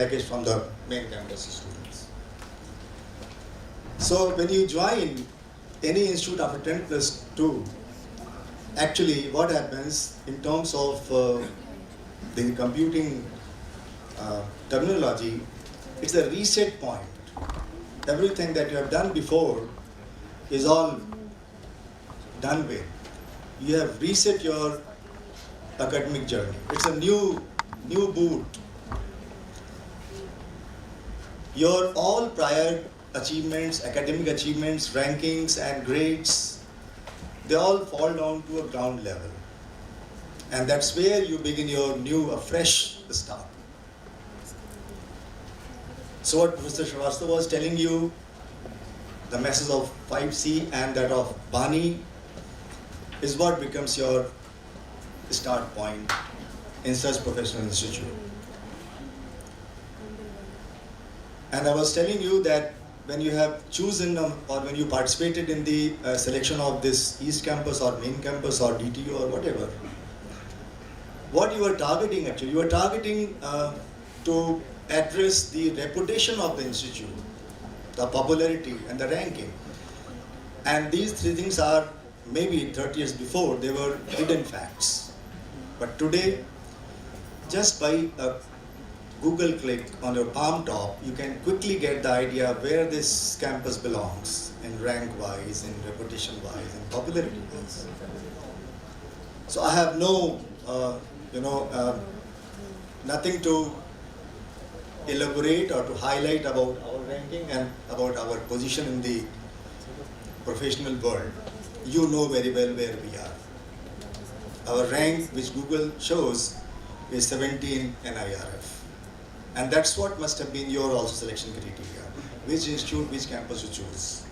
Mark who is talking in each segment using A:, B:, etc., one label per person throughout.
A: package from the main campus students. So when you join any institute after 10 plus 2, actually what happens in terms of the computing terminology, it's a reset point. Everything that you have done before is all done with. You have reset your academic journey. It's a new boot. Your all prior achievements, academic achievements, rankings and grades, they all fall down to a ground level. And that's where you begin your new, a fresh start. So what Mr. Srivastava was telling you, the message of 5C and that of Bani is what becomes your start point in such professional institute. And I was telling you that when you have chosen or when you participated in the selection of this East Campus or Main Campus or DTU or whatever, what you are targeting actually, you are targeting to address the reputation of the institute, the popularity and the ranking. And these three things are maybe 30 years before, they were hidden facts. But today, just by a Google click on your palm top, you can quickly get the idea where this campus belongs in rank wise, in reputation wise, in popularity wise. So I have no, nothing to elaborate or to highlight about our ranking and about our position in the professional world. You know very well where we are. Our rank, which Google shows, is 17 NIRF. And that's what must have been your also selection criteria. Which institute, which campus you choose.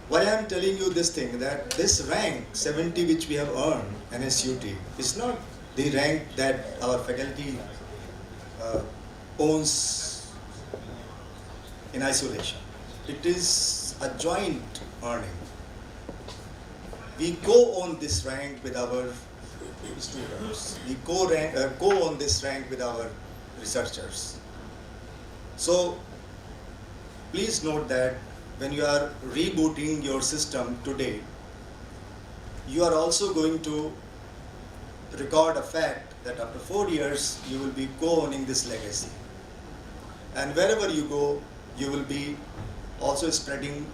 A: Why I am telling you this thing, that this rank 70 which we have earned, NSUT, is not the rank that our faculty owns in isolation. It is a joint earning. We co-own this rank with our students. We co-own this rank with our researchers. So please note that when you are rebooting your system today, you are also going to record a fact that after 4 years, you will be co-owning this legacy. And wherever you go, you will be also spreading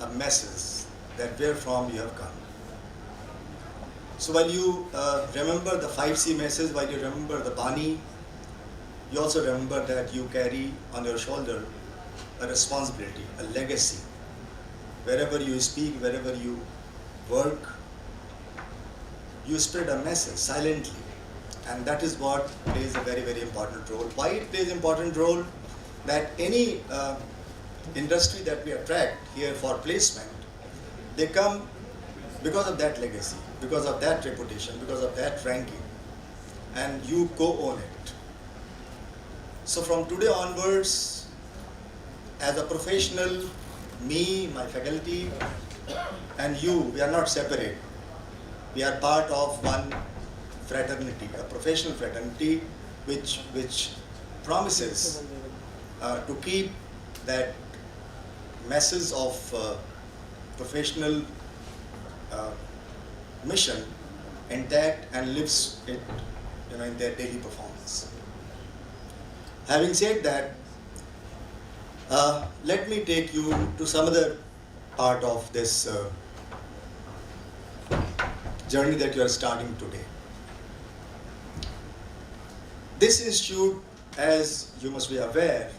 A: a message that where from you have come. So while you remember the 5C message, while you remember the Bani, you also remember that you carry on your shoulder a responsibility, a legacy. Wherever you speak, wherever you work, you spread a message silently. And that is what plays a very, very important role. Why it plays an important role? That any industry that we attract here for placement, they come because of that legacy, because of that reputation, because of that ranking, and you co-own it. So from today onwards, as a professional, me, my faculty, and you, we are not separate. We are part of one fraternity, a professional fraternity, which promises to keep that message of professional mission intact and lives it, in their daily performance. Having said that, let me take you to some other part of this journey that you are starting today. This institute, as you must be aware,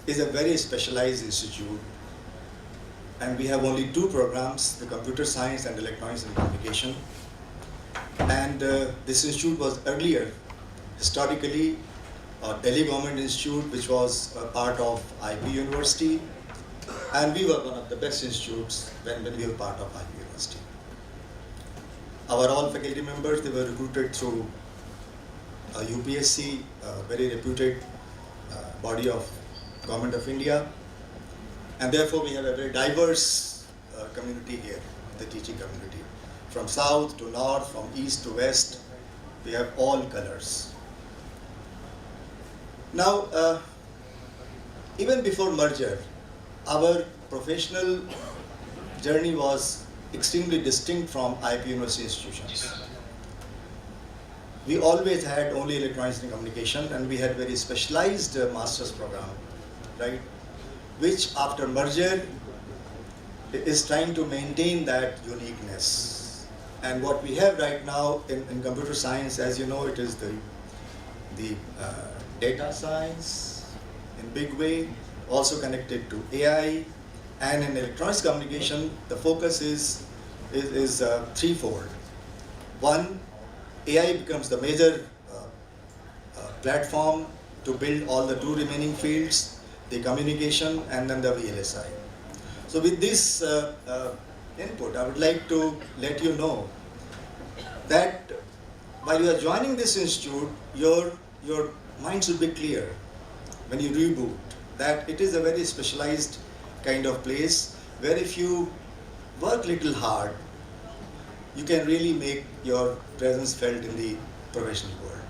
A: is a very specialized institute, and we have only two programs, the computer science and electronics and communication. And this institute was earlier, historically, a Delhi Government Institute, which was a part of IB University, and we were one of the best institutes when we were part of IB University. Our all faculty members, they were recruited through UPSC, a very reputed body of Government of India, and therefore we have a very diverse community here, the teaching community. From south to north, from east to west, we have all colors. Now, even before merger, our professional journey was extremely distinct from IP university institutions. We always had only electronics and communication, and we had very specialized master's program, right? Which after merger is trying to maintain that uniqueness. And what we have right now in computer science, as you know, it is the data science in big way, also connected to AI, and in electronics communication, the focus is threefold. One, AI becomes the major platform to build all the two remaining fields, the communication and then the VLSI. So with this input, I would like to let you know that while you are joining this institute, your mind should be clear when you reboot that it is a very specialized kind of place where if you work little hard, you can really make your presence felt in the professional world.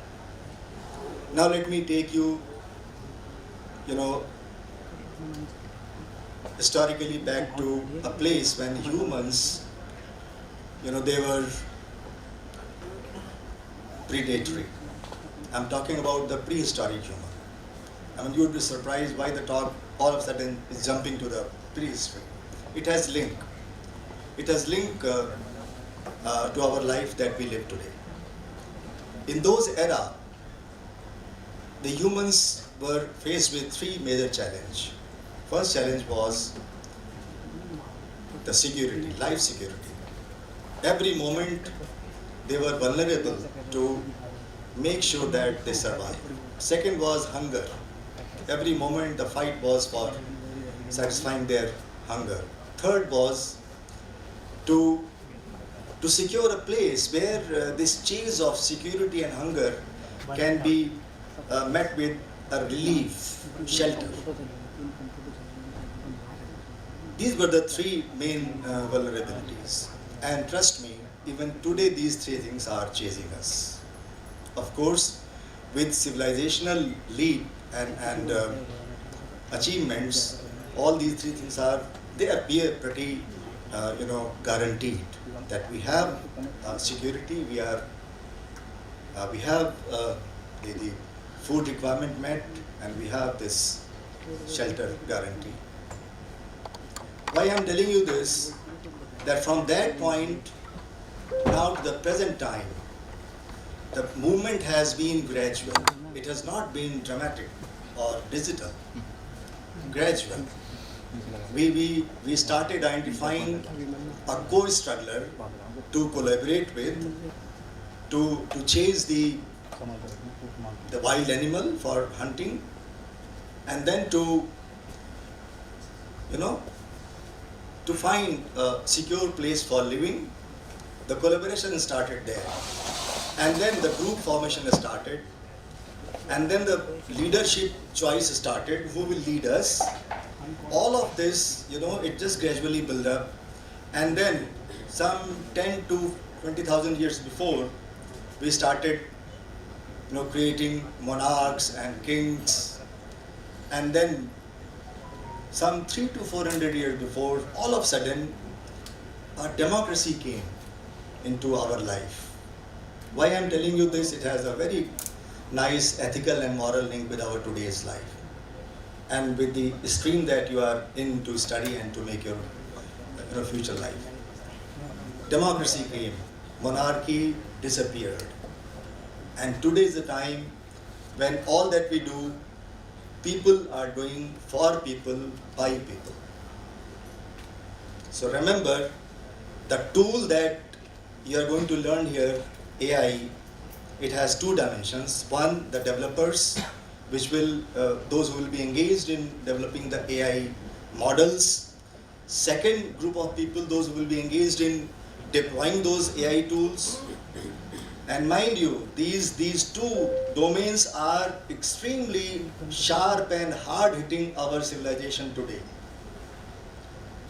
A: Now let me take you, historically back to a place when humans, they were predatory. I'm talking about the prehistoric human. I mean, you would be surprised why the talk all of a sudden is jumping to the prehistory. It has link. It has link to our life that we live today. In those era, the humans were faced with three major challenges. First challenge was the security, life security. Every moment they were vulnerable to make sure that they survive. Second was hunger. Every moment the fight was for satisfying their hunger. Third was to secure a place where this chase of security and hunger can be met with a relief, shelter. These were the three main vulnerabilities. And trust me, even today these three things are chasing us. Of course, with civilizational leap and achievements, all these three things they appear pretty, guaranteed. That we have security, we have the food requirement met, and we have this shelter guarantee. Why I'm telling you this, that from that point now to the present time, the movement has been gradual. It has not been dramatic or digital. Gradual. We started identifying a co-struggler to collaborate with, to chase the wild animal for hunting, and then to find a secure place for living. The collaboration started there, and then the group formation started, and then the leadership choice started, who will lead us. All of this, it just gradually built up, and then some 10 to 20,000 years before, we started creating monarchs and kings, and then some 300 to 400 years before, all of a sudden, a democracy came into our life. Why I'm telling you this, it has a very nice ethical and moral link with our today's life, and with the stream that you are in to study and to make your future life. Democracy came, monarchy disappeared, and today is the time when all that we do, people are doing for people, by people. So remember, the tool that you are going to learn here, AI, it has two dimensions. One, the developers, which will, those who will be engaged in developing the AI models. Second group of people, those who will be engaged in deploying those AI tools. And mind you, these two domains are extremely sharp and hard hitting our civilization today.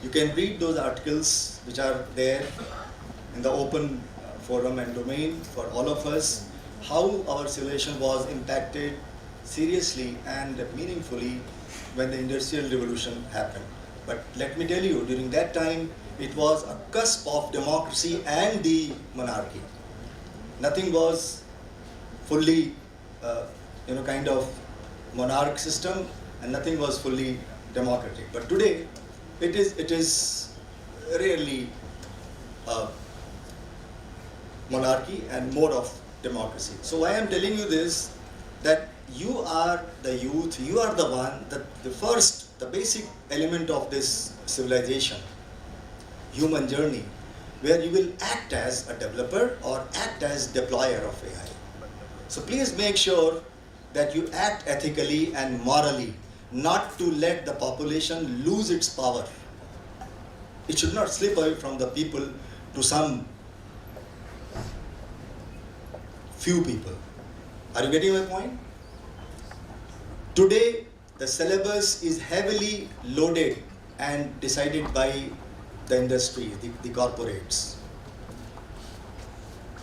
A: You can read those articles which are there in the open forum and domain for all of us, how our civilization was impacted seriously and meaningfully when the Industrial Revolution happened. But let me tell you, during that time, it was a cusp of democracy and the monarchy. Nothing was fully, kind of monarch system, and nothing was fully democratic. But today, it is really monarchy and more of democracy. So why I'm telling you this, that you are the youth, you are the one, the first, the basic element of this civilization, human journey, where you will act as a developer or act as deployer of AI. So please make sure that you act ethically and morally, not to let the population lose its power. It should not slip away from the people to some few people. Are you getting my point? Today, the syllabus is heavily loaded and decided by the industry, the corporates.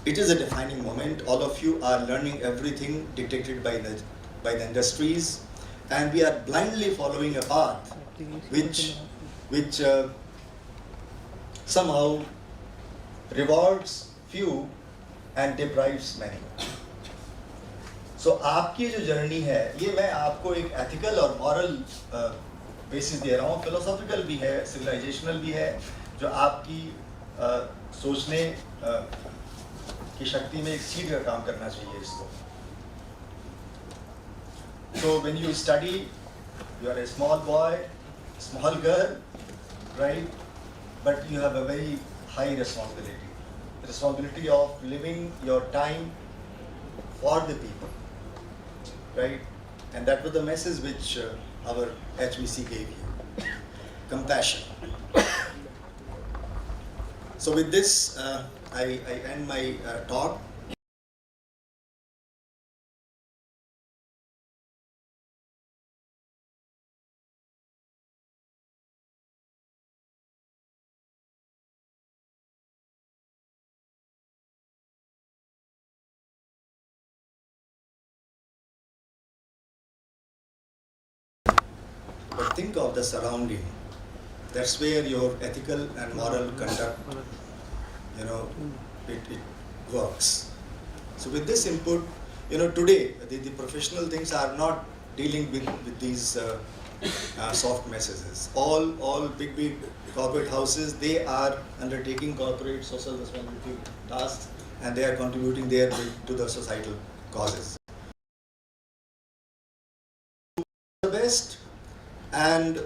A: It is a defining moment. All of you are learning everything dictated by the industries, and we are blindly following a path which somehow rewards few and deprives many. So आपकी जो journey है, ये मैं आपको एक ethical और moral basis दे रहा हूँ, फिलोसॉफिकल भी है, सिविलाइजेशनल भी है, जो आपकी सोचने की शक्ति में एक सीड का काम करना चाहिए इसको. So when you study, you are a small boy, small girl, right? But you have a very high responsibility. The responsibility of living your time for the people, right? And that was the message which our HBC gave you. Compassion. So with this, I end my talk. But think of the surrounding. That's where your ethical and moral conduct, it works. So with this input, today the professional things are not dealing with these soft messages. All big corporate houses, they are undertaking corporate social responsibility tasks, and they are contributing their bit to the societal causes. The best, and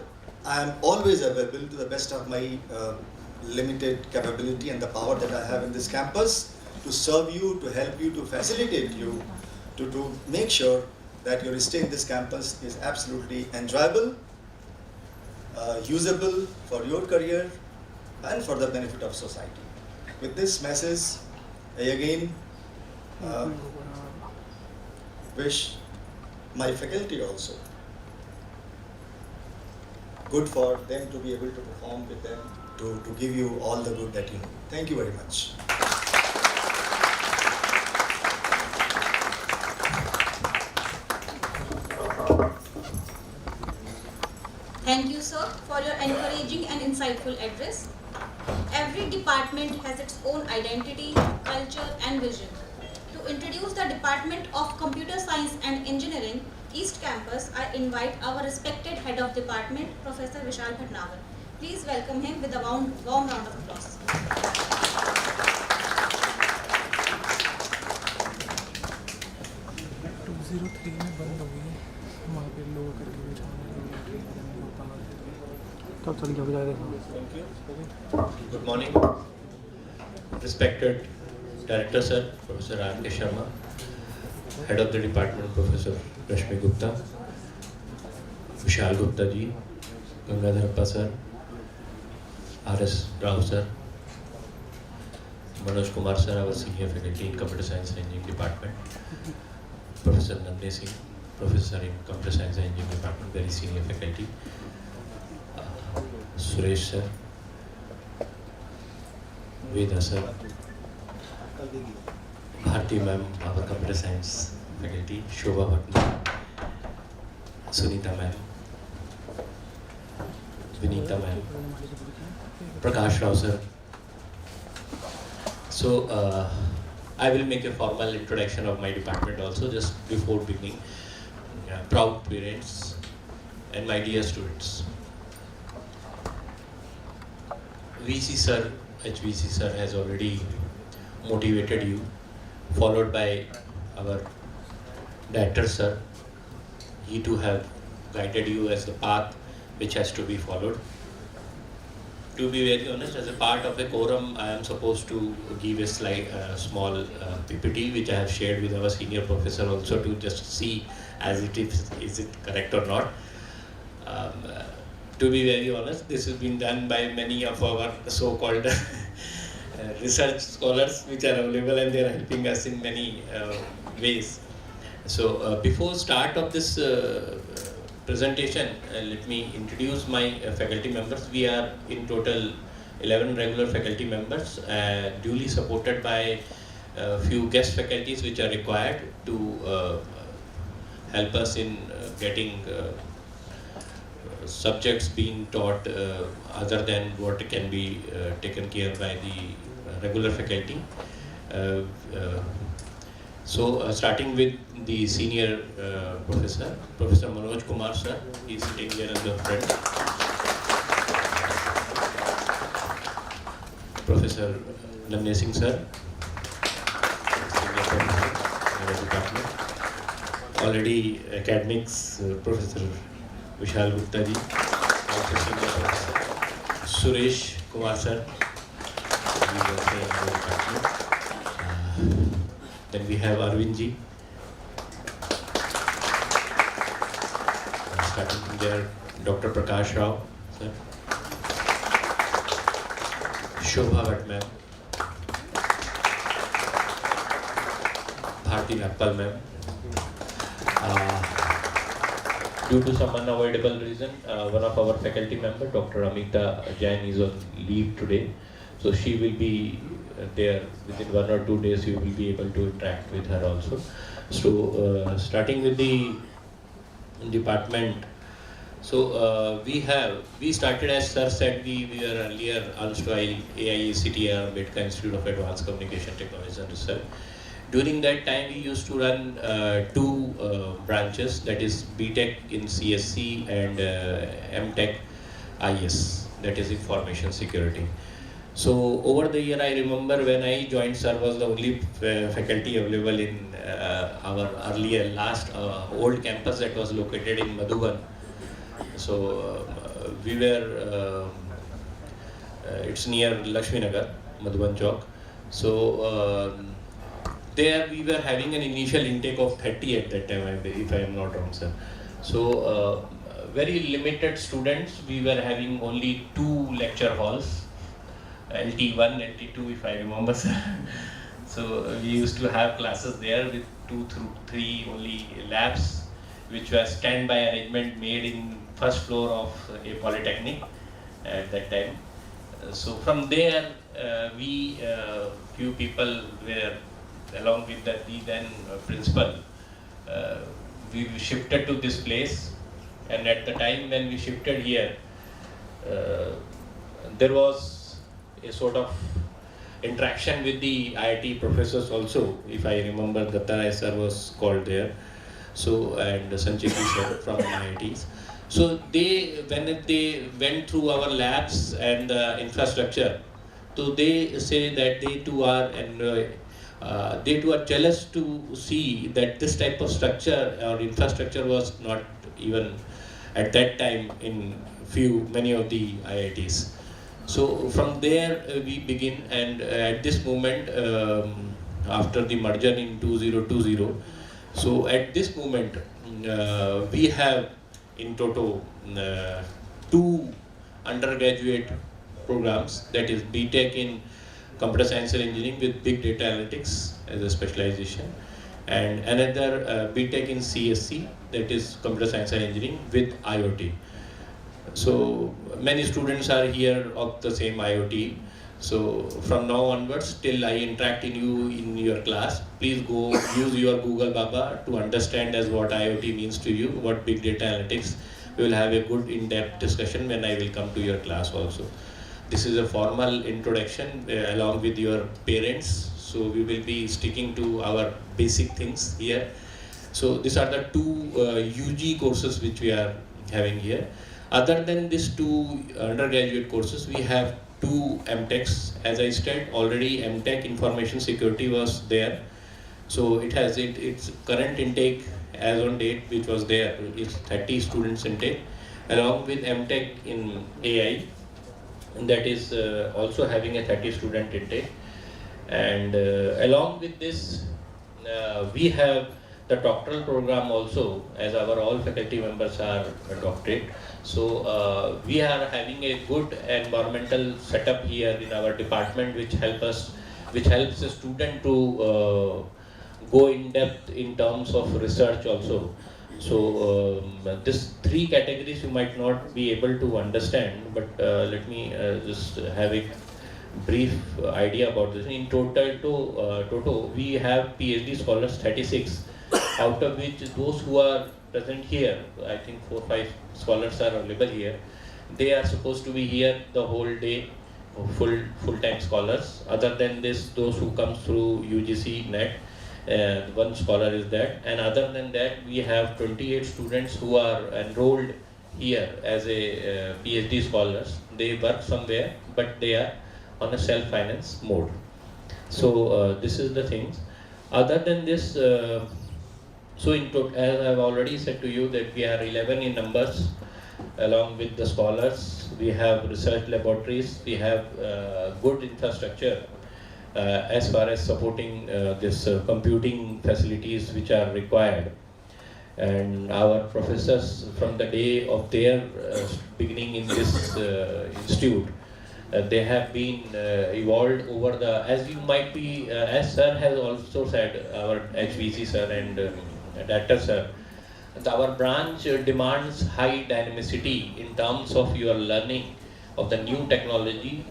A: I am always available to the best of my limited capability and the power that I have in this campus to serve you, to help you, to facilitate you, to make sure that your stay in this campus is absolutely enjoyable, usable for your career and for the benefit of society. With this message, I again wish my faculty also good for them to be able to perform with them, to give you all the good that you know. Thank you very much.
B: Thank you, sir, for your encouraging and insightful address. Every department has its own identity, culture, and vision. To introduce the Department of Computer Science and Engineering, East Campus, I invite our respected Head of Department, Professor Vishal Bhatnagar. Please welcome him with a warm round of applause.
C: 203 में बंद हो गई, वहाँ पे लो करके बिठाने तब चल के जाएगा.
D: Good morning, respected Director Sir, Professor R.K. Sharma, Head of the Department, Professor Rashmi Gupta, Vishal Gupta ji, Gangadharappa Sir, R.S. Rao Sir, Manoj Kumar Sir, our Senior Faculty in Computer Science and Engineering Department, Professor Nandini Singh, Professor in Computer Science and Engineering Department, very Senior Faculty, Suresh Sir, Veda Sir, Bharti Ma'am, our Computer Science Faculty, Shobha Bhatnagar, Sunita ma'am, Vinita ma'am, Prakash Rao sir. So I will make a formal introduction of my department also just before beginning. Proud parents and my dear students. VC sir, HVC sir has already motivated you, followed by our director sir. He too have guided you as the path which has to be followed. To be very honest, as a part of the quorum, I am supposed to give a slide, small PPT which I have shared with our senior professor also to just see as it is it correct or not. To be very honest, this has been done by many of our so-called research scholars which are available, and they are helping us in many ways. So before start of this presentation, let me introduce my faculty members. We are in total 11 regular faculty members, duly supported by a few guest faculties which are required to help us in getting subjects being taught other than what can be taken care by the regular faculty. So starting with the senior professor, Professor Manoj Kumar sir, he is sitting there at the front. Professor Lamne Singh sir, senior professor in the department. Already academics, Professor Vishal Gupta ji, also senior professor. Suresh Kumar sir, he is also in the department. Then we have Arvind ji. Starting from there, Dr. Prakash Rao sir. Shobha Bhatt ma'am. Bharti Nagpal ma'am. Due to some unavoidable reason, one of our faculty members, Dr. Amita Jain, is on leave today. So she will be there within 1 or 2 days. You will be able to interact with her also. So starting with the department. So we started, as sir said, we were earlier erstwhile AICTE Ambedkar Institute of Advanced Communication Technology and Research. During that time, we used to run two branches, that is BTech in CSC and MTech IS, that is Information Security. So over the year, I remember when I joined, sir was the only faculty available in our earlier last old campus that was located in Madhuban. So we were, it's near Lakshmi Nagar, Madhuban Chowk. So there we were having an initial intake of 30 at that time, if I am not wrong, sir. So very limited students. We were having only 2 lecture halls, LT1, LT2, if I remember, sir. So we used to have classes there with 2 through 3 only labs, which was standby arrangement made in first floor of a polytechnic at that time. So from there, we few people were along with the then principal. We shifted to this place, and at the time when we shifted here, there was a sort of interaction with the IIT professors also. If I remember, Datta sir was called there. So, and Sanjay sir from IITs. So when they went through our labs and the infrastructure, so they say that they too are jealous to see that this type of structure or infrastructure was not even at that time in many of the IITs. So from there we begin, and at this moment, after the merger in 2020, so at this moment we have in total 2 undergraduate programs, that is BTech in Computer Science and Engineering with Big Data Analytics as a specialization, and another BTech in CSC, that is Computer Science and Engineering with IoT. So many students are here of the same IoT. So from now onwards, till I interact in your class, please go use your Google Baba to understand as what IoT means to you, what big data analytics. We will have a good in-depth discussion when I will come to your class also. This is a formal introduction along with your parents. So we will be sticking to our basic things here. So these are the two UG courses which we are having here. Other than these two undergraduate courses, we have two MTechs. As I said already, MTech Information Security was there. So it has its current intake as on date, which was there, is 30 students intake, along with MTech in AI, and that is also having a 30 student intake. And along with this, we have the doctoral program also, as our all faculty members are doctorate. So we are having a good environmental setup here in our department, which helps the student to go in depth in terms of research also. So this three categories you might not be able to understand, but let me just have a brief idea about this. In total, we have PhD scholars 36, out of which those who are present here, I think 4 or 5 scholars are available here. They are supposed to be here the whole day, full-time scholars. Other than this, those who come through UGC NET, one scholar is that. And other than that, we have 28 students who are enrolled here as a PhD scholars. They work somewhere, but they are on a self-finance mode. So this is the things. Other than this, so in total, as I've already said to you, that we are 11 in numbers, along with the scholars. We have research laboratories. We have good infrastructure as far as supporting this computing facilities which are required. And our professors, from the day of their beginning in this institute, they have been evolved over the, as you might be, as sir has also said, our HVC sir and Director sir, our branch demands high dynamicity in terms of your learning of the new technology,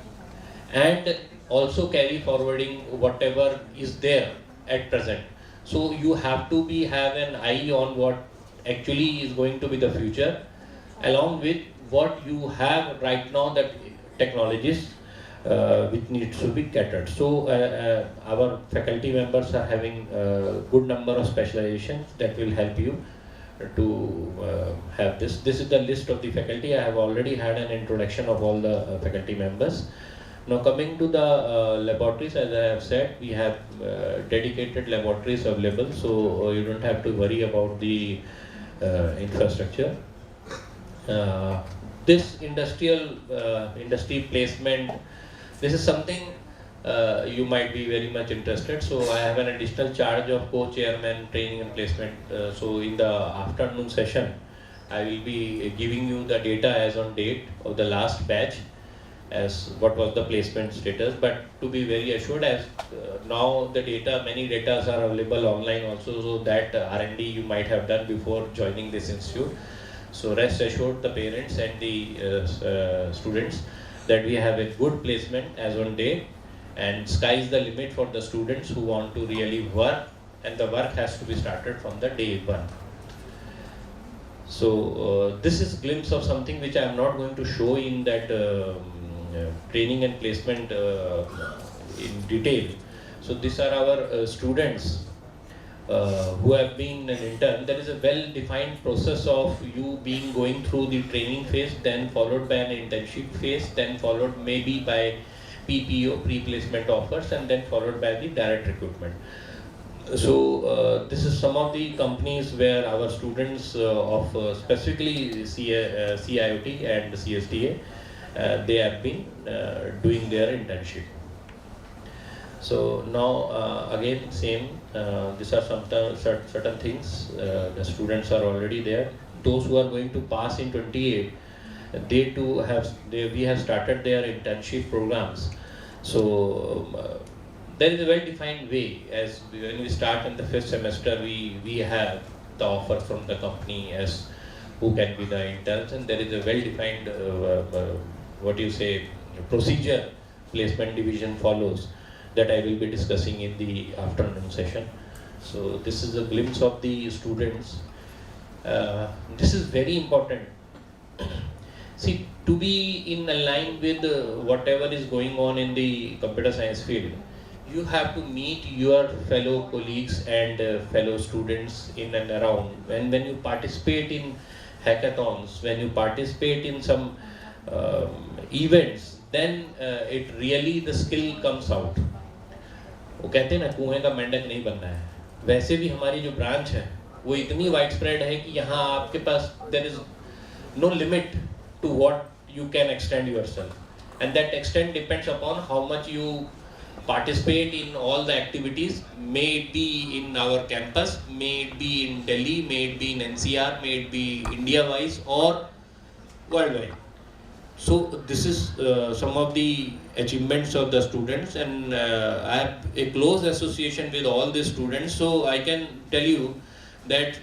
D: and also carry forwarding whatever is there at present. So you have to have an eye on what actually is going to be the future, along with what you have right now, that technologies which needs to be catered. So our faculty members are having a good number of specializations that will help you to have this. This is the list of the faculty. I have already had an introduction of all the faculty members. Now coming to the laboratories, as I have said, we have dedicated laboratories available, so you don't have to worry about the infrastructure. This industry placement, this is something you might be very much interested. So I have an additional charge of co-chairman training and placement. So in the afternoon session, I will be giving you the data as on date of the last batch, as what was the placement status. But to be very assured, as now the data, many data are available online also, so that R&D you might have done before joining this institute. So rest assured, the parents and the students, that we have a good placement as on date, and sky is the limit for the students who want to really work, and the work has to be started from the day one. So this is a glimpse of something which I am not going to show in that training and placement in detail. So these are our students who have been an intern. There is a well-defined process of you going through the training phase, then followed by an internship phase, then followed maybe by PPO, pre-placement offers, and then followed by the direct recruitment. So this is some of the companies where our students of specifically CIoT and CSTA, they have been doing their internship. So now again same, these are some certain things. The students are already there. Those who are going to pass in 28, they too have, we have started their internship programs. So there is a well-defined way. As when we start in the first semester, we have the offer from the company as who can be the interns, and there is a well-defined what you say procedure placement division follows, that I will be discussing in the afternoon session. So this is a glimpse of the students. This is very important. See, to be in line with whatever is going on in the computer science field, you have to meet your fellow colleagues and fellow students in and around. And when you participate in hackathons, when you participate in some events, then it really the skill comes out. वो कहते हैं ना, कुएं का मेंढक नहीं बनना है. वैसे भी हमारी जो ब्रांच है वो इतनी वाइड स्प्रेड है कि यहाँ आपके पास there is no limit to what you can extend yourself, and that extent depends upon how much you participate in all the activities, may it be in our campus, may it be in Delhi, may it be in NCR, may it be India wise or worldwide. So this is some of the achievements of the students, and I have a close association with all the students, so I can tell you that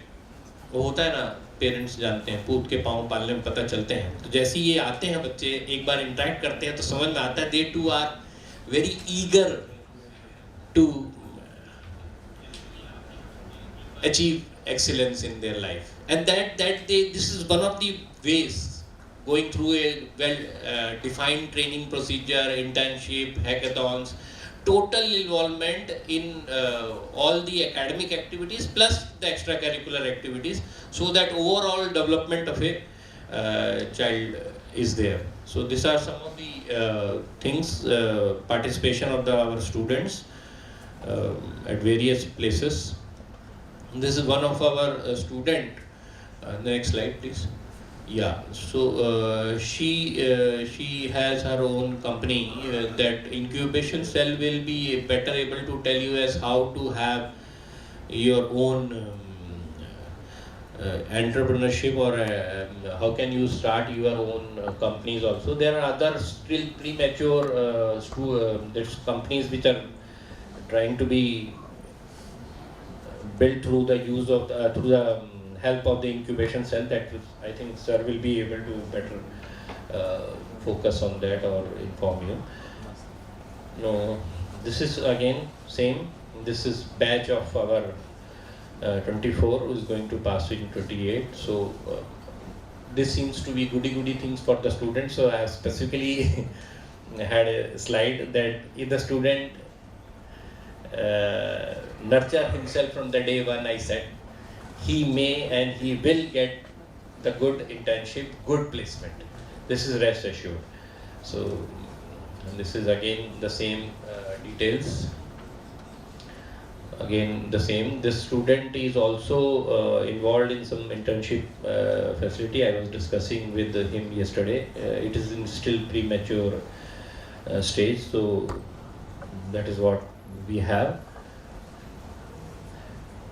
D: वो होता है ना, parents जानते हैं, पूत के पाँव पालने में पता चलते हैं. तो जैसे ये आते हैं बच्चे, एक बार इंटरेक्ट करते हैं तो समझ में आता है, they too are very eager to achieve excellence in their life, and this is one of the ways, going through a well defined training procedure, internship, hackathons, total involvement in all the academic activities plus the extracurricular activities, so that overall development of a child is there. So these are some of the things, participation of our students at various places. This is one of our student. The next slide please. Yeah, so she has her own company. That incubation cell will be better able to tell you as how to have your own entrepreneurship, or how can you start your own companies also. There are other still premature there's companies which are trying to be built through the use of through the help of the incubation cell. That I think sir will be able to better focus on that or inform you. No, this is again same. This is batch of our 24 who is going to pass in 28. So this seems to be goody things for the students. So I have specifically had a slide that if the student nurture himself from the day one, I said, he may and he will get the good internship, good placement. This is rest assured. So this is again the same details. Again the same. This student is also involved in some internship facility. I was discussing with him yesterday. It is in still premature stage. So that is what we have.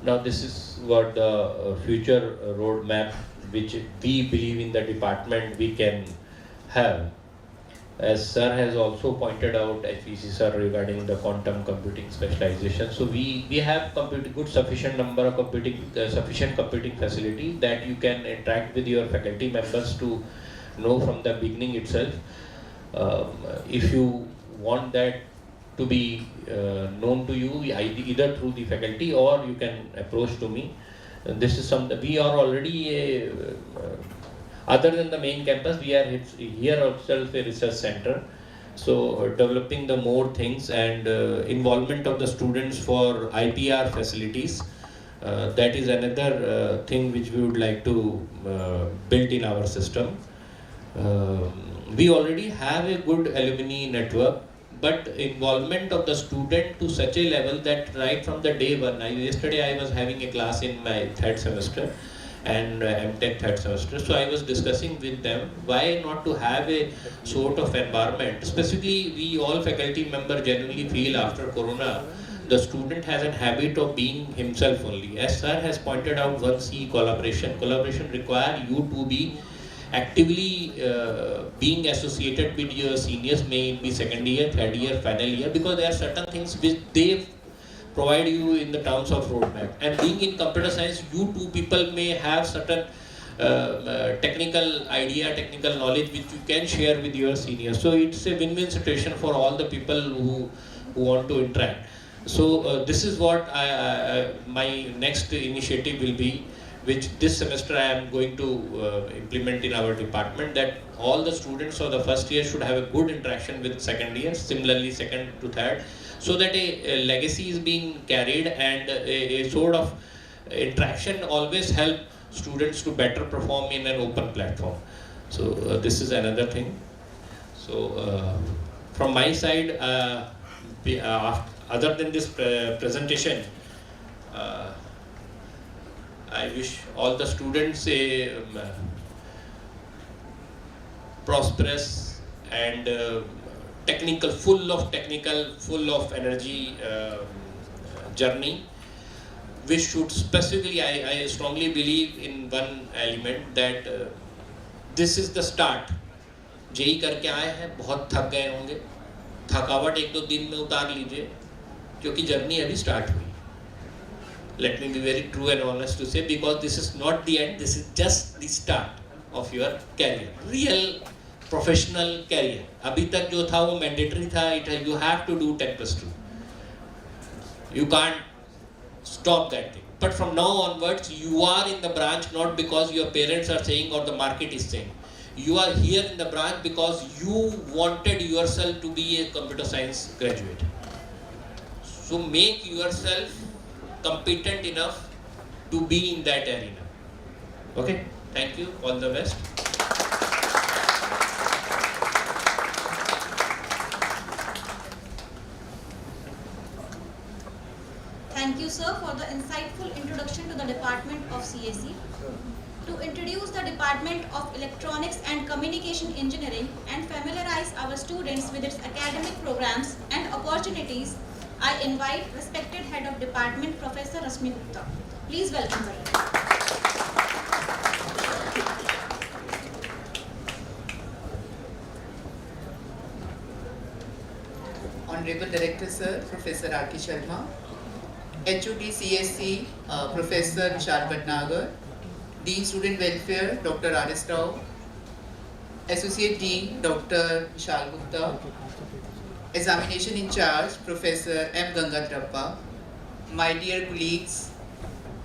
D: Now this is what the future roadmap which we believe in the department we can have. As sir has also pointed out, HPC sir, regarding the quantum computing specialization. So we have good sufficient number of sufficient computing facility that you can interact with your faculty members to know from the beginning itself. If you want that to be known to you, either through the faculty or you can approach to me. This is something we are already other than the main campus, we are here ourselves a research center. So developing the more things and involvement of the students for IPR facilities, that is another thing which we would like to build in our system. We already have a good alumni network, but involvement of the student to such a level that right from the day one, yesterday I was having a class in my third semester and MTech third semester, so I was discussing with them why not to have a sort of environment. Specifically, we all faculty members genuinely feel after Corona, the student has a habit of being himself only. As sir has pointed out, once collaboration require you to be actively being associated with your seniors, may it be second year, third year, final year, because there are certain things which they provide you in the terms of roadmap. And being in computer science, you two people may have certain technical idea, technical knowledge which you can share with your seniors. So it's a win-win situation for all the people who want to interact. So this is what my next initiative will be, which this semester I am going to implement in our department, that all the students of the first year should have a good interaction with second year, similarly second to third, so that a legacy is being carried, and a sort of interaction always help students to better perform in an open platform. So this is another thing. So from my side, other than this presentation, I wish all the students a prosperous and full of energy journey, which should specifically, I strongly believe in one element, that this is the start. JE करके आए हैं, बहुत थक गए होंगे, थकावट एक दो दिन में उतार लीजिए, क्योंकि जर्नी अभी स्टार्ट हुई. Let me be very true and honest to say, because this is not the end, this is just the start of your career, real professional career. अभी तक जो था वो mandatory था, you have to do 10+2. You can't stop that thing. But from now onwards, you are in the branch not because your parents are saying or the market is saying. You are here in the branch because you wanted yourself to be a computer science graduate. So make yourself competent enough to be in that arena. Okay, thank you, all the best.
B: Thank you, sir, for the insightful introduction to the Department of CSE. To introduce the Department of Electronics and Communication Engineering and familiarize our students with its academic programs and opportunities, I invite respected Head of Department, Professor Rashmi Gupta. Please welcome her.
E: Honorable Director Sir, Professor R.K. Sharma, HOD CSC, Professor Vishal Bhatnagar, Dean Student Welfare, Dr. R.S. Rao, Associate Dean, Dr. Vishal Gupta, Examination in Charge, Professor M. Gangadharappa, my dear colleagues,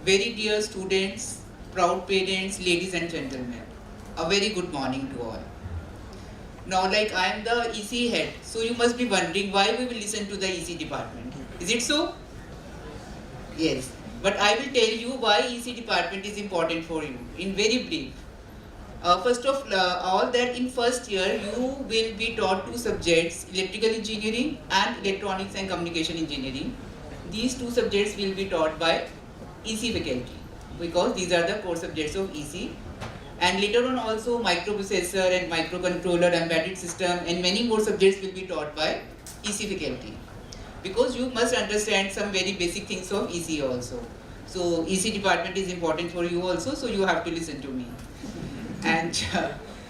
E: very dear students, proud parents, ladies and gentlemen, a very good morning to all. Now, like I am the EC head, so you must be wondering why we will listen to the EC department. Is it so? Yes. But I will tell you why EC department is important for you in very brief. First of all, that in first year you will be taught two subjects, electrical engineering and electronics and communication engineering. These two subjects will be taught by EC faculty because these are the core subjects of EC. And later on also microprocessor and microcontroller, embedded system and many more subjects will be taught by EC faculty. Because you must understand some very basic things of EC also. So EC department is important for you also, so you have to listen to me. And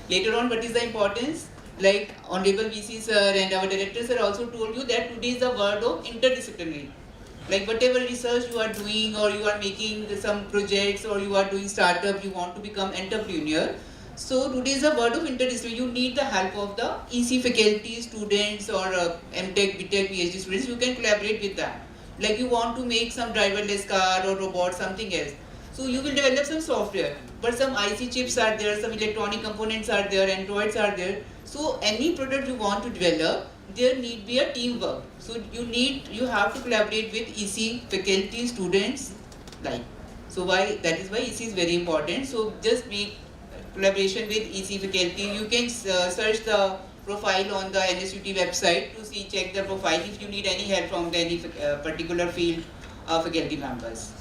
E: later on, what is the importance? Like Honorable VC sir and our director sir also told you that today is the word of interdisciplinary. Like whatever research you are doing or you are making some projects or you are doing startup, you want to become entrepreneur. So today is a word of interdisciplinary. You need the help of the EC faculty, students or MTech, BTech, PhD students. You can collaborate with them. Like you want to make some driverless car or robot, something else. So you will develop some software. But some IC chips are there, some electronic components are there, Androids are there. So any product you want to develop, there need be a teamwork. So you have to collaborate with EC faculty, students, like. So that is why EC is very important. So just make collaboration with EC faculty. You can search the profile on the NSUT website to check the profile if you need any help from any particular field faculty members.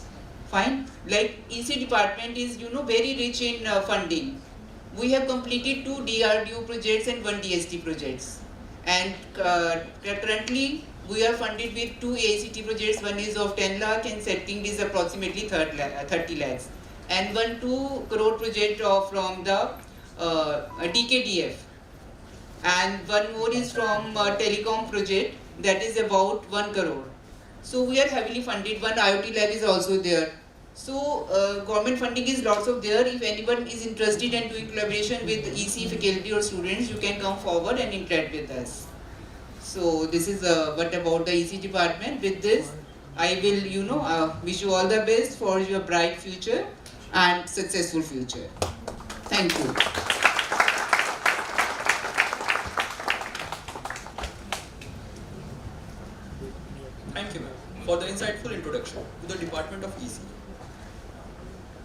E: Fine. Like EC department is very rich in funding. We have completed 2 DRDO projects and 1 DST projects. And currently we are funded with 2 AICT projects. One is of 10 lakh and second is approximately 30 lakhs. And 2 crore project from the DKDF. And one more is from telecom project, that is about 1 crore. So we are heavily funded. One IoT lab is also there. So government funding is lots of there. If anyone is interested in doing collaboration with EC faculty or students, you can come forward and interact with us. So this is what about the EC department. With this, I will wish you all the best for your bright future and successful future. Thank you.
F: Thank you, ma'am, for the insightful introduction to the Department of EC.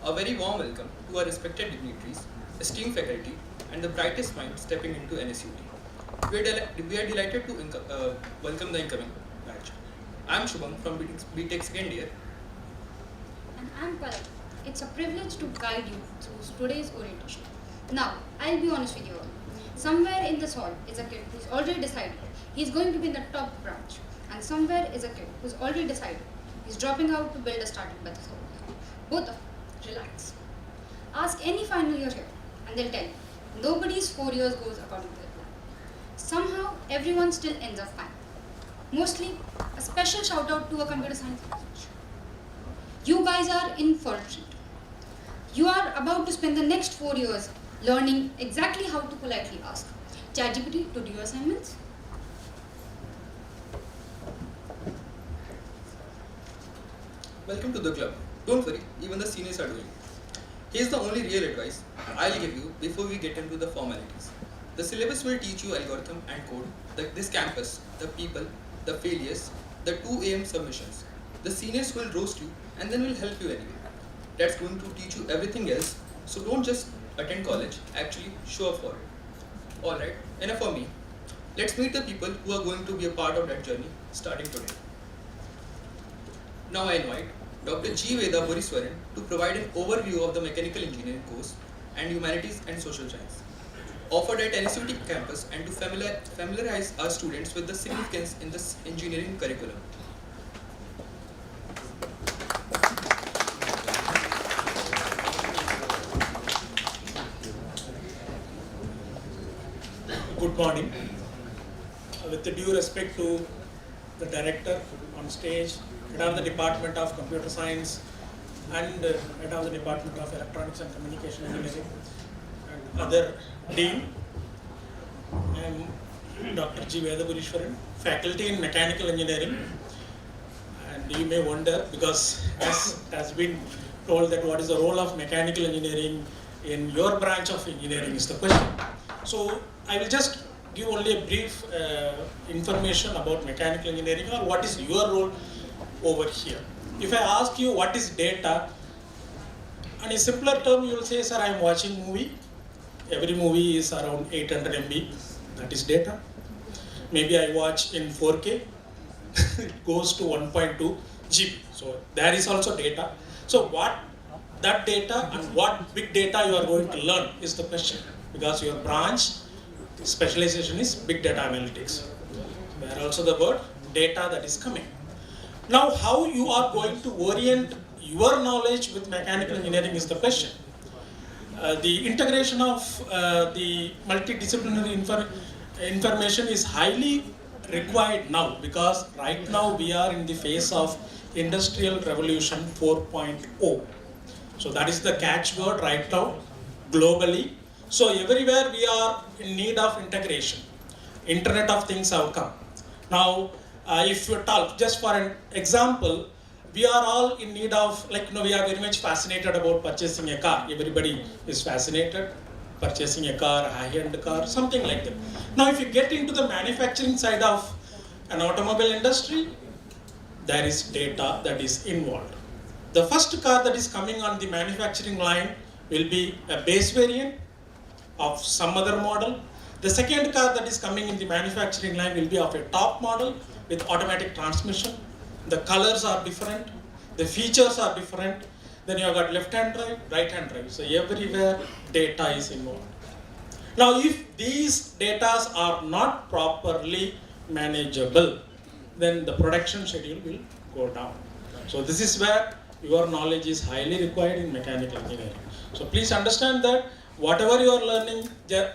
F: A very warm welcome to our respected dignitaries, esteemed faculty, and the brightest minds stepping into NSUT. We are delighted to welcome the incoming batch. I am Shubham from BTech second year.
G: And I'm Palak. It's a privilege to guide you through today's orientation. Now, I'll be honest with you all. Somewhere in this hall is a kid who's already decided he's going to be in the top branch. And somewhere is a kid who's already decided he's dropping out to build a startup by the soul. Both of you, relax. Ask any final year here and they'll tell you, nobody's 4 years goes according to their plan. Somehow, everyone still ends up fine. Mostly, a special shout out to a computer science research. You guys are in for a treat. You are about to spend the next 4 years learning exactly how to politely ask ChatGPT to do your assignments.
F: Welcome to the club. Don't worry, even the seniors are doing. Here's the only real advice I'll give you before we get into the formalities. The syllabus will teach you algorithm and code, this campus, the people, the failures, the 2 AM submissions. The seniors will roast you and then will help you anyway. That's going to teach you everything else, so don't just attend college, actually show up for it. Alright, enough for me. Let's meet the people who are going to be a part of that journey starting today. Now I invite Dr. G. Veda Buriswaran to provide an overview of the mechanical engineering course and humanities and social science offered at NSUT campus and to familiarize our students with the significance in this engineering curriculum.
H: Good morning. With the due respect to the director on stage, head of the Department of Computer Science and head of the Department of Electronics and Communication Engineering and other dean, I am Dr. G. Veda Buriswaran, faculty in Mechanical Engineering. And you may wonder, because as has been told that what is the role of Mechanical Engineering in your branch of engineering is the question. So I will just give only a brief information about mechanical engineering or what is your role over here. If I ask you what is data, in a simpler term you will say, sir, I am watching movie. Every movie is around 800 MB, that is data. Maybe I watch in 4K, it goes to 1.2 GB. So there is also data. So what that data and what big data you are going to learn is the question, because your branch specialization is big data analytics. There are also the word data that is coming. Now how you are going to orient your knowledge with mechanical engineering is the question. The integration of the multidisciplinary information is highly required now, because right now we are in the phase of Industrial Revolution 4.0. So that is the catchword right now globally. So everywhere we are in need of integration. Internet of Things have come. Now, if you talk, just for an example, we are all in need of, we are very much fascinated about purchasing a car. Everybody is fascinated, purchasing a car, a high-end car, something like that. Now, if you get into the manufacturing side of an automobile industry, there is data that is involved. The first car that is coming on the manufacturing line will be a base variant of some other model. The second car that is coming in the manufacturing line will be of a top model with automatic transmission. The colors are different, the features are different. Then you have got left-hand drive, right-hand drive. So everywhere data is involved. Now if these data are not properly manageable, then the production schedule will go down. So this is where your knowledge is highly required in mechanical engineering. So please understand that whatever you are learning,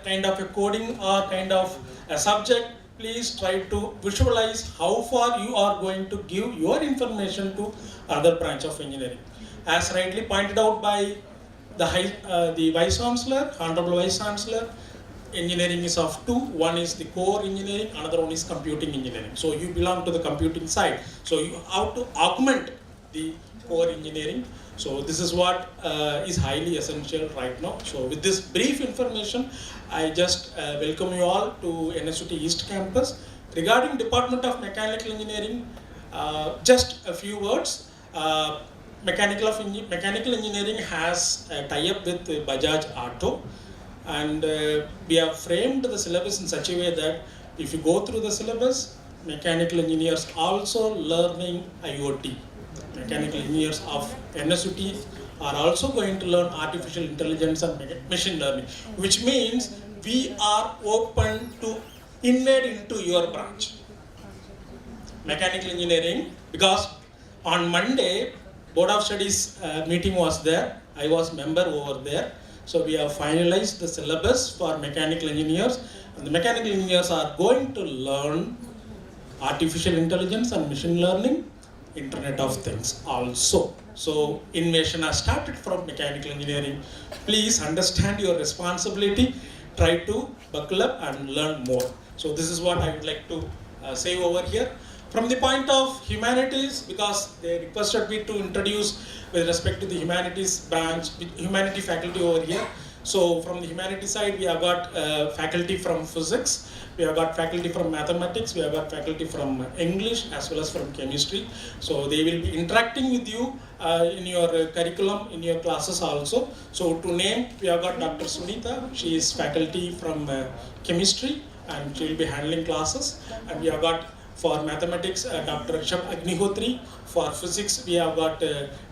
H: kind of a coding or kind of a subject, please try to visualize how far you are going to give your information to other branch of engineering. as rightly pointed out by the Vice Chancellor, Honorable Vice Chancellor, engineering is of two. One is the core engineering, another one is computing engineering. So you belong to the computing side. So you have to augment the core engineering. So this is what is highly essential right now. So with this brief information, I just welcome you all to NSUT East Campus. Regarding Department of Mechanical Engineering, just a few words. Mechanical Engineering has a tie-up with Bajaj Auto, and we have framed the syllabus in such a way that if you go through the syllabus, mechanical engineers also learning IoT. Mechanical engineers of NSUT are also going to learn artificial intelligence and machine learning, which means we are open to invade into your branch. Mechanical engineering, because on Monday, Board of Studies meeting was there. I was member over there. So we have finalized the syllabus for mechanical engineers, and the mechanical engineers are going to learn artificial intelligence and machine learning, Internet of Things also. So innovation has started from mechanical engineering. Please understand your responsibility. Try to buckle up and learn more. So this is what I would like to say over here. From the point of humanities, because they requested me to introduce with respect to the humanities branch, humanity faculty over here. So from the humanity side, we have got faculty from physics, we have got faculty from mathematics, we have got faculty from English as well as from chemistry. So they will be interacting with you in your curriculum, in your classes also. So to name, we have got Dr. Sunita, she is faculty from chemistry and she will be handling classes. And we have got for mathematics, Dr. Rishabh Agnihotri. For physics, we have got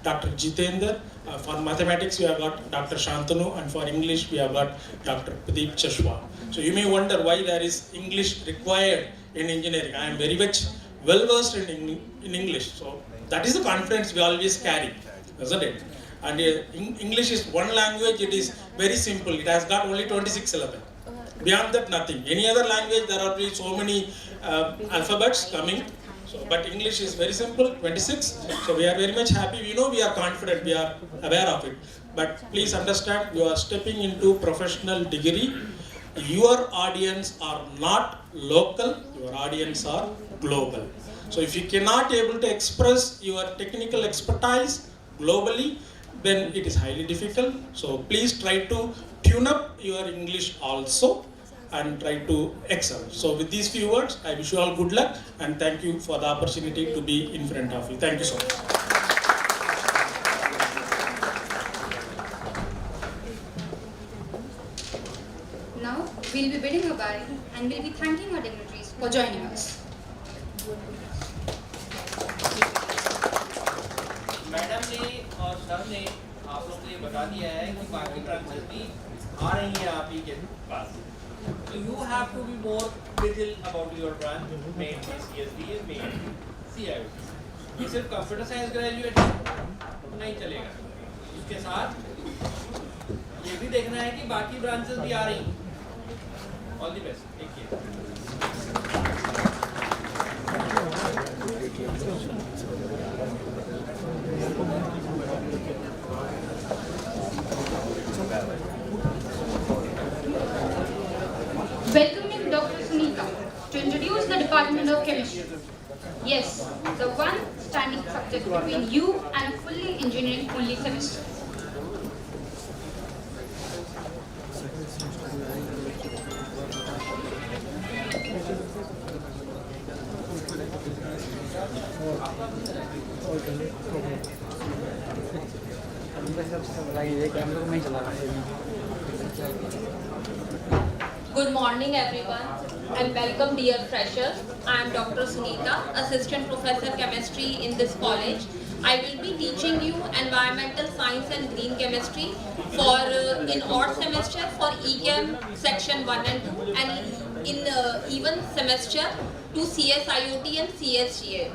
H: Dr. Jitendra. For mathematics, we have got Dr. Shantanu. And for English, we have got Dr. Pradeep Chashwa. So you may wonder why there is English required in engineering. I am very much well versed in English. So that is the confidence we always carry, isn't it? And English is one language, it is very simple. It has got only 26 syllables. Beyond that, nothing. Any other language, there are so many alphabets coming. So, but English is very simple, 26. So we are very much happy. We know we are confident, we are aware of it. But please understand, you are stepping into professional degree. Your audience are not local, your audience are global. So if you cannot able to express your technical expertise globally, then it is highly difficult. So please try to tune up your English also and try to excel. So with these few words, I wish you all good luck and thank you for the opportunity to be in front of you. Thank you so much.
G: Now, we'll be bidding goodbye and we'll be thanking our dignitaries for joining us.
I: Madam ने और sir ने आप लोग को ये बता दिया है कि बाकी ब्रांचेस भी आ रही हैं आप ही के पास. So you have to be more vigilant about your branch, main CSD, main CIOT. ये सिर्फ कंप्यूटर साइंस ग्रेजुएट नहीं चलेगा. इसके साथ ये भी देखना है कि बाकी ब्रांचेस भी आ रही हैं. All the best. Take care.
G: Welcoming Dr. Sunita to introduce the Department of Chemistry. Yes, the one standing subject between you and a fully engineering only semester.
B: Good morning everyone and welcome dear freshers. I am Dr. Sunita, Assistant Professor Chemistry in this college. I will be teaching you Environmental Science and Green Chemistry for in odd semester for EChem section 1 and 2 and in even semester to CSIoT and CSGA.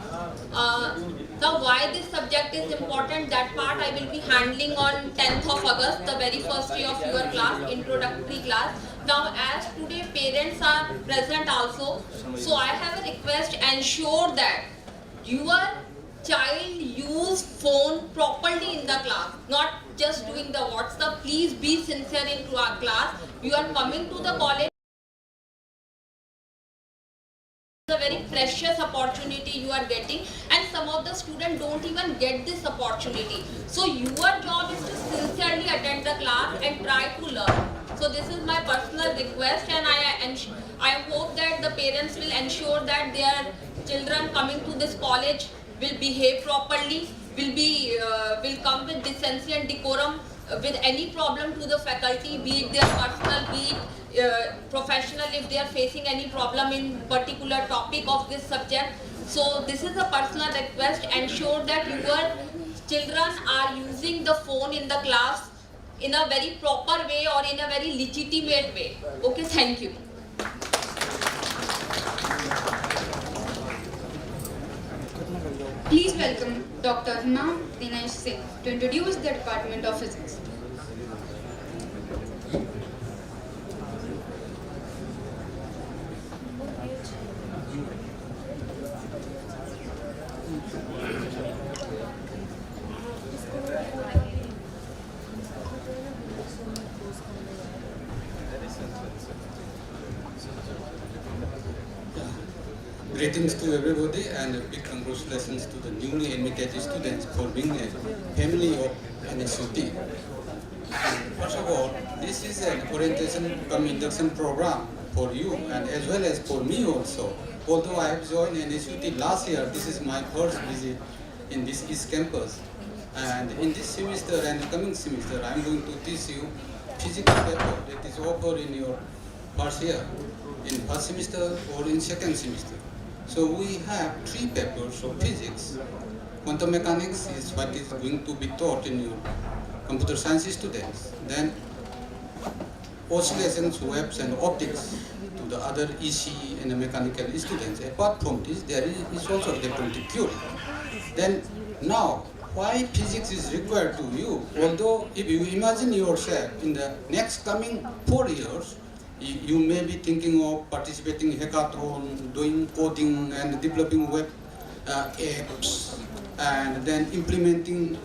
B: Now why this subject is important, that part I will be handling on 10th of August, the very first day of your class, introductory class. Now as today parents are present also, so I have a request, ensure that your
J: child use phone properly in the class, not just doing the WhatsApp. Please be sincere into our class. You are coming to the college. It's a very precious opportunity you are getting, and some of the students don't even get this opportunity. So your job is to sincerely attend the class and try to learn. So this is my personal request, and I hope that the parents will ensure that their children coming to this college will behave properly, will come with decency and decorum, with any problem to the faculty, be it their personal, be it professional, if they are facing any problem in particular topic of this subject. So this is a personal request. Ensure that your children are using the phone in the class in a very proper way or in a very legitimate way. Okay, thank you.
G: Please welcome Dr. Hima Dinesh Singh to introduce the Department of Physics.
K: Greetings to everybody and a big congratulations to the newly admitted students for being a family of NSUT. First of all, this is an orientation cum induction program for you and as well as for me also. Although I have joined NSUT last year, this is my first visit in this East Campus. And in this semester and the coming semester, I am going to teach you physics paper that is offered in your first year, in first semester or in second semester. So we have 3 papers of physics. Quantum mechanics is what is going to be taught in your computer science students. Then oscillations, waves and optics to the other ECE and the mechanical students. Apart from this, there is also electronic theory. Then now, why physics is required to you? Although if you imagine yourself in the next coming 4 years, you may be thinking of participating in hackathon, doing coding and developing web apps, and then implementing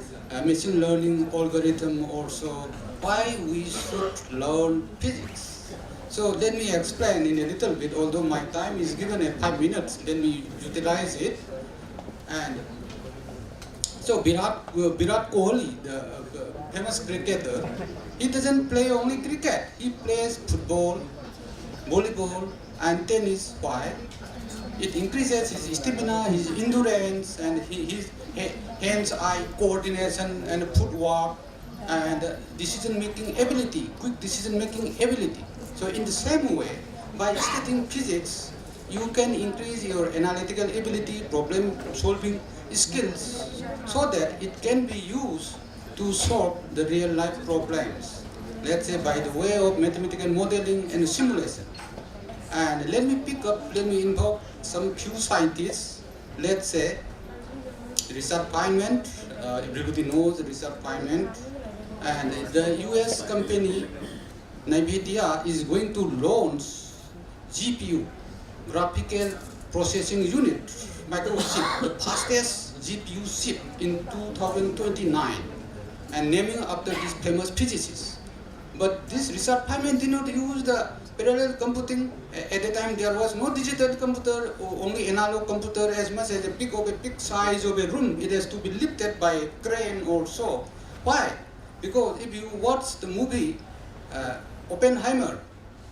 K: machine learning algorithm also. Why we should learn physics? So let me explain in a little bit, although my time is given at 5 minutes, let me utilize it. And so Virat Kohli, the famous cricketer, he doesn't play only cricket. He plays football, volleyball, and tennis. Why? It increases his stamina, his endurance, and his hands-eye coordination and footwork and decision-making ability, quick decision-making ability. So in the same way, by studying physics, you can increase your analytical ability, problem-solving skills, so that it can be used to solve the real-life problems, let's say by the way of mathematical modeling and simulation. And let me invoke some few scientists. Let's say Richard Feynman, everybody knows Richard Feynman, and the US company NVIDIA is going to launch GPU, graphical processing unit, microchip, the fastest GPU chip in 2029. And naming after this famous physicist. But this Richard Feynman did not use the parallel computing. At the time there was no digital computer, only analog computer. As much as a big size of a room, it has to be lifted by a crane or so. Why? Because if you watch the movie Oppenheimer,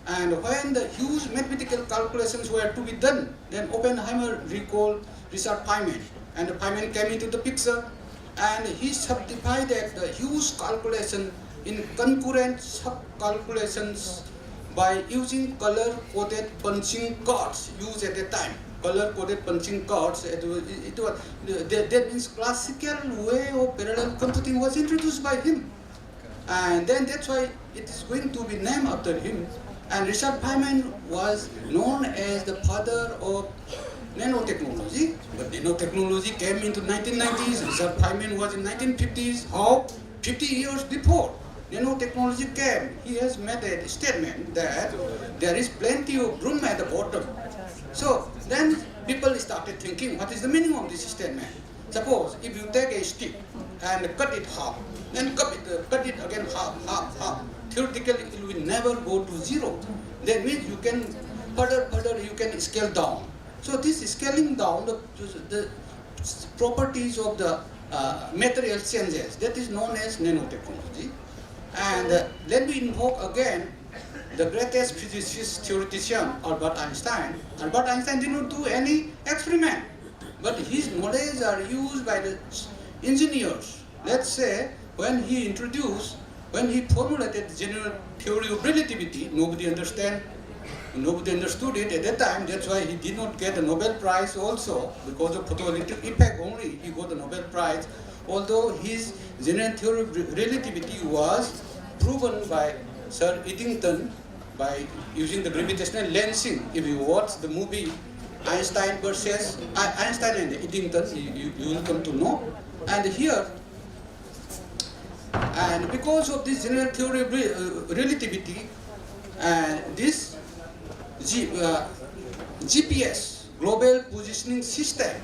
K: and when the huge mathematical calculations were to be done, then Oppenheimer recalled Richard Feynman, and Feynman came into the picture. And he subdivided the huge calculation in concurrent sub-calculations by using color-coded punching cards used at the time. Color-coded punching cards, that means classical way of parallel computing was introduced by him. And then that's why it is going to be named after him. And Richard Feynman was known as the father of nanotechnology, but nanotechnology came into 1990s. Richard Feynman was in 1950s. How? 50 years before nanotechnology came, he has made a statement that there is plenty of room at the bottom. So then people started thinking, what is the meaning of this statement? Suppose if you take a stick and cut it half, then cut it again half. Theoretically, it will never go to zero. That means you can further you can scale down. So this scaling down the properties of the material changes. That is known as nanotechnology. And let me invoke again the greatest physicist theoretician, Albert Einstein. Albert Einstein did not do any experiment, but his knowledge are used by the engineers. Let's say when he formulated the general theory of relativity, nobody understood it at that time. That's why he did not get the Nobel Prize also, because of photoelectric effect only he got the Nobel Prize. Although his general theory of relativity was proven by Sir Eddington by using the gravitational lensing. If you watch the movie Einstein and Eddington, you will come to know. And here, and because of this general theory of relativity, and this GPS, Global Positioning System,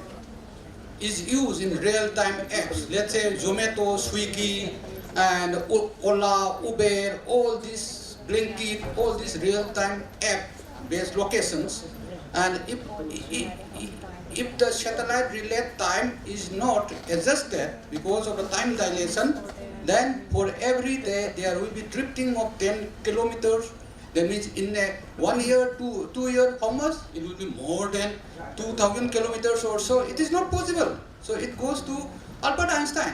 K: is used in real-time apps. Let's say Zomato, Swiggy, and Ola, Uber, all these Blinkit, all these real-time app-based locations. And if the satellite relay time is not adjusted because of the time dilation, then for every day there will be drifting of 10 kilometers. That means in 1 year, 2 years, how much? It will be more than 2,000 kilometers or so. It is not possible. So it goes to Albert Einstein,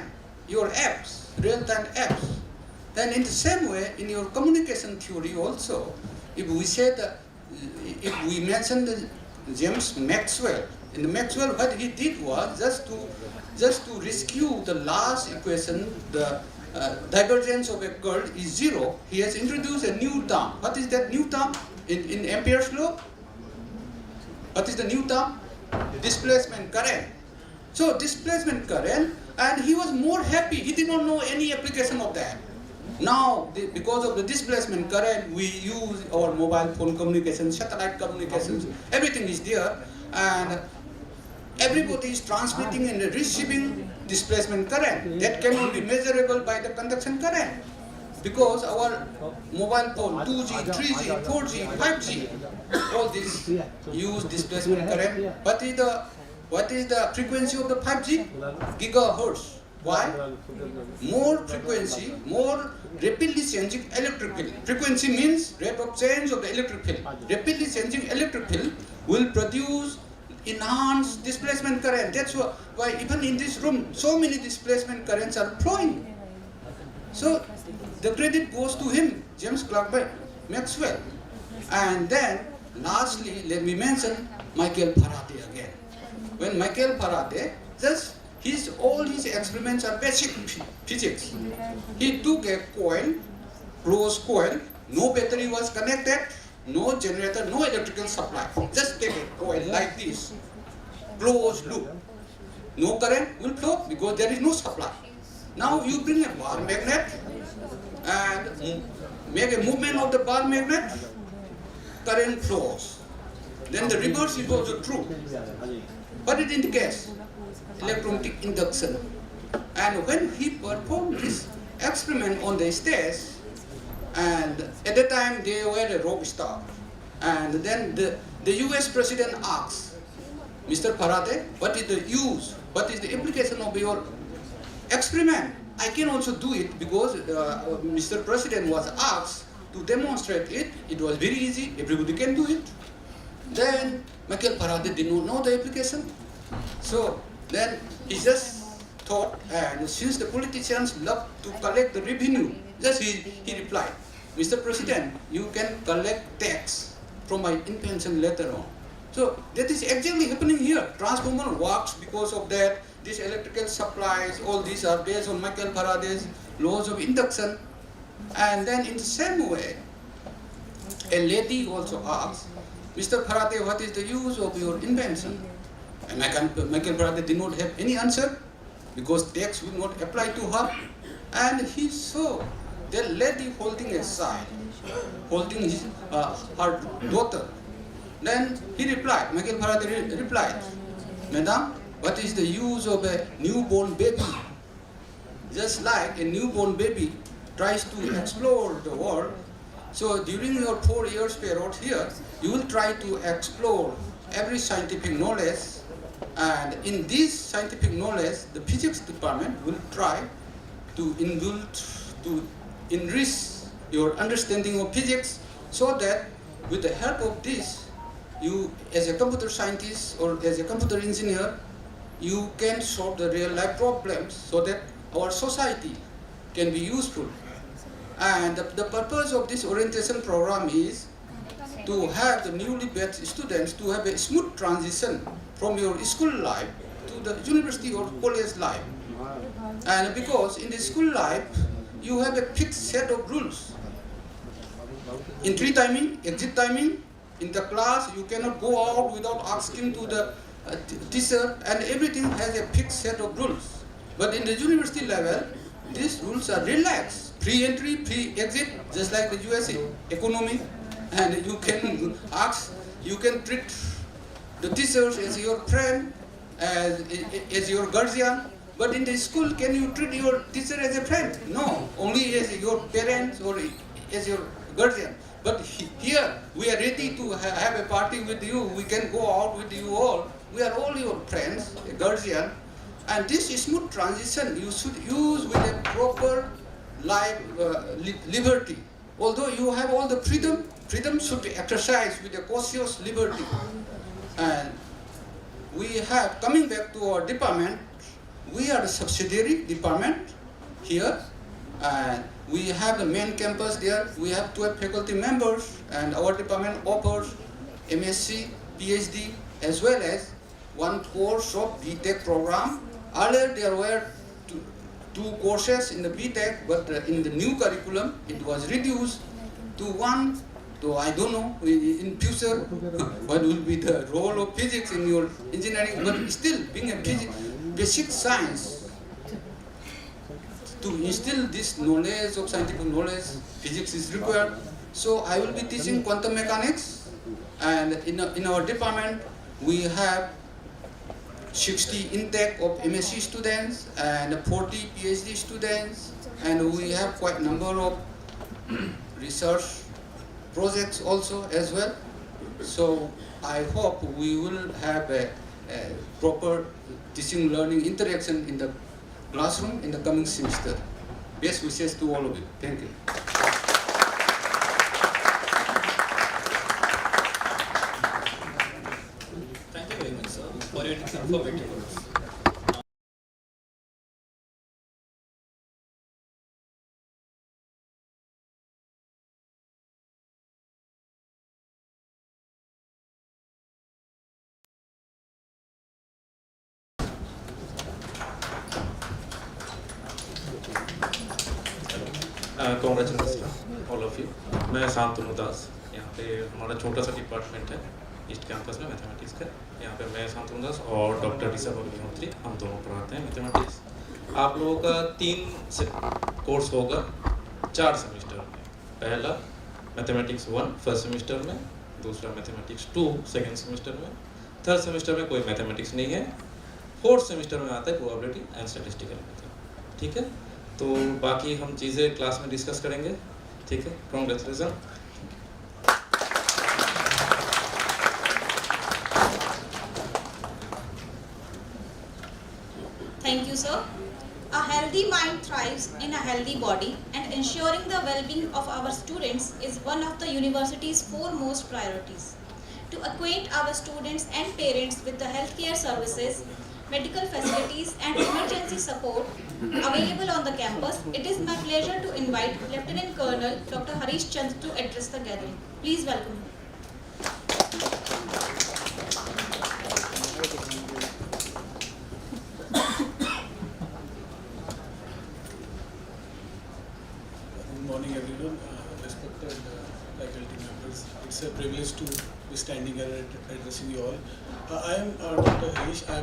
K: your apps, real-time apps. Then in the same way, in your communication theory also, if we say that, if we mention the James Maxwell, in the Maxwell what he did was just to rescue the last equation, the divergence of a curl is zero. He has introduced a new term. What is that new term in Ampere's law? What is the new term? Displacement current. So displacement current, and he was more happy. He did not know any application of that. Now, because of the displacement current, we use our mobile phone communications, satellite communications, everything is there, and everybody is transmitting and receiving displacement current. That cannot be measurable by the conduction current, because our mobile phone, 2G, 3G, 4G, 5G, all these use displacement current. What is the frequency of the 5G? Gigahertz. Why? More frequency, more rapidly changing electric field. Frequency means rate of change of the electric field. Rapidly changing electric field will produce enhanced displacement current. That's why even in this room, so many displacement currents are flowing. So the credit goes to him, James Clerk Maxwell. And then lastly, let me mention Michael Faraday again. When Michael Faraday, all his experiments are basic physics. He took a coil, closed coil, no battery was connected, no generator, no electrical supply. Just take a coil like this, closed loop. No current will flow because there is no supply. Now you bring a bar magnet and make a movement of the bar magnet, current flows. Then the reverse is also true. What it indicates? Electromagnetic induction. And when he performed this experiment on the stage, and at the time they were a rock star, and then the US president asked, Mr. Faraday, what is the use, what is the implication of your experiment? I can also do it because Mr. President was asked to demonstrate it. It was very easy, everybody can do it. Then Michael Faraday did not know the application. So then he just thought, and since the politicians love to collect the revenue, just he replied, Mr. President, you can collect tax from my invention later on. So that is exactly happening here. Transformer works because of that. These electrical supplies, all these are based on Michael Faraday's laws of induction. And then in the same way, a lady also asked, Mr. Faraday, what is the use of your invention? And Michael Faraday did not have any answer because tax will not apply to her. And he saw the lady holding a child, holding her daughter. Then he replied, Michael Faraday replied, Madam, what is the use of a newborn baby? Just like a newborn baby tries to explore the world, so during your 4 years period here, you will try to explore every scientific knowledge, and in this scientific knowledge, the physics department will try to enrich your understanding of physics, so that with the help of this, you as a computer scientist or as a computer engineer, you can solve the real life problems so that our society can be useful. And the purpose of this orientation program is to have the newly batched students to have a smooth transition from your school life to the university or college life. And because in the school life, you have a fixed set of rules. Entry timing, exit timing, in the class you cannot go out without asking to the teacher, and everything has a fixed set of rules. But in the university level, these rules are relaxed. Pre-entry, pre-exit, just like the USA economy, and you can ask, you can treat the teachers as your friend, as your guardian. But in the school, can you treat your teacher as a friend? No, only as your parents or as your guardian. But here, we are ready to have a party with you. We can go out with you all. We are all your friends, a guardian. And this smooth transition you should use with a proper life liberty. Although you have all the freedom should be exercised with a cautious liberty. And we have, coming back to our department, we are a subsidiary department here, and we have the main campus there. We have 12 faculty members, and our department offers MSc, PhD, as well as one course of BTech program. Earlier there were two courses in the BTech, but in the new curriculum it was reduced to one. So I don't know in future what will be the role of physics in your engineering, but still being a basic science, to instill this knowledge of scientific knowledge, physics is required. So I will be teaching quantum mechanics, and in our department we have 60 intake of MSc students and 40 PhD students, and we have quite a number of research projects also as well. So I hope we will have a proper teaching learning interaction in the classroom in the coming semester. Best wishes to all of you. Thank you.
F: Thank you very much, sir, for your informative words.
L: Congratulation all of you. मैं शांतनु दास, यहाँ पे हमारा छोटा सा department है east campus में mathematics का। यहाँ पे मैं शांतनु दास और डॉक्टर ऋषभ अग्निहोत्री हम दोनों पढ़ाते हैं मैथमेटिक्स। आप लोगों का 3 कोर्स होगा 4 सेमेस्टर में। पहला मैथमेटिक्स 1 फर्स्ट सेमेस्टर में, दूसरा मैथमेटिक्स 2 सेकेंड सेमेस्टर में, थर्ड सेमेस्टर में कोई मैथमेटिक्स नहीं है, फोर्थ सेमेस्टर में आता है प्रोबेबिलिटी एंड स्टैटिस्टिकल मेथड। ठीक है, तो बाकी हम चीज़ें क्लास में डिस्कस करेंगे। ठीक है, congratulation.
B: Thank you, sir. A healthy mind thrives in a healthy body, and ensuring the well-being of our students is one of the university's foremost priorities. To acquaint our students and parents with the healthcare services, medical facilities and emergency support available on the campus, it is my pleasure to invite Lieutenant Colonel Dr. Harish Chand to address the gathering. Please welcome him.
C: Good morning, everyone. Respected faculty members, it's a privilege to be standing here and addressing you all. I am Dr. Harish. I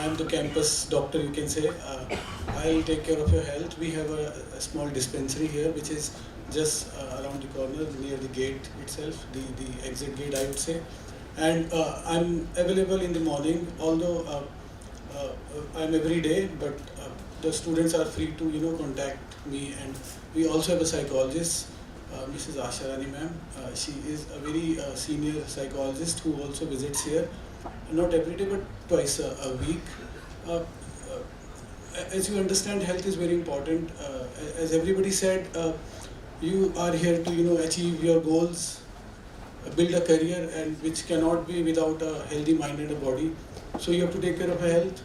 C: am the campus doctor, you can say. I'll take care of your health. We have a small dispensary here, which is just around the corner near the gate itself, the exit gate, I would say. and I'm available in the morning, although I'm every day, but the students are free to contact me. And we also have a psychologist, Mrs. Asha Rani ma'am. She is a very senior psychologist who also visits here, not every day but twice a week. As you understand, health is very important. As everybody said, you are here to achieve your goals, build a career, and which cannot be without a healthy mind and a body. So you have to take care of your health.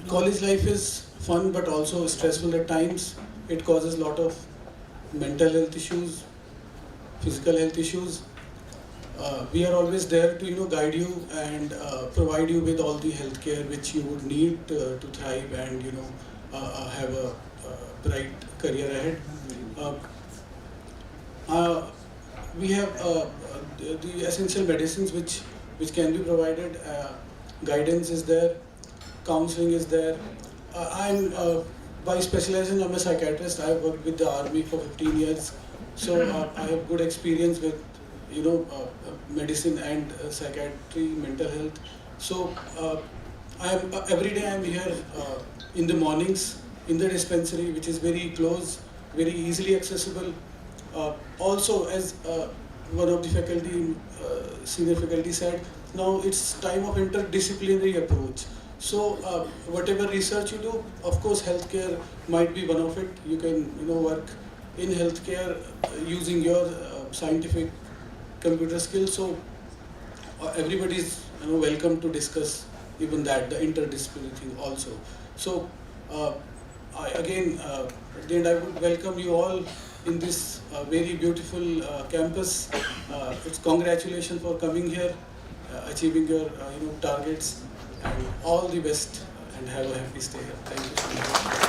C: College life is fun but also stressful at times. It causes a lot of mental health issues, physical health issues. We are always there to guide you and provide you with all the healthcare which you would need to thrive and have a bright career ahead. We have the essential medicines which can be provided. Guidance is there, counseling is there. By specialization, I'm a psychiatrist. I have worked with the army for 15 years, so I have good experience with medicine and psychiatry, mental health. So every day I'm here in the mornings in the dispensary, which is very close, very easily accessible. Also, as one of the faculty, senior faculty said, now it's time of interdisciplinary approach. So whatever research you do, of course healthcare might be one of it. You can work in healthcare using your scientific computer skills. So everybody is welcome to discuss even that, the interdisciplinary thing also. So at the end, I would welcome you all in this very beautiful campus. It's congratulations for coming here, achieving your targets, and all the best, and have a happy stay here. Thank you so much.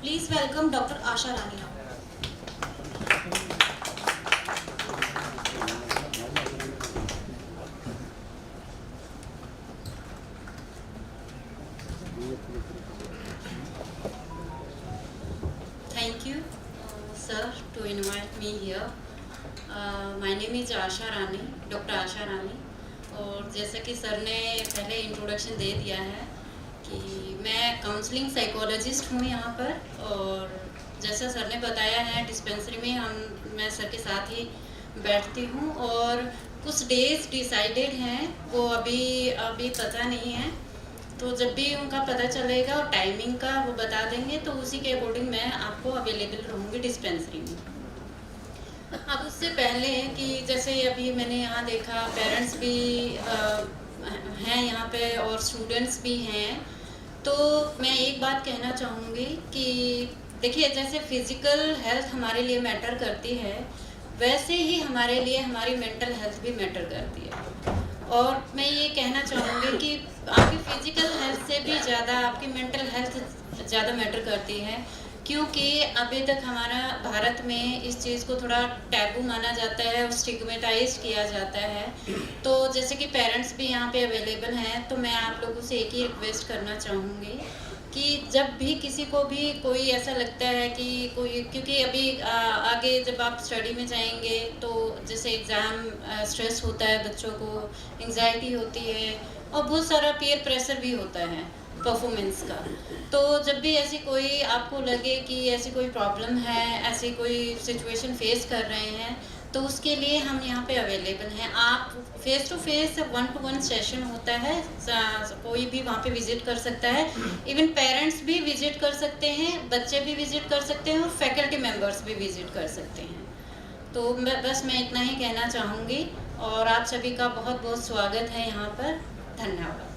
B: Please welcome Dr. Asha Rani.
M: Thank you, sir, to invite me here. My name is Asha Rani, Dr. Asha Rani. और जैसा कि sir ने पहले introduction दे दिया है कि मैं counselling psychologist हूँ यहाँ पर, और जैसा सर ने बताया है डिस्पेंसरी में मैं सर के साथ ही बैठती हूँ, और कुछ डेज डिसाइडेड हैं, वो अभी पता नहीं है, तो जब भी उनका पता चलेगा और टाइमिंग का वो बता देंगे तो उसी के अकॉर्डिंग मैं आपको अवेलेबल रहूँगी डिस्पेंसरी में। अब उससे पहले कि जैसे अभी मैंने यहाँ देखा पेरेंट्स भी हैं यहाँ पे और स्टूडेंट्स भी हैं, तो मैं एक बात कहना चाहूँगी कि देखिए जैसे फिज़िकल हेल्थ हमारे लिए मैटर करती है, वैसे ही हमारे लिए हमारी मेंटल हेल्थ भी मैटर करती है। और मैं ये कहना चाहूँगी कि आपकी फ़िज़िकल हेल्थ से भी ज़्यादा आपकी मेंटल हेल्थ ज़्यादा मैटर करती है, क्योंकि अभी तक हमारा भारत में इस चीज़ को थोड़ा टैबू माना जाता है और स्टिग्मेटाइज किया जाता है। तो जैसे कि पेरेंट्स भी यहाँ पे अवेलेबल हैं, तो मैं आप लोगों से एक ही रिक्वेस्ट करना चाहूँगी कि जब भी किसी को भी कोई ऐसा लगता है कि कोई, क्योंकि अभी आगे जब आप स्टडी में जाएंगे तो जैसे एग्ज़ाम स्ट्रेस होता है, बच्चों को एंग्जाइटी होती है और बहुत सारा पीयर प्रेशर भी होता है परफॉर्मेंस का। तो जब भी ऐसी कोई आपको लगे कि ऐसी कोई प्रॉब्लम है, ऐसी कोई सिचुएशन फेस कर रहे हैं, तो उसके लिए हम यहाँ पे अवेलेबल हैं। आप face to face 1-to-1 session होता है, कोई भी वहाँ पे विज़िट कर सकता है, इवन पेरेंट्स भी विज़िट कर सकते हैं, बच्चे भी विज़िट कर सकते हैं और फैकल्टी मेंबर्स भी विज़िट कर सकते हैं। तो बस मैं इतना ही कहना चाहूँगी और आप सभी का बहुत बहुत स्वागत है यहाँ पर। धन्यवाद।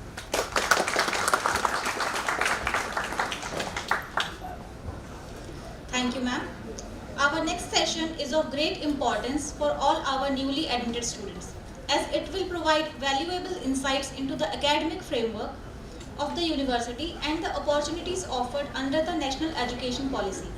B: Thank you, ma'am. Our next session is of great importance for all our newly admitted students, as it will provide valuable insights into the academic framework of the university and the opportunities offered under the National Education Policy.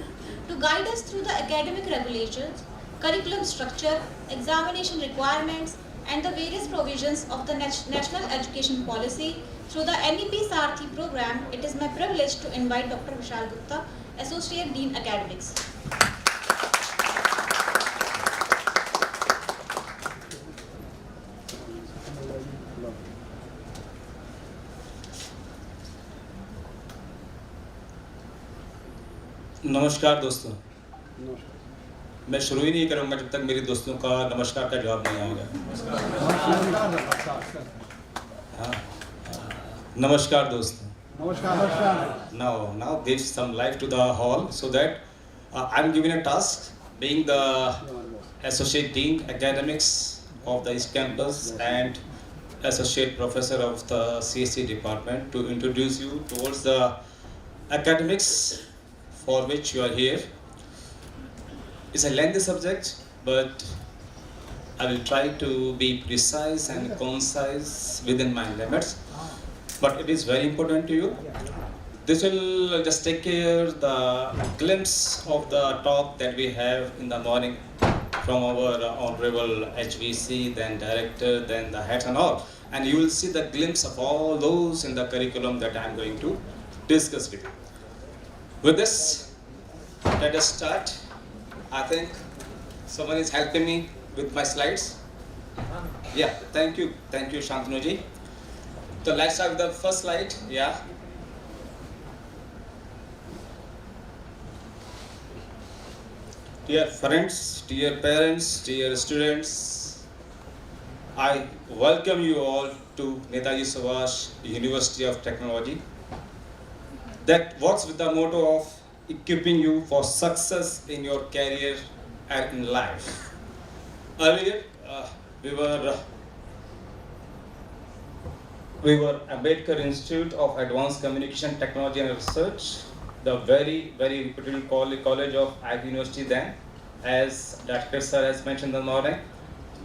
B: to guide us through the academic regulations, curriculum structure, examination requirements, and the various provisions of the National Education Policy through the NEP Sarthi program. It is my privilege to invite Dr. Vishal Gupta, Associate Dean Academics.
N: नमस्कार दोस्तों, मैं शुरू ही नहीं करूंगा जब तक मेरे दोस्तों का नमस्कार का जवाब नहीं आएगा। नमस्कार दोस्तों। Now give some life to the hall so that I'm given a task, being the Associate Dean Academics of the East Campus and Associate Professor of the CSE Department, to introduce you towards the academics for which you are here. It's a lengthy subject, but I will try to be precise and concise within my limits. But it is very important to you. This will just take care the glimpse of the talk that we have in the morning from our Honorable HVC, then Director, then the heads and all. And you will see the glimpse of all those in the curriculum that I am going to discuss with you. With this, let us start. I think someone is helping me with my slides. Yeah, thank you, Shantanu ji. So let's start with the first slide. Yeah. Dear friends, dear parents, dear students, I welcome you all to Netaji Subhash University of Technology, that works with the motto of equipping you for success in your career and in life. Earlier, we were Ambedkar Institute of Advanced Communication Technology and Research, the very reputed college of IT University then, as Dr. Sir has mentioned in the morning.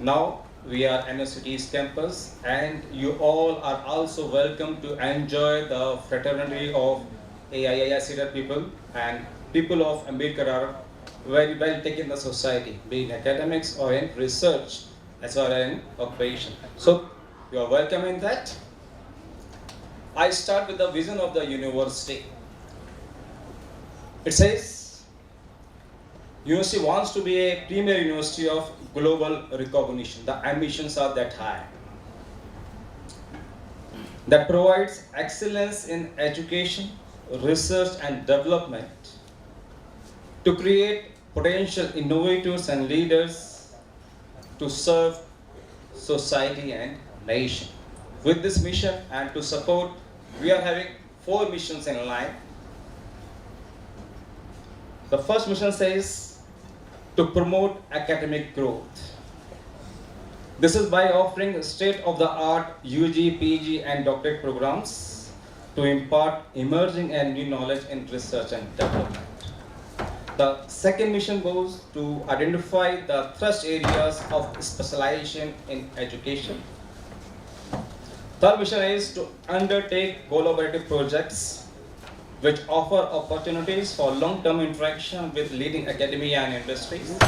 N: Now we are NSUT East Campus, and you all are also welcome to enjoy the fraternity of AIICT people, and people of Ambedkar are very well taken in the society, be in academics or in research as well as in operation. So you are welcome in that. I start with the vision of the university. It says, university wants to be a premier university of global recognition. The ambitions are that high. That provides excellence in education, research and development to create potential innovators and leaders to serve society and nation. With this mission and to support, we are having 4 missions in line. The first mission says to promote academic growth. This is by offering state-of-the-art UG, PG and doctorate programs to impart emerging and new knowledge in research and development. The second mission goes to identify the thrust areas of specialization in education. Third mission is to undertake collaborative projects which offer opportunities for long-term interaction with leading academia and industries.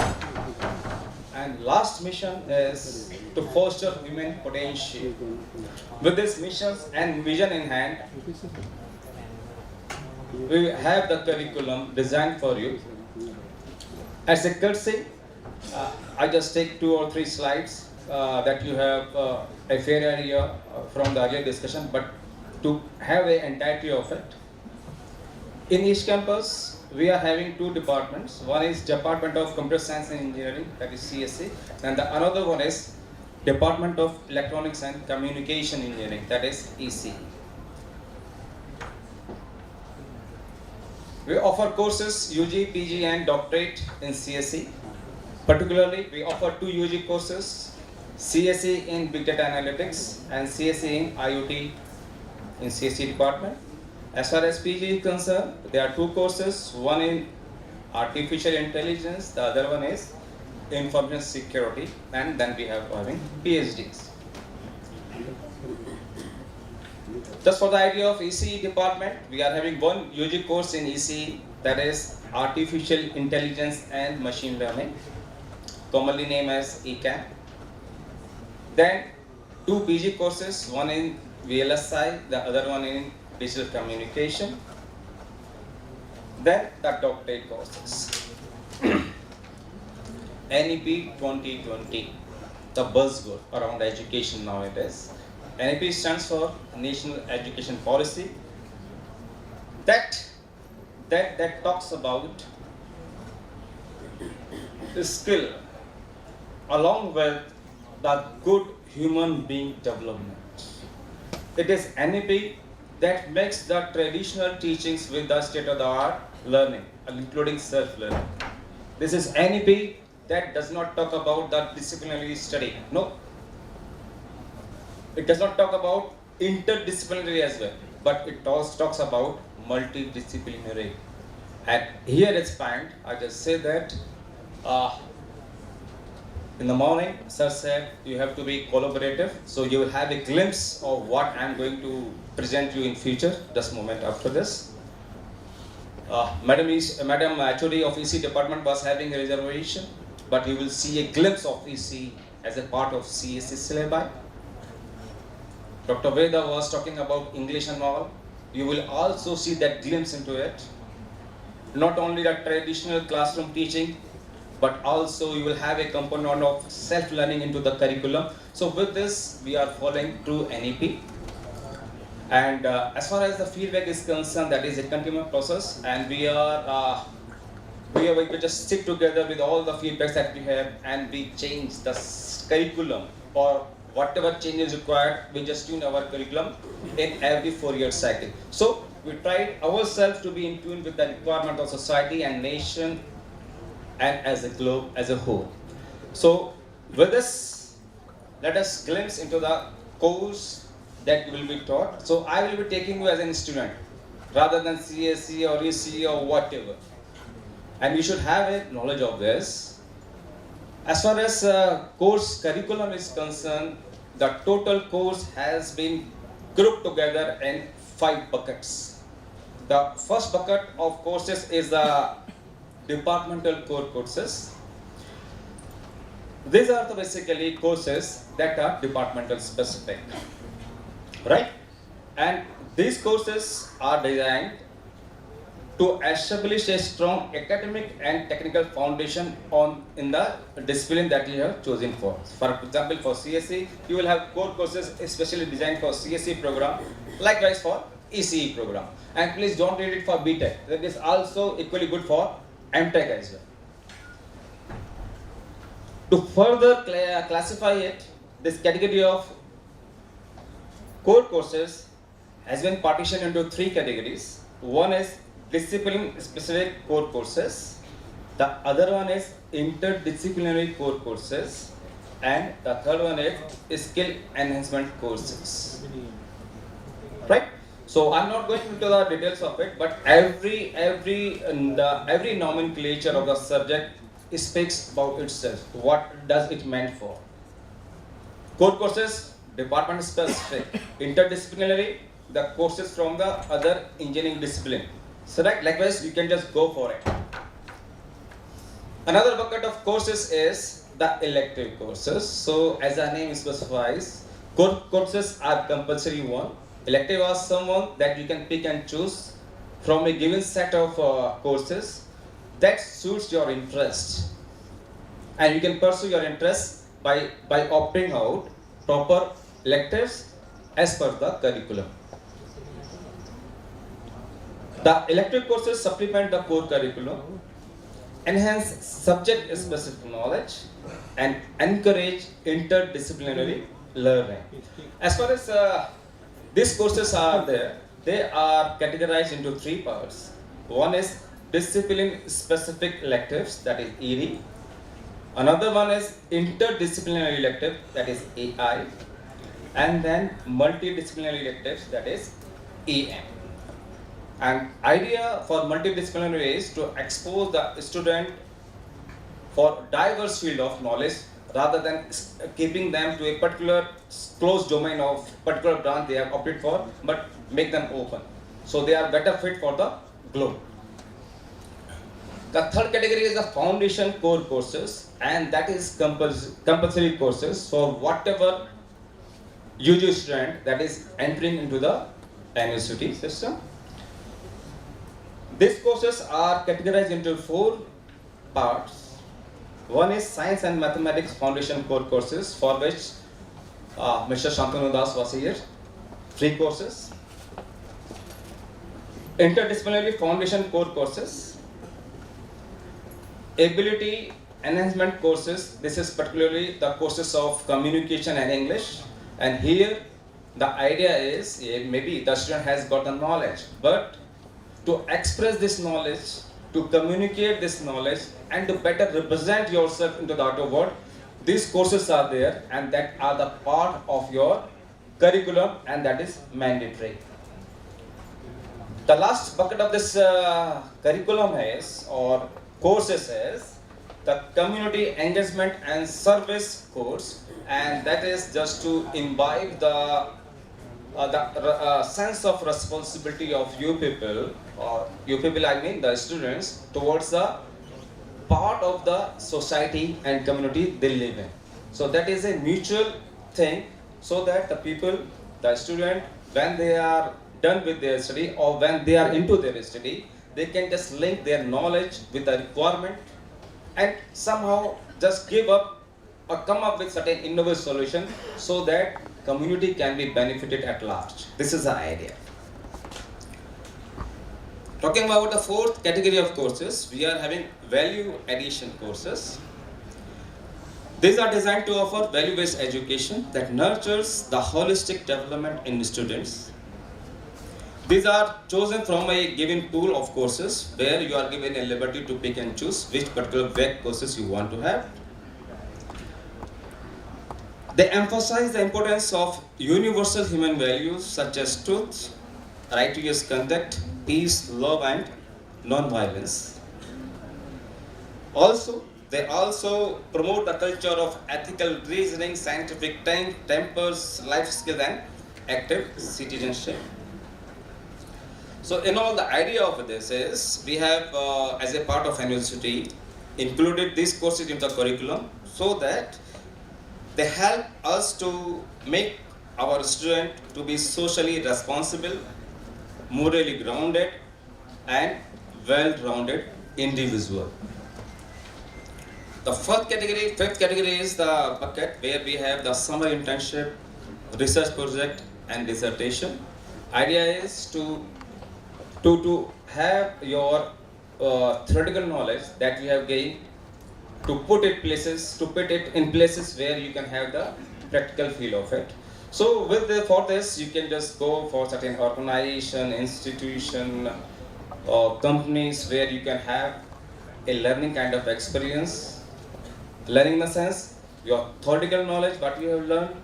N: And last mission is to foster women potential. With these missions and vision in hand, we have the curriculum designed for you. As a courtesy, I just take 2 or 3 slides that you have a fair idea from the earlier discussion, but to have an entirety of it. In East Campus, we are having 2 departments. One is Department of Computer Science and Engineering, that is CSE, and the another one is Department of Electronics and Communication Engineering, that is ECE. We offer courses UG, PG and doctorate in CSE. Particularly, we offer 2 UG courses, CSE in Big Data Analytics and CSE in IoT in CSE department. As far as PG is concerned, there are 2 courses, one in Artificial Intelligence, the other one is Information Security, and then we have having PhDs. Just for the idea of ECE department, we are having 1 UG course in ECE that is Artificial Intelligence and Machine Learning, commonly named as ECAM. Then 2 PG courses, one in VLSI, the other one in Digital Communication. Then the doctorate courses. NEP 2020, the buzzword around education nowadays. NEP stands for National Education Policy. That talks about the skill along with the good human being development. It is NEP that makes the traditional teachings with the state-of-the-art learning, including self-learning. This is NEP that does not talk about the disciplinary study. No. It does not talk about interdisciplinary as well, but it also talks about multidisciplinary. And here it's planned, I just say that in the morning, sir said you have to be collaborative, so you will have a glimpse of what I'm going to present you in future, just a moment after this. Madam HOD of EC department was having a reservation, but you will see a glimpse of EC as a part of CSE syllabi. Dr. Veda was talking about English and all. You will also see that glimpse into it. Not only the traditional classroom teaching, but also you will have a component of self-learning into the curriculum. So with this, we are following through NEP. And as far as the feedback is concerned, that is a continuous process, and we just stick together with all the feedbacks that we have, and we change the curriculum, or whatever change is required, we just tune our curriculum in every 4-year cycle. So we tried ourselves to be in tune with the requirement of society and nation and as a globe as a whole. So with this, let us glimpse into the course that will be taught. So I will be taking you as a student rather than CSE or EC or whatever. And we should have a knowledge of this. As far as course curriculum is concerned, the total course has been grouped together in 5 buckets. The first bucket of courses is the departmental core courses. These are the basically courses that are departmental specific, right? And these courses are designed to establish a strong academic and technical foundation in the discipline that you have chosen for. For example, for CSE, you will have core courses especially designed for CSE program, likewise for ECE program. And please don't read it for BTech. That is also equally good for MTech as well. To further classify it, this category of core courses has been partitioned into 3 categories. One is discipline-specific core courses. The other one is interdisciplinary core courses. And the third one is skill enhancement courses. Right? So I'm not going into the details of it, but every nomenclature of the subject speaks about itself. What does it meant for? Core courses, department specific. Interdisciplinary, the courses from the other engineering discipline. So likewise, you can just go for it. Another bucket of courses is the elective courses. So as the name specifies, core courses are compulsory one. Elective are someone that you can pick and choose from a given set of courses that suits your interest. And you can pursue your interest by opting out proper electives as per the curriculum. The elective courses supplement the core curriculum, enhance subject-specific knowledge, and encourage interdisciplinary learning. As far as these courses are there, they are categorized into 3 parts. One is discipline-specific electives, that is ED. Another one is interdisciplinary elective, that is AI. And then multidisciplinary electives, that is EM. And idea for multidisciplinary is to expose the student for diverse field of knowledge rather than keeping them to a particular closed domain of particular branch they have opted for, but make them open. So they are better fit for the globe. The third category is the foundation core courses, and that is compulsory courses for whatever UG student that is entering into the university system. These courses are categorized into 4 parts. One is Science and Mathematics Foundation Core courses, for which Mr. Shantanu Das was here, free courses. Interdisciplinary Foundation Core courses. Ability Enhancement courses, this is particularly the courses of communication and English. And here the idea is, maybe the student has got the knowledge, but to express this knowledge, to communicate this knowledge, and to better represent yourself into the outer world, these courses are there, and that are the part of your curriculum, and that is mandatory. The last bucket of this curriculum is, or courses is, the community engagement and service course, and that is just to imbibe the sense of responsibility of you people, or you people I mean the students, towards the part of the society and community they live in. So that is a mutual thing, so that the people, the student, when they are done with their study or when they are into their study, they can just link their knowledge with the requirement and somehow just give up or come up with certain innovative solution so that community can be benefited at large. This is the idea. Talking about the 4th category of courses, we are having value addition courses. These are designed to offer value-based education that nurtures the holistic development in students. These are chosen from a given pool of courses where you are given a liberty to pick and choose which particular VEC courses you want to have. They emphasize the importance of universal human values such as truth, righteous conduct, peace, love, and non-violence. They also promote a culture of ethical reasoning, scientific tempers, life skills, and active citizenship. So in all, the idea of this is, we have as a part of university included these courses in the curriculum so that they help us to make our student to be socially responsible, morally grounded, and well-rounded individual. The 5th category is the bucket where we have the summer internship, research project, and dissertation. Idea is to have your theoretical knowledge that you have gained, to put it in places where you can have the practical feel of it. So for this, you can just go for certain organization, institution, or companies where you can have a learning kind of experience. Learning in the sense, your theoretical knowledge, what you have learned,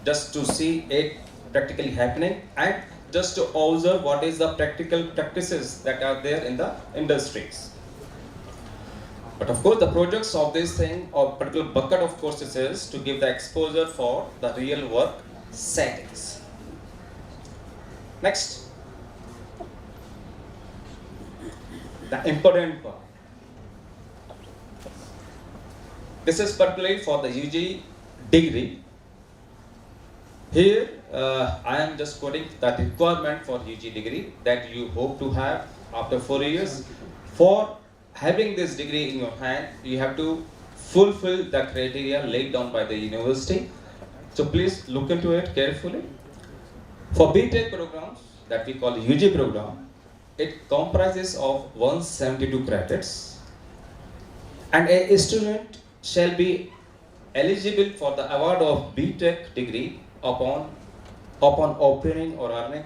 N: just to see it practically happening, and just to observe what is the practical practices that are there in the industries. But of course, the projects of this thing or particular bucket of courses is to give the exposure for the real work settings. Next, the important part. This is particularly for the UG degree. Here, I am just quoting the requirement for UG degree that you hope to have after 4 years. For having this degree in your hand, you have to fulfill the criteria laid down by the university. So please look into it carefully. For BTech programs that we call UG program, it comprises of 172 credits, and a student shall be eligible for the award of BTech degree upon obtaining or earning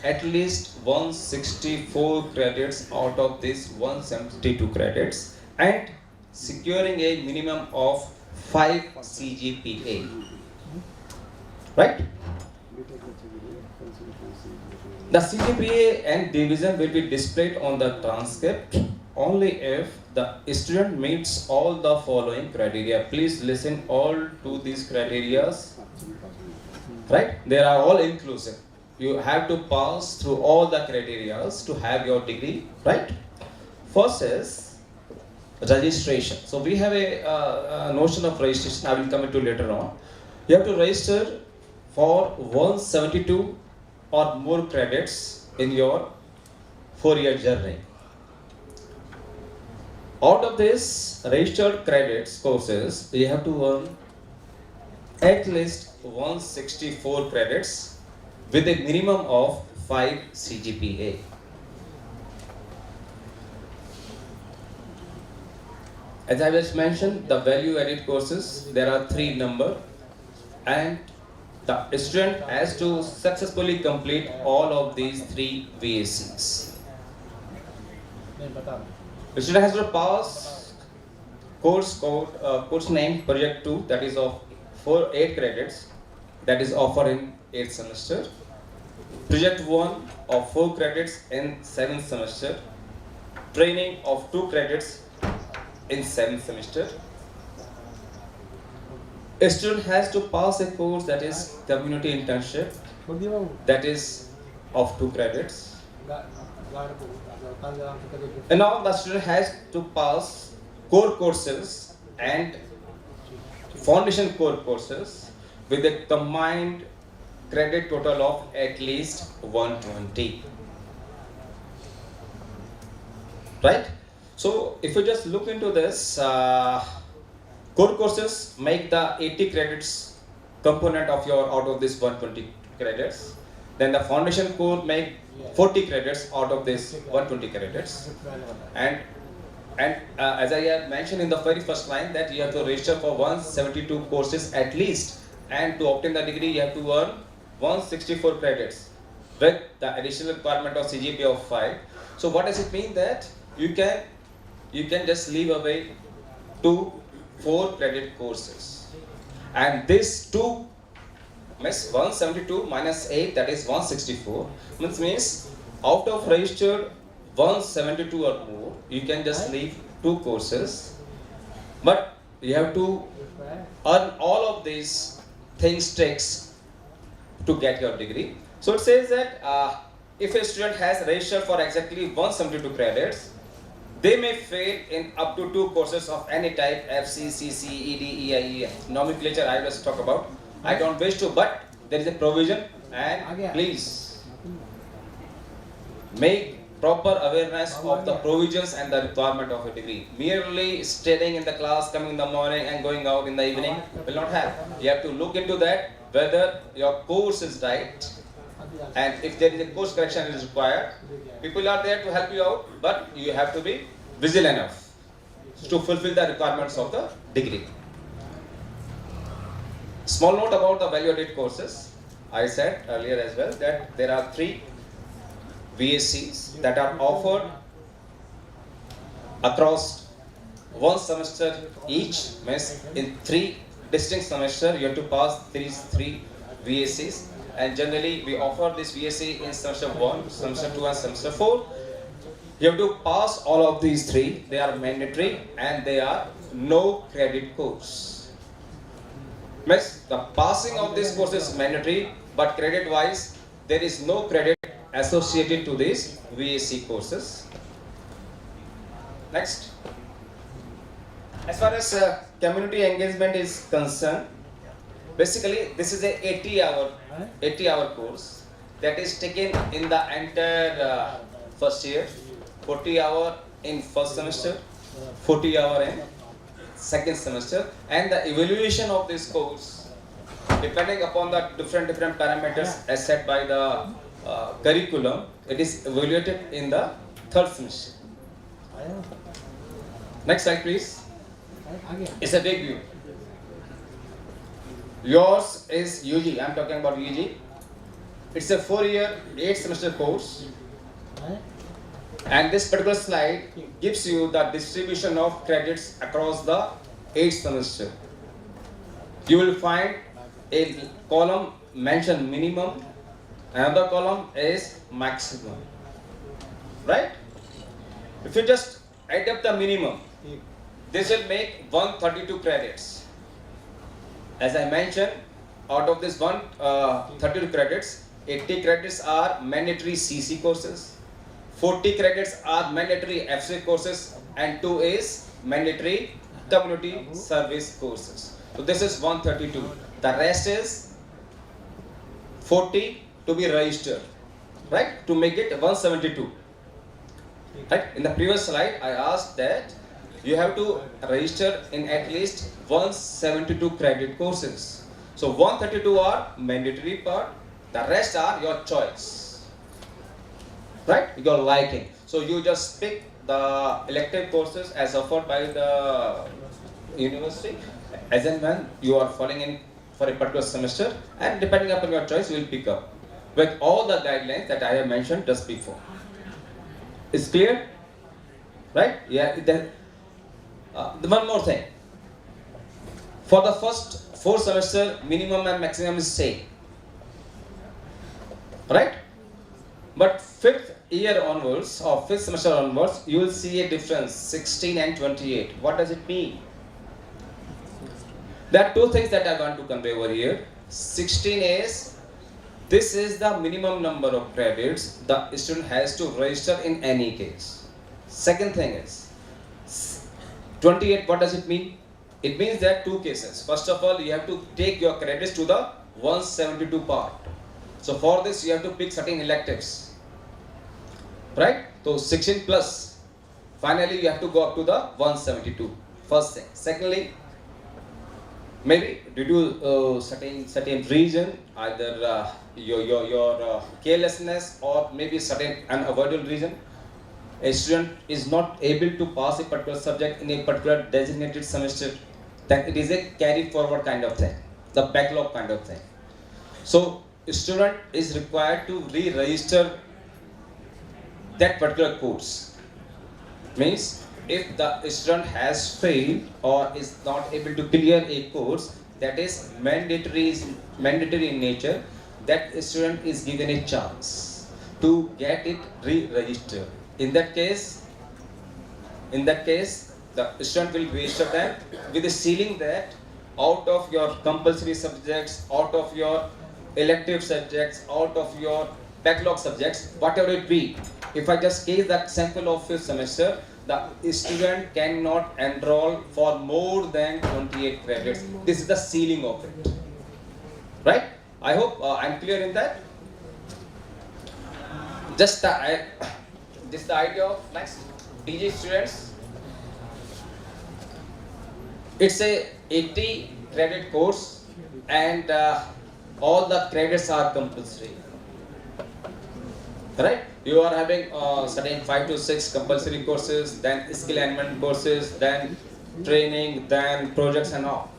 N: at least 164 credits out of these 172 credits and securing a minimum of 5 CGPA. Right? The CGPA and division will be displayed on the transcript only if the student meets all the following criteria. Please listen all to these criteria. Right? They are all inclusive. You have to pass through all the criteria to have your degree. Right? First is registration. So we have a notion of registration. I will come into later on. You have to register for 172 or more credits in your 4-year journey. Out of this registered credits courses, you have to earn at least 164 credits with a minimum of 5 CGPA. As I just mentioned, the value-added courses, there are 3 number, and the student has to successfully complete all of these 3 VACs. The student has to pass course name Project 2, that is of 8 credits, that is offered in 8th semester. Project 1 of 4 credits in 7th semester. Training of 2 credits in 7th semester. A student has to pass a course that is community internship, that is of 2 credits. And now the student has to pass core courses and foundation core courses with a combined credit total of at least 120. Right? So if you just look into this, core courses make the 80 credits component of your out of this 120 credits. Then the foundation core make 40 credits out of this 120 credits. And as I had mentioned in the very first line, that you have to register for 172 courses at least, and to obtain the degree you have to earn 164 credits with the additional requirement of CGPA of 5. So what does it mean? That you can just leave away 2 4-credit courses, and this 2 means 172 minus 8, that is 164, which means out of registered 172 or more, you can just leave 2 courses, but you have to earn all of these things takes to get your degree. So it says that if a student has registered for exactly 172 credits, they may fail in up to 2 courses of any type, FC, CC, ED, EIE, nomenclature I will just talk about. I don't wish to, but there is a provision, and please make proper awareness of the provisions and the requirement of a degree. Merely staying in the class, coming in the morning and going out in the evening will not help. You have to look into that, whether your course is right, and if there is a course correction is required. People are there to help you out, but you have to be vigilant enough to fulfill the requirements of the degree. Small note about the value-added courses. I said earlier as well that there are 3 VACs that are offered across 1 semester each, means in 3 distinct semesters you have to pass these 3 VACs, and generally we offer this VAC in semester 1, semester 2 and semester 4. You have to pass all of these 3. They are mandatory and they are no credit course. Means the passing of this course is mandatory, but credit wise there is no credit associated to these VAC courses. Next, as far as community engagement is concerned, basically this is a 80-hour course that is taken in the entire first year, 40-hour in first semester, 40-hour in second semester, and the evaluation of this course, depending upon the different parameters as set by the curriculum, it is evaluated in the third semester. Next slide, please. It's a big view. Yours is UG. I'm talking about UG. It's a 4-year, 8-semester course. And this particular slide gives you the distribution of credits across the 8th semester. You will find a column mentioned minimum, another column is maximum. Right? If you just add up the minimum, this will make 132 credits. As I mentioned, out of this 132 credits, 80 credits are mandatory CC courses, 40 credits are mandatory FC courses, and 2 is mandatory community service courses. So this is 132. The rest is 40 to be registered, right? To make it 172. Right? In the previous slide, I asked that you have to register in at least 172 credit courses. So 132 are mandatory part, the rest are your choice, right? Your liking. So you just pick the elective courses as offered by the university as and when you are falling in for a particular semester, and depending upon your choice, you will pick up with all the guidelines that I have mentioned just before. Is clear? Right? Yeah. One more thing. For the first 4 semester, minimum and maximum is same. Right? But 5th year onwards or 5th semester onwards, you will see a difference, 16 and 28. What does it mean? There are 2 things that I want to convey over here. 16 is, this is the minimum number of credits the student has to register in any case. Second thing is, 28, what does it mean? It means there are 2 cases. First of all, you have to take your credits to the 172 part. So for this, you have to pick certain electives. Right? So 16 plus. Finally, you have to go up to the 172. First thing. Secondly, maybe due to certain reason, either your carelessness or maybe certain unavoidable reason, a student is not able to pass a particular subject in a particular designated semester, then it is a carry forward kind of thing, the backlog kind of thing. So a student is required to re-register that particular course. Means if the student has failed or is not able to clear a course that is mandatory in nature, that student is given a chance to get it re-registered. In that case, the student will register them with the ceiling that out of your compulsory subjects, out of your elective subjects, out of your backlog subjects, whatever it be. If I just take that sample of 5th semester, the student cannot enroll for more than 28 credits. This is the ceiling of it. Right? I hope I'm clear in that. Just this is the idea of next PG students. It's a 80 credit course and all the credits are compulsory. Right? You are having certain 5 to 6 compulsory courses, then skill enhancement courses, then training, then projects and all.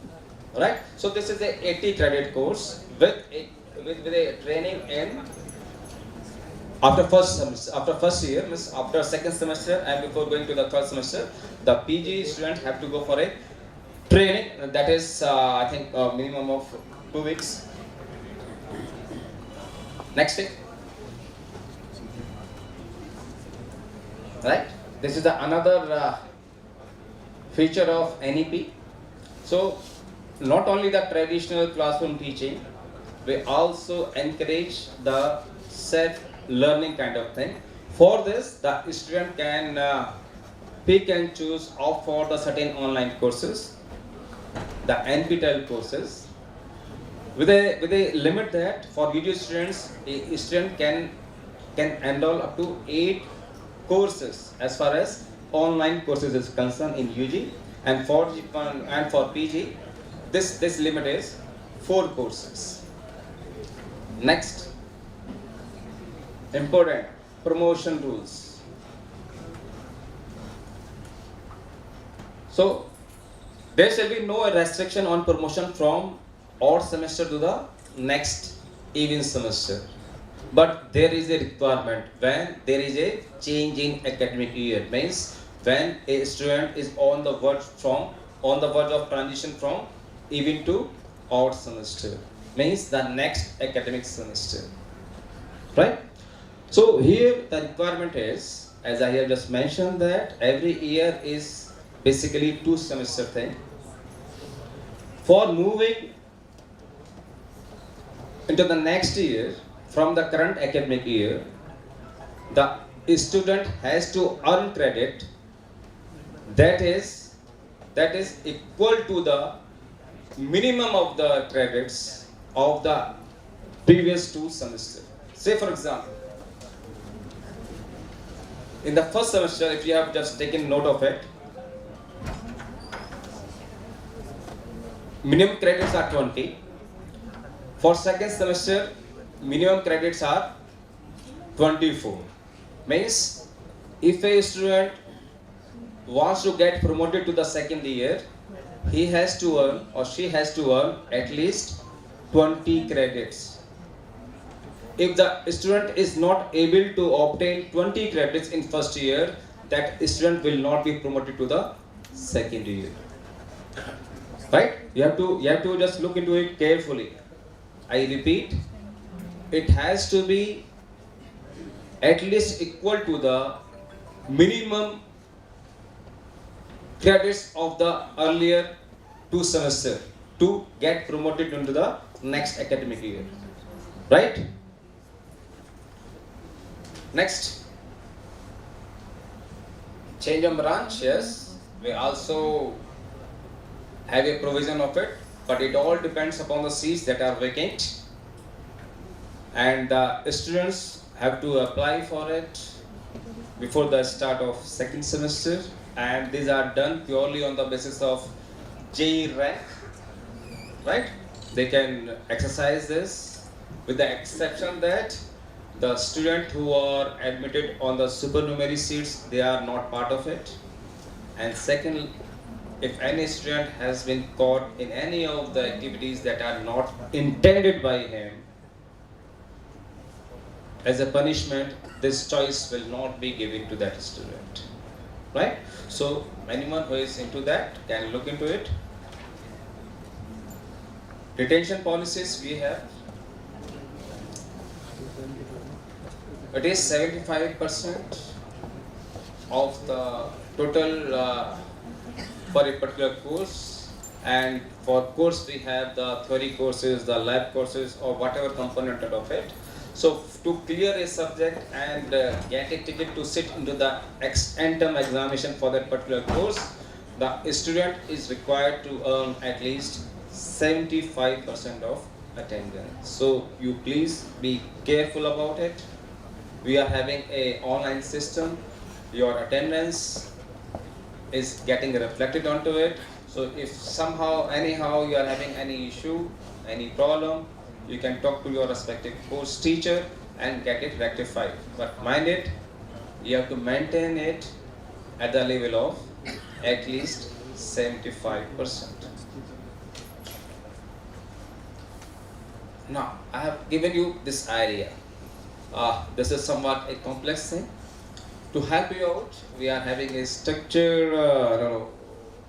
N: Right? So this is a 80 credit course with a training in after first year, means after second semester and before going to the third semester, the PG students have to go for a training that is I think a minimum of 2 weeks. Next week. Right? This is another feature of NEP. So not only the traditional classroom teaching, we also encourage the self-learning kind of thing. For this, the student can pick and choose opt for the certain online courses, the NPTEL courses, with a limit that for UG students, a student can enroll up to 8 courses as far as online courses is concerned in UG, and for PG, this limit is 4 courses. Next, important promotion rules. So there shall be no restriction on promotion from odd semester to the next even semester. But there is a requirement when there is a change in academic year. Means when a student is on the verge of transition from even to odd semester. Means the next academic semester. Right? So here the requirement is, as I have just mentioned, that every year is basically 2 semester thing. For moving into the next year, from the current academic year, the student has to earn credit that is that is equal to the minimum of the credits of the previous 2 semesters. Say for example, in the first semester, if you have just taken note of it, minimum credits are 20. For second semester, minimum credits are 24. Means if a student wants to get promoted to the second year, he has to earn or she has to earn at least 20 credits. If the student is not able to obtain 20 credits in first year, that student will not be promoted to the second year. Right? You have to just look into it carefully. I repeat, it has to be at least equal to the minimum credits of the earlier 2 semesters to get promoted into the next academic year. Right? Next, change of branch. Yes, we also have a provision of it, but it all depends upon the seats that are vacant, and the students have to apply for it before the start of second semester, and these are done purely on the basis of JEE rank. Right? They can exercise this with the exception that the students who are admitted on the supernumerary seats, they are not part of it. And second, if any student has been caught in any of the activities that are not intended by him, as a punishment, this choice will not be given to that student. Right? So anyone who is into that can look into it. Retention policies we have. It is 75% of the total for a particular course, and for course we have the theory courses, the lab courses, or whatever component of it. So to clear a subject and get a ticket to sit into the ex-ante examination for that particular course, the student is required to earn at least 75% of attendance. So you please be careful about it. We are having a online system. Your attendance is getting reflected onto it. So if somehow, anyhow you are having any issue, any problem, you can talk to your respective course teacher and get it rectified. But mind it, you have to maintain it at the level of at least 75%. Now, I have given you this idea. This is somewhat a complex thing. To help you out, we are having a structured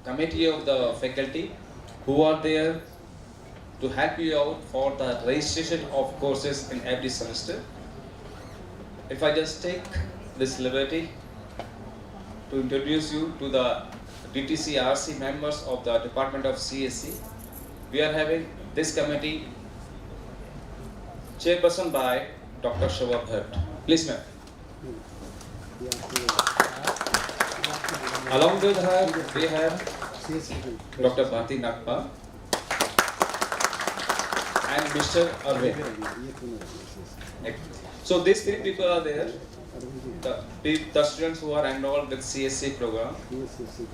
N: committee of the faculty who are there to help you out for the registration of courses in every semester. If I just take this liberty to introduce you to the DTCRC members of the Department of CSC, we are having this committee chairperson by Dr. Shobha Bhatt. Please, ma'am. Along with her, we have Dr. Bharti Nagpal and Mr. Arvind. So these 3 people are there. The students who are enrolled with CSC program,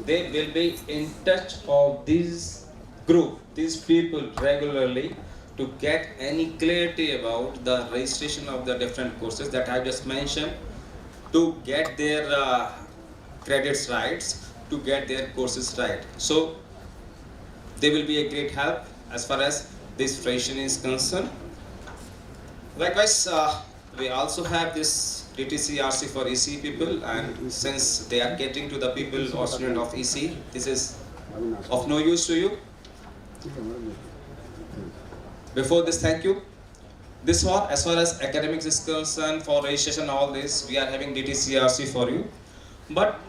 N: they will be in touch of this group, these people regularly, to get any clarity about the registration of the different courses that I just mentioned, to get their credits rights, to get their courses right. So they will be a great help as far as this federation is concerned. Likewise, we also have this DTCRC for EC people, and since they are getting to the people or student of EC, this is of no use to you. Before this, thank you. This one, as far as academics is concerned, for registration, all this, we are having DTCRC for you. But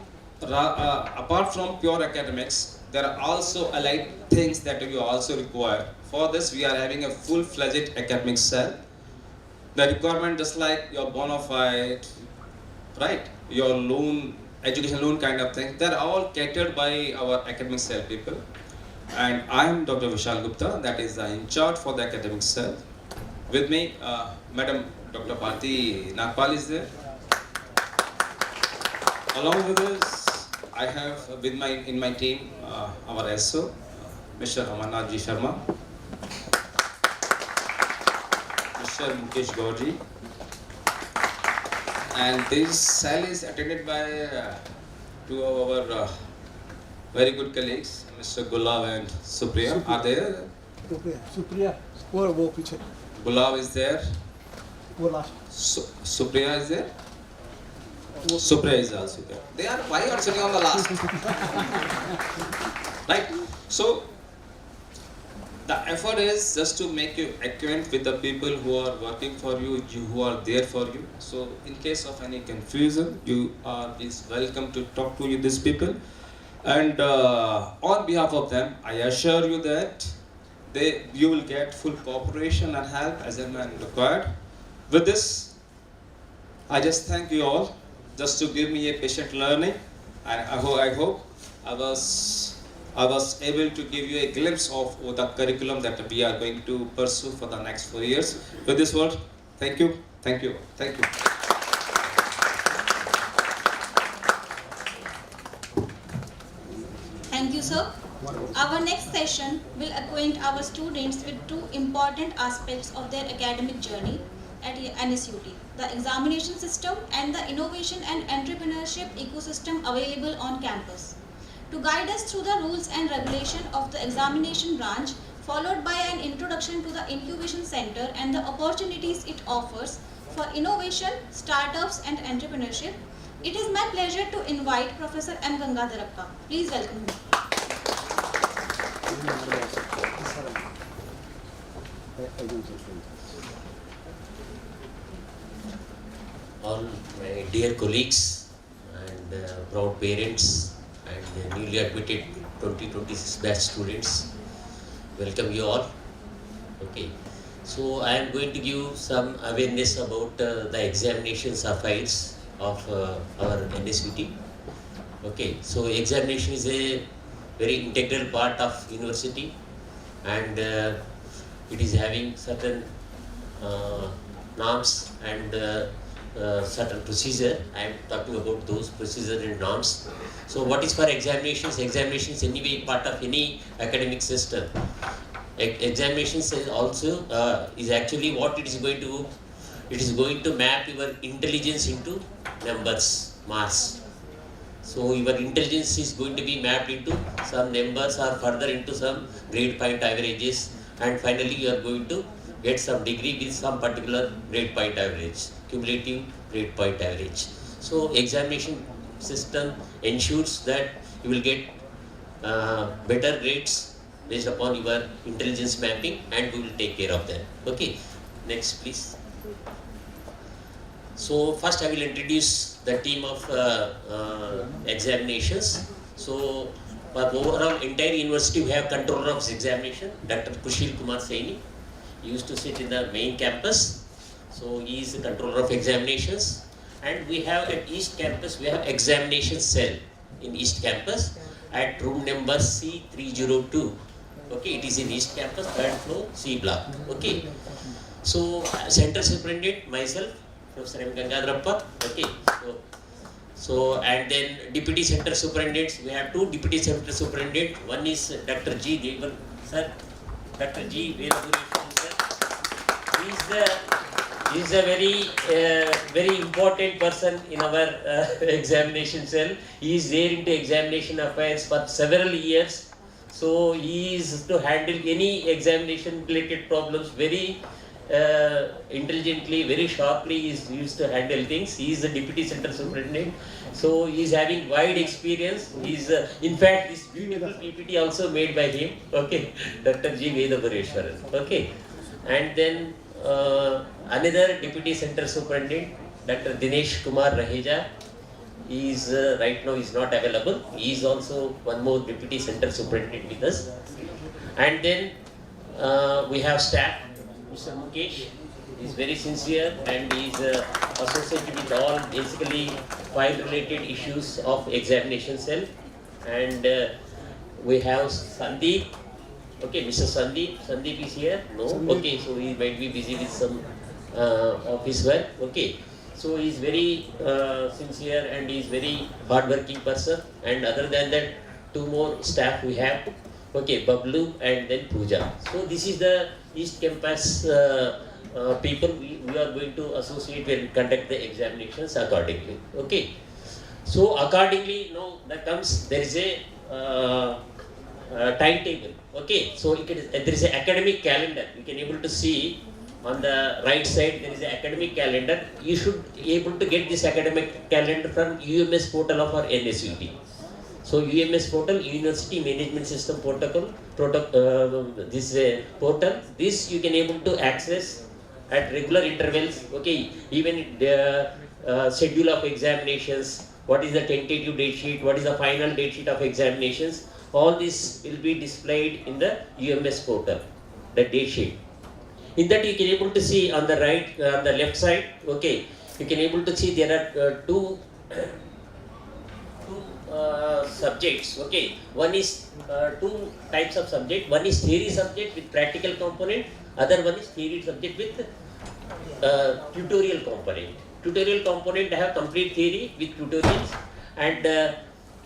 N: apart from pure academics, there are also allied things that you also require. For this, we are having a full-fledged academic cell. The requirement, just like your bona fide, right, your loan education loan kind of thing. They're all catered by our academic cell people. And I am Dr. Vishal Gupta, that is in charge for the academic cell. With me, Madam Dr. Bharti Nagpal is there. Along with this, I have in my team our SO, Mr. Amarnath Ji Sharma, Mr. Mukesh Gauri, and this cell is attended by two of our very good colleagues, Mr. Gulav and Supriya. Are there?
O: Supriya, वो पीछे.
N: Gulav is there.
O: वो last.
N: Supriya is there. Supriya is also there. They are why are sitting on the last? Right. So the effort is just to make you acquaint with the people who are working for you, who are there for you. So in case of any confusion, you are welcome to talk to these people. And on behalf of them, I assure you that you will get full cooperation and help as and when required. With this, I just thank you all just to give me a patient learning, and I hope I was able to give you a glimpse of the curriculum that we are going to pursue for the next 4 years. With this word, thank you, thank you, thank you.
B: Thank you, sir. Our next session will acquaint our students with two important aspects of their academic journey at NSUT, the examination system and the innovation and entrepreneurship ecosystem available on campus. To guide us through the rules and regulation of the examination branch, followed by an introduction to the incubation center and the opportunities it offers for innovation, startups and entrepreneurship, it is my pleasure to invite Professor M. Gangadharappa. Please welcome him.
P: All my dear colleagues and proud parents and newly admitted 2026 batch students, welcome you all. Okay, so I am going to give some awareness about the examination affairs of our NSUT. Okay, so examination is a very integral part of university, and it is having certain norms and certain procedure. I am talking about those procedures and norms. So what is for examinations? Examinations anyway part of any academic system. Examinations is also is actually what it is going to do. It is going to map your intelligence into numbers, marks. So your intelligence is going to be mapped into some numbers or further into some grade point averages, and finally you are going to get some degree with some particular grade point average, cumulative grade point average. So examination system ensures that you will get better grades based upon your intelligence mapping, and we will take care of that. Okay, next please. So first I will introduce the team of examinations. So for overall entire university we have controller of examination, Dr. Kushil Kumar Saini. He used to sit in the main campus. So he is the controller of examinations. And we have at East Campus, we have examination cell in East Campus at room number C302. Okay, it is in East Campus, 3rd floor, C block. Okay. So center superintendent, myself, Professor M. Gangadharappa. Okay. So and then deputy center superintendents, we have two deputy center superintendents. One is Dr. G. Devan, sir. Dr. G. Vedapuresh, sir. He is a very important person in our examination cell. He is there into examination affairs for several years. So he is to handle any examination related problems very intelligently, very sharply. He is used to handle things. He is the deputy center superintendent. So he is having wide experience. He is, in fact, this beautiful PPT also made by him. Okay, Dr. G. Vedapuresh. Okay, and then another deputy center superintendent, Dr. Dinesh Kumar Raheja. He is right now is not available. He is also one more deputy center superintendent with us. And then we have staff, Mr. Mukesh, He's very sincere and he's associated with all basically file related issues of examination cell. And we have Sandeep. Okay, Mr. Sandeep. Sandeep is here? No? Okay, so he might be busy with some office work. Okay. So he is very sincere and he is very hard-working person. And other than that, 2 more staff we have. Okay, Bablu and then Pooja. So this is the East Campus people we are going to associate and conduct the examinations accordingly. Okay. So accordingly, now that comes, there is a timetable. Okay. So there is an academic calendar. You can able to see on the right side there is an academic calendar. You should be able to get this academic calendar from UMS portal of our NSUT. So UMS portal, University Management System portal, this portal, this you can able to access at regular intervals. Okay, even the schedule of examinations, what is the tentative date sheet, what is the final date sheet of examinations, all this will be displayed in the UMS portal, the date sheet. In that you can able to see on the right, on the left side, okay, you can able to see there are two subjects. Okay, one is 2 types of subject. One is theory subject with practical component. Other one is theory subject with tutorial component. Tutorial component have complete theory with tutorials, and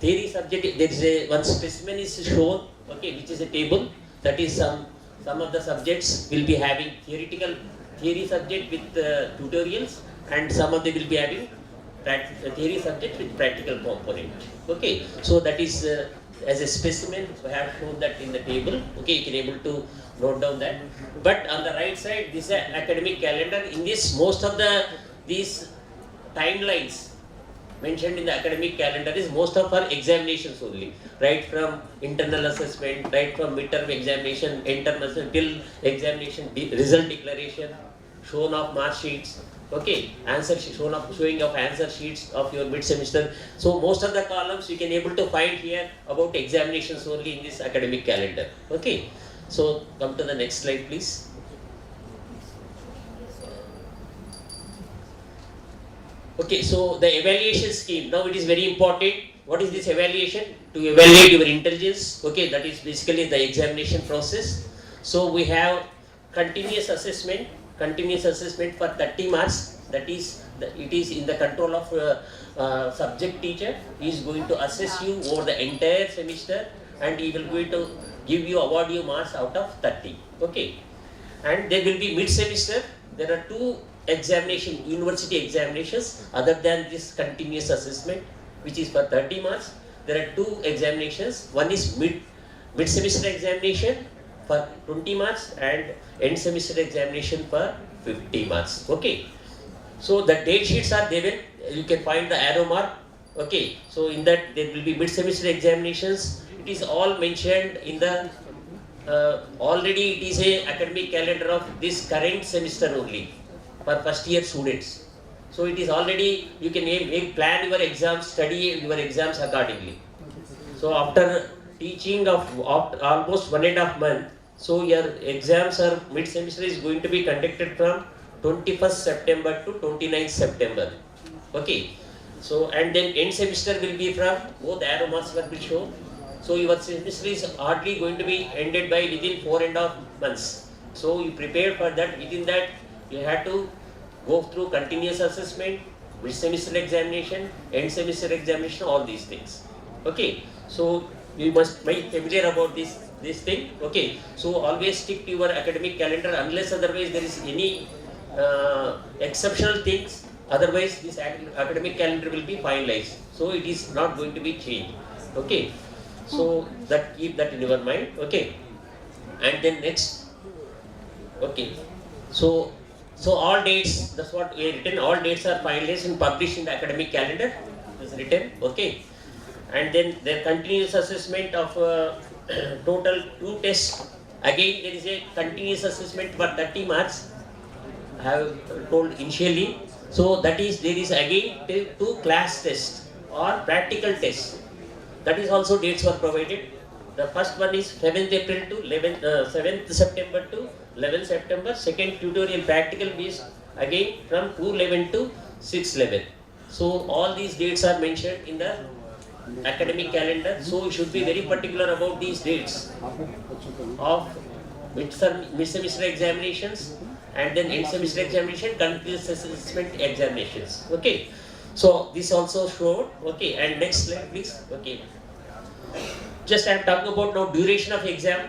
P: theory subject there is one specimen is shown. Okay, which is a table. That is some of the subjects will be having theory subject with tutorials, and some of them will be having theory subject with practical component. Okay, so that is as a specimen we have shown that in the table. Okay, you can able to note down that. But on the right side, this is an academic calendar. In this, most of these timelines mentioned in the academic calendar is most of our examinations only, right from internal assessment, right from midterm examination, internal till examination, result declaration, shown of mark sheets. Okay, answer sheet, showing of answer sheets of your mid semester. So most of the columns you can able to find here about examinations only in this academic calendar. Okay, so come to the next slide, please. Okay, so the evaluation scheme, now it is very important. What is this evaluation? To evaluate your intelligence. Okay, that is basically the examination process. So we have continuous assessment for 30 marks. That is, it is in the control of subject teacher. He is going to assess you over the entire semester, and he will going to give you, award you marks out of 30. Okay, and there will be mid semester. There are 2 university examinations other than this continuous assessment, which is for 30 marks. There are 2 examinations. One is mid semester examination for 20 marks and end semester examination for 50 marks. Okay, so the date sheets are given. You can find the arrow mark. Okay, so in that there will be mid semester examinations. It is all mentioned in the already it is a academic calendar of this current semester only for first year students. So it is already, you can plan your exams, study your exams accordingly. So after teaching of almost 1.5 months, so your exams are mid semester is going to be conducted from 21st September to 29th September. Okay, so and then end semester will be from, both arrow marks will be shown. So your semester is hardly going to be ended by within 4.5 months. So you prepare for that. Within that you have to go through continuous assessment, mid semester examination, end semester examination, all these things. Okay, so you must be familiar about this thing. Okay, so always stick to your academic calendar unless otherwise there is any exceptional things. Otherwise this academic calendar will be finalized. So it is not going to be changed. Okay, so that keep that in your mind. Okay, and then next. Okay, so all dates, that's what we have written, all dates are finalized and published in the academic calendar. It is written. Okay, and then the continuous assessment of total 2 tests. Again there is a continuous assessment for 30 marks. I have told initially. So that is, there is again 2 class tests or practical tests. That is also dates were provided. The first one is 7th April to 7th September to 11th September. Second tutorial practical based again from 2/11 to 6/11. So all these dates are mentioned in the academic calendar. So you should be very particular about these dates of mid-semester examinations and then end semester examination, continuous assessment examinations. Okay. So this also showed. Okay. And next slide, please. Okay. Just I am talking about now duration of exam.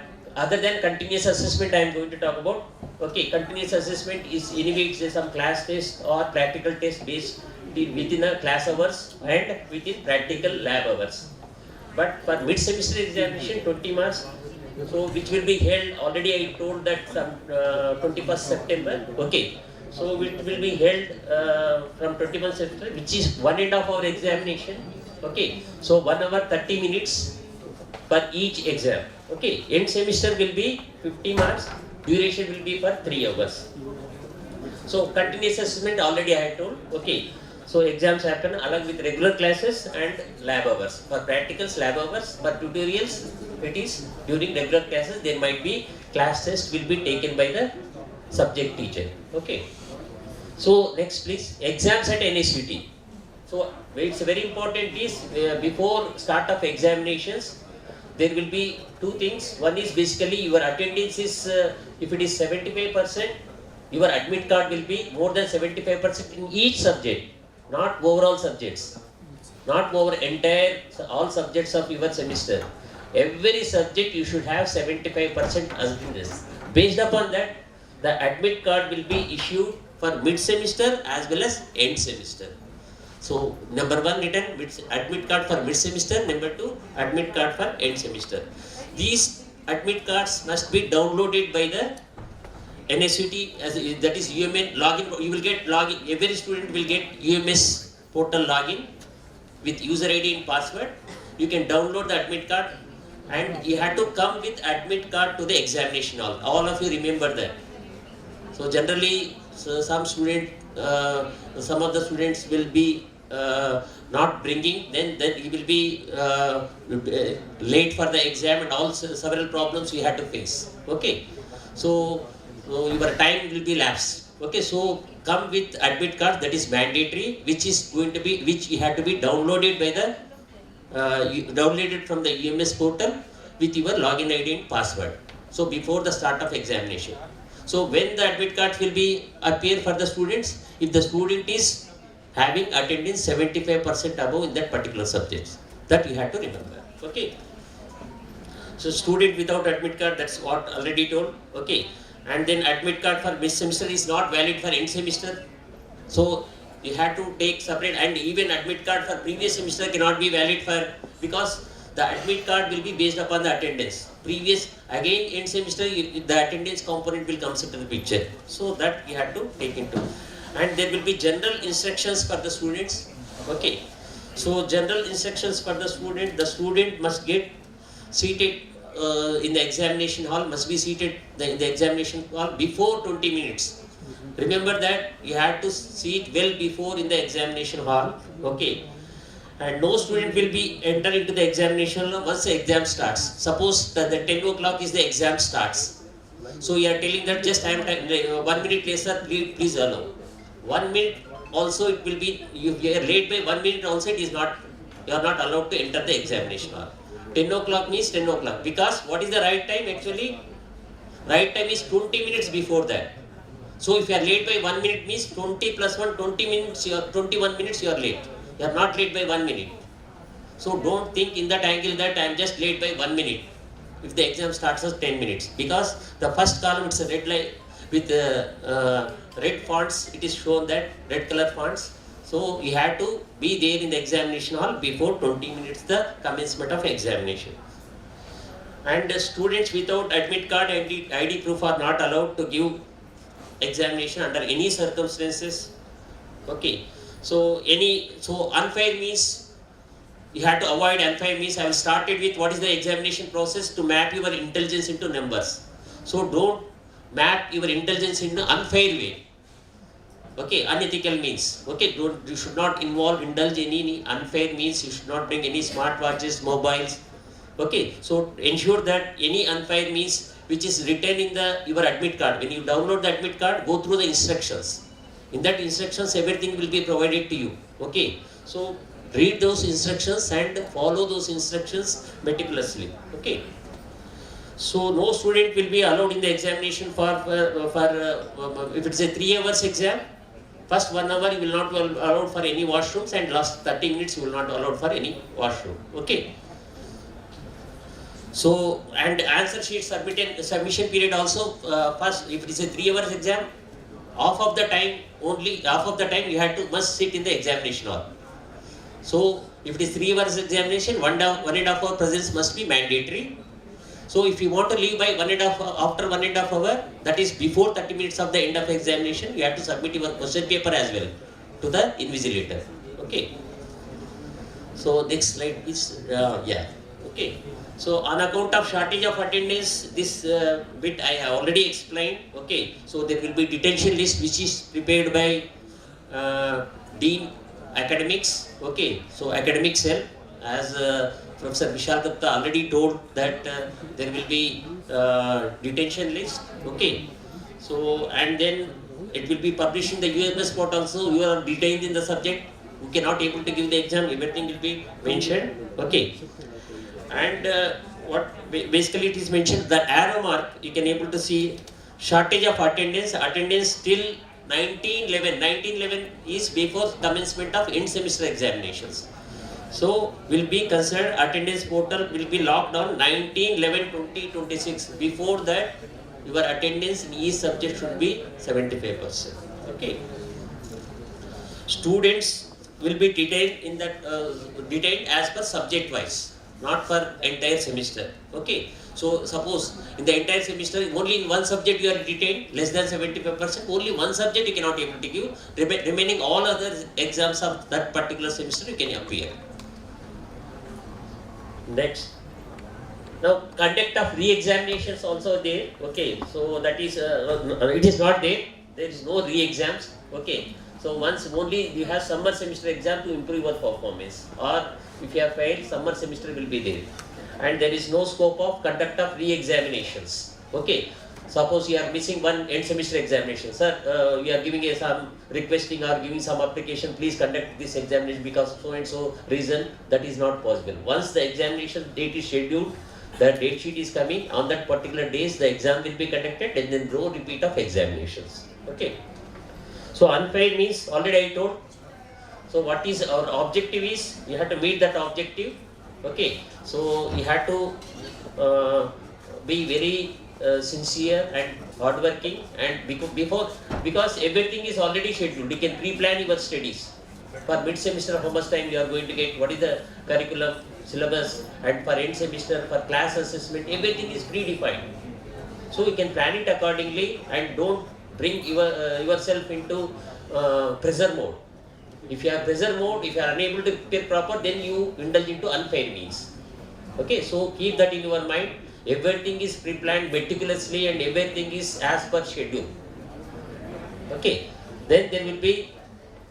P: Other than continuous assessment, I am going to talk about. Okay, continuous assessment is anyway it's some class test or practical test based within a class hours and within practical lab hours. But for mid-semester examination, 20 marks. So which will be held. Already I told that some 21st September. Okay. So it will be held from 21st September, which is 1.5 hour examination. Okay. So 1 hour 30 minutes per each exam. Okay, end semester will be 50 marks, duration will be for 3 hours. So continuous assessment already I had told. Okay, so exams happen along with regular classes and lab hours. For practicals, lab hours. For tutorials, it is during regular classes. There might be class test will be taken by the subject teacher. Okay. So next please, exams at NSVT. So it's very important is before start of examinations, there will be two things. One is basically your attendance is, if it is 75%, your admit card will be more than 75% in each subject, not overall subjects, not over entire, all subjects of your semester. Every subject you should have 75% attendance. Based upon that, the admit card will be issued for mid-semester as well as end semester. So, number 1 written admit card for mid-semester, number 2 admit card for end semester. These admit cards must be downloaded by the NSVT, that is UMN login. You will get login, every student will get UMS portal login with user ID and password. You can download the admit card and you have to come with admit card to the examination hall. All of you remember that. So generally, some of the students will be not bringing, then he will be late for the exam and all several problems we had to face. Okay, so your time will be lapsed. Okay, so come with admit card, that is mandatory, which you have to be downloaded by the downloaded from the UMS portal with your login ID and password. So before the start of examination. So when the admit card will be appear for the students, if the student is having attendance 75% above in that particular subject, that you have to remember. Okay. So student without admit card, that's what already told. Okay. And then admit card for mid semester is not valid for end semester. So you have to take separate, and even admit card for previous semester cannot be valid for, because the admit card will be based upon the attendance. Previous, again end semester, the attendance component will come into the picture. So that you have to take into. And there will be general instructions for the students. Okay. So general instructions for the student must get seated in the examination hall, must be seated in the examination hall before 20 minutes. Remember that you have to sit well before in the examination hall. Okay. And no student will be enter into the examination hall once the exam starts. Suppose that the 10 o'clock is the exam starts. So you are telling that just I am 1 minute later, please allow. 1 minute also it will be, you are late by 1 minute also it is not, you are not allowed to enter the examination hall. 10 o'clock means 10 o'clock, because what is the right time actually? Right time is 20 minutes before that. So if you are late by 1 minute means 20 plus 1, 20 minutes, 21 minutes you are late. You are not late by 1 minute. So don't think in that angle that I am just late by 1 minute if the exam starts as 10 minutes, because the first column it's a red line with red fonts, it is shown that red color fonts. So you have to be there in the examination hall before 20 minutes the commencement of examination. And students without admit card and ID proof are not allowed to give examination under any circumstances. Okay. So unfair means, you have to avoid unfair means. I will start it with what is the examination process to map your intelligence into numbers. So don't map your intelligence in an unfair way. Okay, unethical means. Okay, you should not indulge in any unfair means. You should not bring any smartwatches, mobiles, Okay, so ensure that any unfair means which is written in your admit card. When you download the admit card, go through the instructions. In that instructions, everything will be provided to you. Okay, so read those instructions and follow those instructions meticulously. Okay. So no student will be allowed in the examination for if it's a 3 hours exam. First 1 hour you will not be allowed for any washrooms, and last 30 minutes you will not allowed for any washroom. Okay. So, and answer sheet submission period also, first if it is a 3 hours exam, half of the time you must sit in the examination hall. So if it is 3 hours examination, 1.5 hour presence must be mandatory. So if you want to leave by after 1.5 hour, that is before 30 minutes of the end of examination, you have to submit your question paper as well to the invigilator. Okay. So next slide is okay. So on account of shortage of attendance, this bit I have already explained. Okay. So there will be detention list which is prepared by Dean Academics. Okay. So academic cell, as Professor Vishal Gupta already told that there will be detention list. Okay. So and then it will be published in the UMS portal. So you are detained in the subject, you cannot able to give the exam, everything will be mentioned. Okay. And what basically it is mentioned, the arrow mark, you can able to see shortage of attendance till 1911. 1911 is before commencement of end semester examinations. So will be considered attendance portal will be locked down 19, 11, 20, 26. Before that, your attendance in each subject should be 75%. Okay. Students will be detained in that detained as per subject wise, not for entire semester. Okay. So suppose in the entire semester only in one subject you are detained, less than 75%, only one subject you cannot able to give, remaining all other exams of that particular semester you can appear. Next. Now conduct of re-examinations also there. Okay. So that is it is not there. There is no re-exams. Okay. So once only you have summer semester exam to improve your performance, or if you have failed, summer semester will be there. And there is no scope of conduct of re-examinations. Okay. Suppose you are missing one end semester examination. Sir, you are giving some requesting or giving some application, please conduct this examination because so and so reason, that is not possible. Once the examination date is scheduled, the date sheet is coming, on that particular days the exam will be conducted, and then no repeat of examinations. Okay. So unfair means already I told. So what is our objective is, you have to meet that objective. Okay. So you have to be very sincere and hardworking, and because everything is already scheduled, you can pre-plan your studies. For mid-semester, how much time you are going to get, what is the curriculum, syllabus, and for end semester, for class assessment, everything is predefined. So you can plan it accordingly and don't bring yourself into pressure mode. If you are pressure mode, if you are unable to prepare proper, then you indulge into unfair means. Okay, so keep that in your mind. Everything is pre-planned meticulously and everything is as per schedule. Okay, then there will be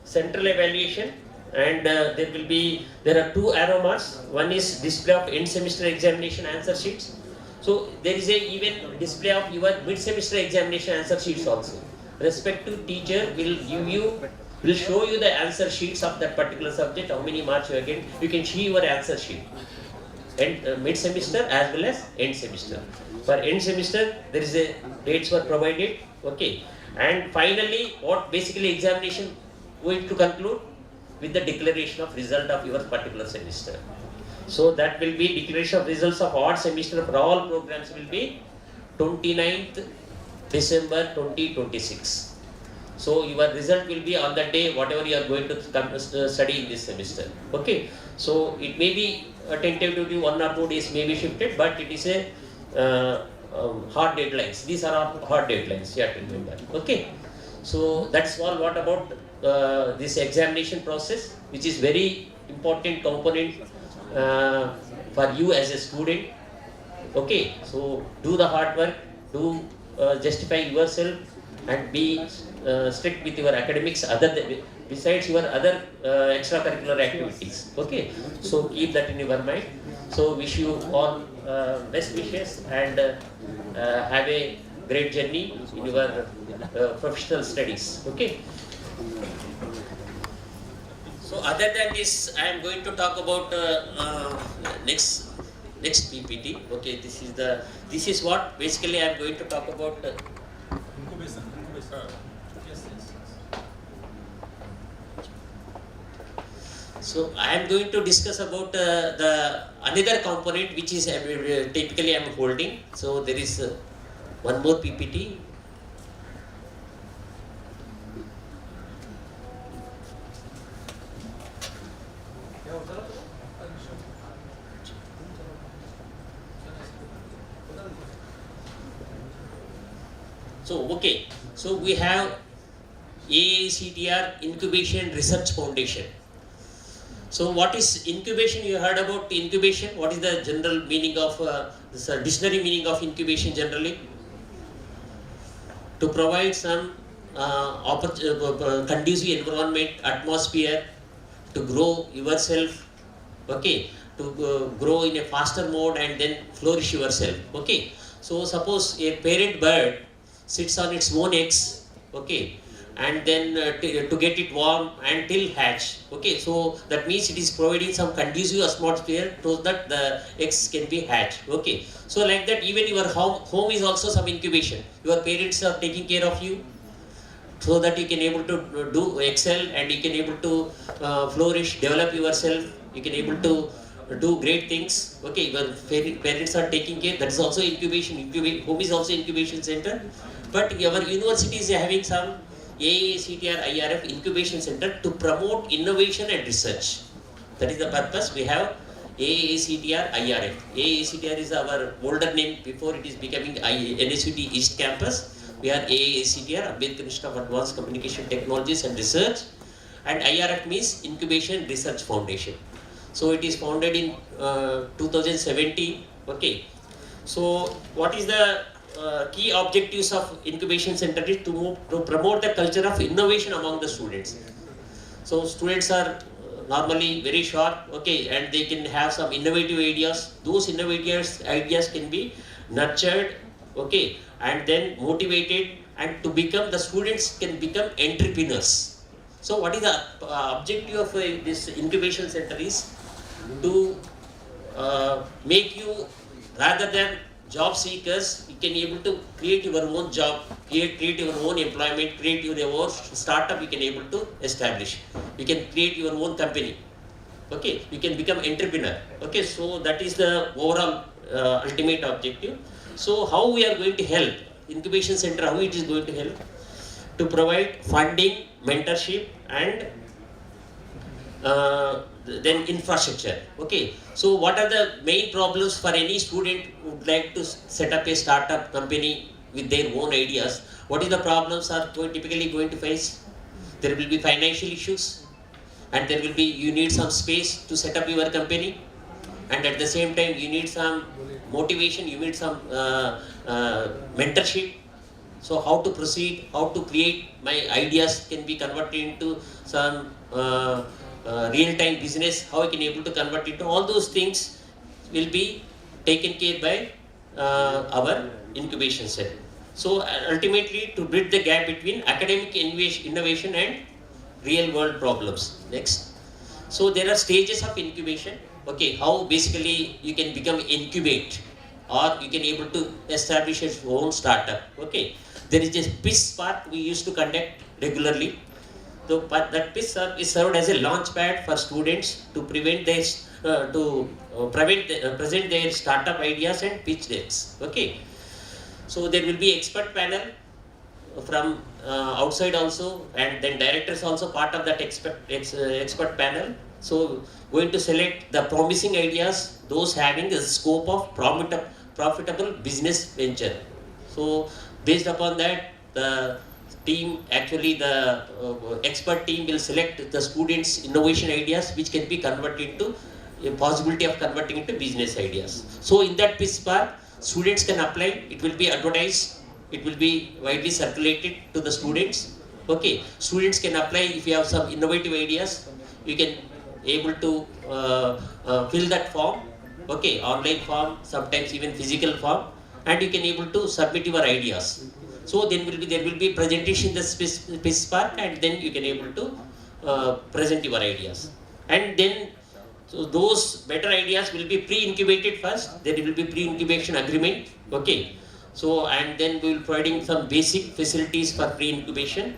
P: central evaluation, and there are two arrow marks. One is display of end semester examination answer sheets. So there is a even display of your mid-semester examination answer sheets also. Respective teacher will show you the answer sheets of that particular subject, how many marks you are getting. You can see your answer sheet. And mid-semester as well as end semester. For end semester, there is a dates were provided. Okay. And finally, what basically examination going to conclude with the declaration of result of your particular semester. So that will be declaration of results of odd semester for all programs will be 29th December 2026. So your result will be on that day, whatever you are going to study in this semester. Okay. So it may be tentatively 1 or 2 days may be shifted, but it is a hard deadlines. These are all hard deadlines. You have to remember. Okay. So that's all. What about this examination process, which is very important component for you as a student. Okay. So do the hard work. Do justify yourself and be strict with your academics. besides your other extracurricular activities. Okay, so keep that in your mind. So wish you all best wishes and have a great journey in your professional studies. Okay. So other than this, I am going to talk about next PPT. Okay, this is what basically I am going to talk about.
I: Incubation. Yes.
P: So I am going to discuss about the another component which is typically I am holding. So there is one more PPT. So okay, so we have AICTR Incubation Research Foundation. So what is incubation? You heard about incubation. What is the general meaning of this dictionary meaning of incubation generally? To provide some conducive environment, atmosphere to grow yourself, okay, to grow in a faster mode and then flourish yourself, okay. So suppose a parent bird sits on its own eggs, okay, and then to get it warm until hatch, okay. So that means it is providing some conducive atmosphere so that the eggs can be hatched, okay. So like that, even your home is also some incubation. Your parents are taking care of you so that you can able to do excel and you can able to flourish, develop yourself. You can able to do great things, okay. Your parents are taking care. That is also incubation. Home is also incubation center. But our university is having some AICTR IRF incubation center to promote innovation and research. That is the purpose. We have AICTR IRF. AICTR is our older name before it is becoming NSUT East Campus. We are AICTR, Ambedkar Institute of Advanced Communication Technologies and Research, and IRF means Incubation Research Foundation. So it is founded in 2017. Okay. So what is the key objectives of incubation center is to promote the culture of innovation among the students. So students are normally very sharp, okay, and they can have some innovative ideas. Those innovative ideas can be nurtured, okay, and then motivated, and to become the students can become entrepreneurs. So what is the objective of this incubation center is to make you, rather than job seekers, you can able to create your own job, create your own employment, create your own startup. You can able to establish. You can create your own company. Okay, you can become entrepreneur. Okay, so that is the overall ultimate objective. So how we are going to help incubation center? How it is going to help? To provide funding, mentorship, and then infrastructure. Okay, so what are the main problems for any student who would like to set up a startup company with their own ideas? What is the problems are typically going to face? There will be financial issues, and there will be, you need some space to set up your company, and at the same time you need some motivation, you need some mentorship. So how to proceed, how to create my ideas can be converted into some real-time business, how I can able to convert it to, all those things will be taken care by our incubation cell. So ultimately to bridge the gap between academic innovation and real-world problems. Next. So there are stages of incubation. Okay, how basically you can become incubate, or you can able to establish your own startup. Okay, there is a pitch part we used to conduct regularly. So, but that pitch is served as a launch pad for students to present their startup ideas and pitch decks. Okay, so there will be expert panel from outside also, and then directors also part of that expert panel. So going to select the promising ideas, those having a scope of profitable business venture. So based upon that, the team, actually the expert team will select the students' innovation ideas which can be converted into a possibility of converting into business ideas. So in that pitch part, students can apply, it will be advertised, it will be widely circulated to the students, Okay, students can apply if you have some innovative ideas. You can able to fill that form. Okay, online form, sometimes even physical form, and you can able to submit your ideas. So then there will be presentation in the space park, and then you can able to present your ideas. And then so those better ideas will be pre-incubated first. There will be pre-incubation agreement. Okay. So and then we will providing some basic facilities for pre-incubation,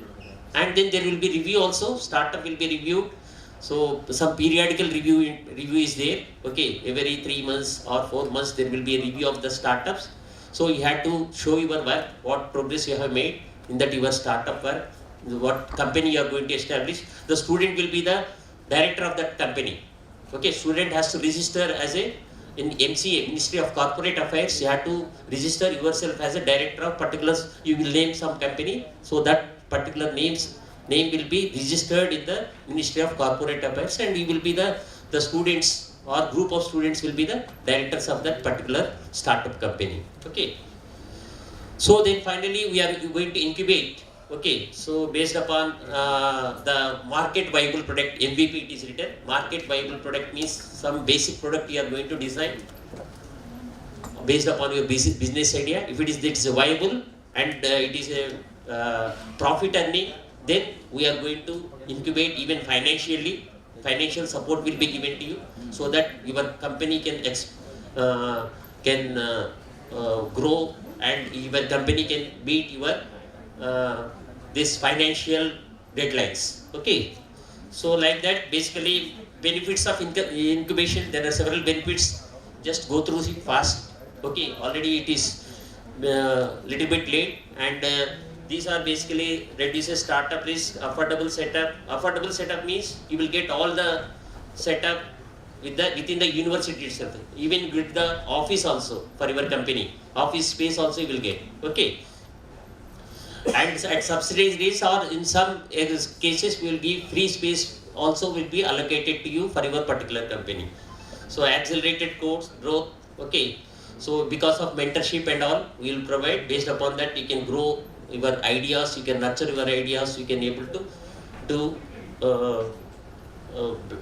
P: and then there will be review also. Startup will be reviewed. So some periodical review is there. Okay, every 3 months or 4 months there will be a review of the startups. So you have to show your work, what progress you have made in that your startup work, what company you are going to establish. The student will be the director of that company. Okay, student has to register as a in MCA, Ministry of Corporate Affairs. You have to register yourself as a director of particulars. You will name some company, so that particular name will be registered in the Ministry of Corporate Affairs, and you will be the students or group of students will be the directors of that particular startup company. Okay. So then finally we are going to incubate. Okay, so based upon the market viable product, MVP it is written. Market viable product means some basic product you are going to design based upon your business idea. If it is viable and it is a profit earning, then we are going to incubate even financially. Financial support will be given to you so that your company can grow and your company can meet your this financial deadlines. Okay, so like that, basically benefits of incubation. There are several benefits. Just go through it fast. Okay, already it is little bit late, and these are basically reduces startup risk, affordable setup. Affordable setup means you will get all the setup within the university itself, even with the office also for your company. Office space also you will get. Okay. And at subsidized rates or in some cases we will give free space also will be allocated to you for your particular company. So accelerated growth. Okay. So because of mentorship and all, we will provide. Based upon that, you can grow your ideas, you can nurture your ideas, you can able to do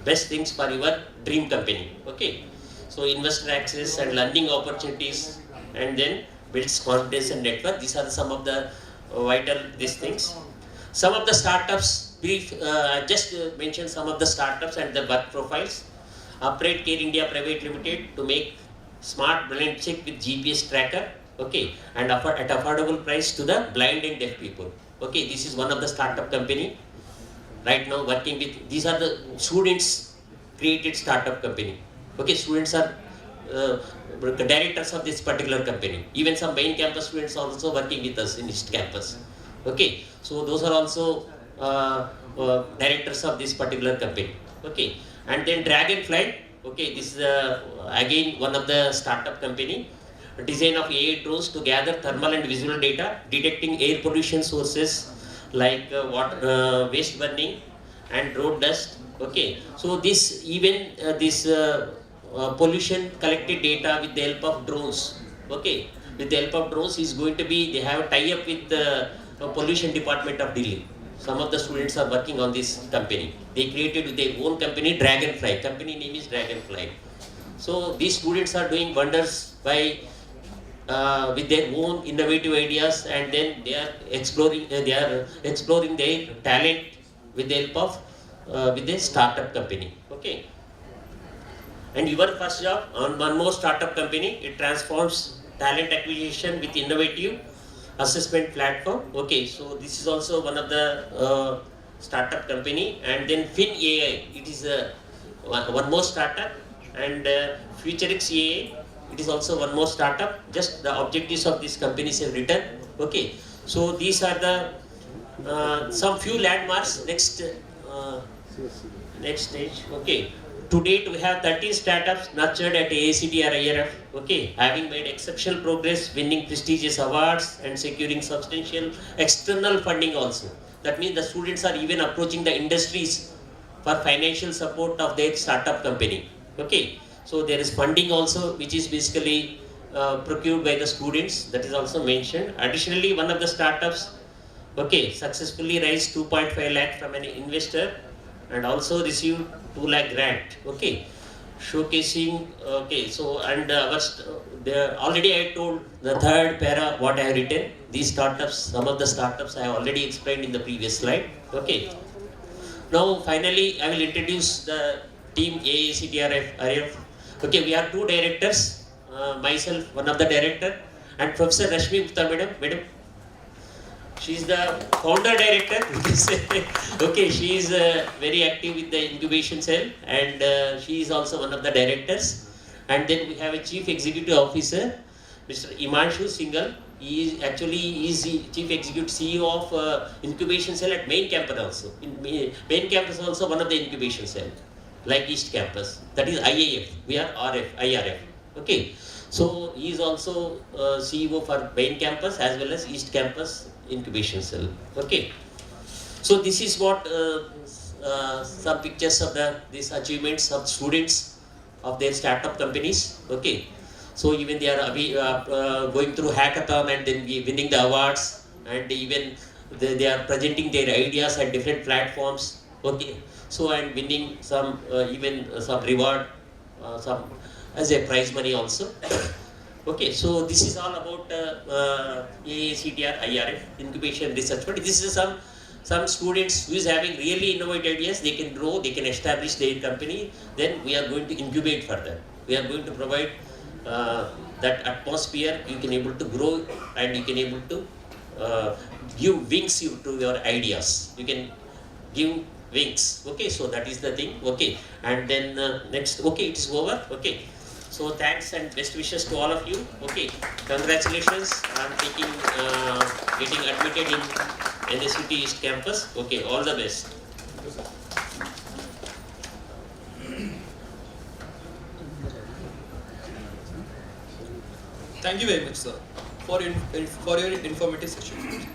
P: best things for your dream company. Okay. So investor access and learning opportunities, and then builds confidence and network. These are some of the vital these things. Some of the startups, just mention some of the startups and the work profiles. Upright Care India Private Limited to make smart blind check with GPS tracker. Okay, and at affordable price to the blind and deaf people. Okay, this is one of the startup company. Right now working with, these are the students created startup company. Okay, students are directors of this particular company. Even some main campus students are also working with us in East Campus. Okay, so those are also directors of this particular company. Okay, and then Dragonfly. Okay, this is again one of the startup company. Design of AI drones to gather thermal and visual data, detecting air pollution sources like water, waste burning and road dust. Okay, so this even this pollution collected data with the help of drones. Okay, with the help of drones is going to be, they have a tie-up with the pollution department of Delhi. Some of the students are working on this company. They created their own company, Dragonfly. Company name is Dragonfly. So these students are doing wonders by with their own innovative ideas, and then they are exploring their talent with the help of with a startup company. Okay. And your first job on one more startup company, it transforms talent acquisition with innovative assessment platform. Okay, so this is also one of the startup company. And then FinAI, it is one more startup, and FutureX AI, it is also one more startup. Just the objectives of these companies have written. Okay, so these are the some few landmarks. Next stage. Okay. To date, we have 13 startups nurtured at AICTE or IRF, okay, having made exceptional progress, winning prestigious awards and securing substantial external funding also. That means the students are even approaching the industries for financial support of their startup company. Okay, so there is funding also, which is basically procured by the students. That is also mentioned. Additionally, one of the startups Okay, successfully raised 2.5 lakh from an investor and also received 2 lakh grant. Okay, showcasing. Okay, so and there already I told the third para what I have written. These startups, some of the startups I have already explained in the previous slide. Okay. Now finally I will introduce the team AACTRF. Okay, we are 2 directors, myself, one of the director, and Professor Rashmi Gupta madam. She is the founder director. Okay, she is very active with the incubation cell, and she is also one of the directors. And then we have a chief executive officer, Mr. Imanshu Singhal. He is the chief executive CEO of incubation cell at main campus also. In main campus also one of the incubation cell, like East Campus. That is IAF. We are IRF. Okay. So he is also CEO for main campus as well as East Campus incubation cell. Okay. So this is what some pictures of these achievements of students of their startup companies. Okay. So even they are going through hackathon and then winning the awards, and even they are presenting their ideas at different platforms. Okay. So and winning some even some reward, some as a prize money also. Okay, so this is all about AACTR IRF incubation research. But this is some students who is having really innovative ideas. They can grow, they can establish their company. Then we are going to incubate further. We are going to provide that atmosphere. You can able to grow and you can able to give wings to your ideas. You can give wings. Okay, so that is the thing. Okay, and then next. Okay, it is over. Okay. So thanks and best wishes to all of you. Okay, congratulations on getting admitted in NSUT East Campus. Okay, all the best.
F: Thank you very much, sir, for your informative session.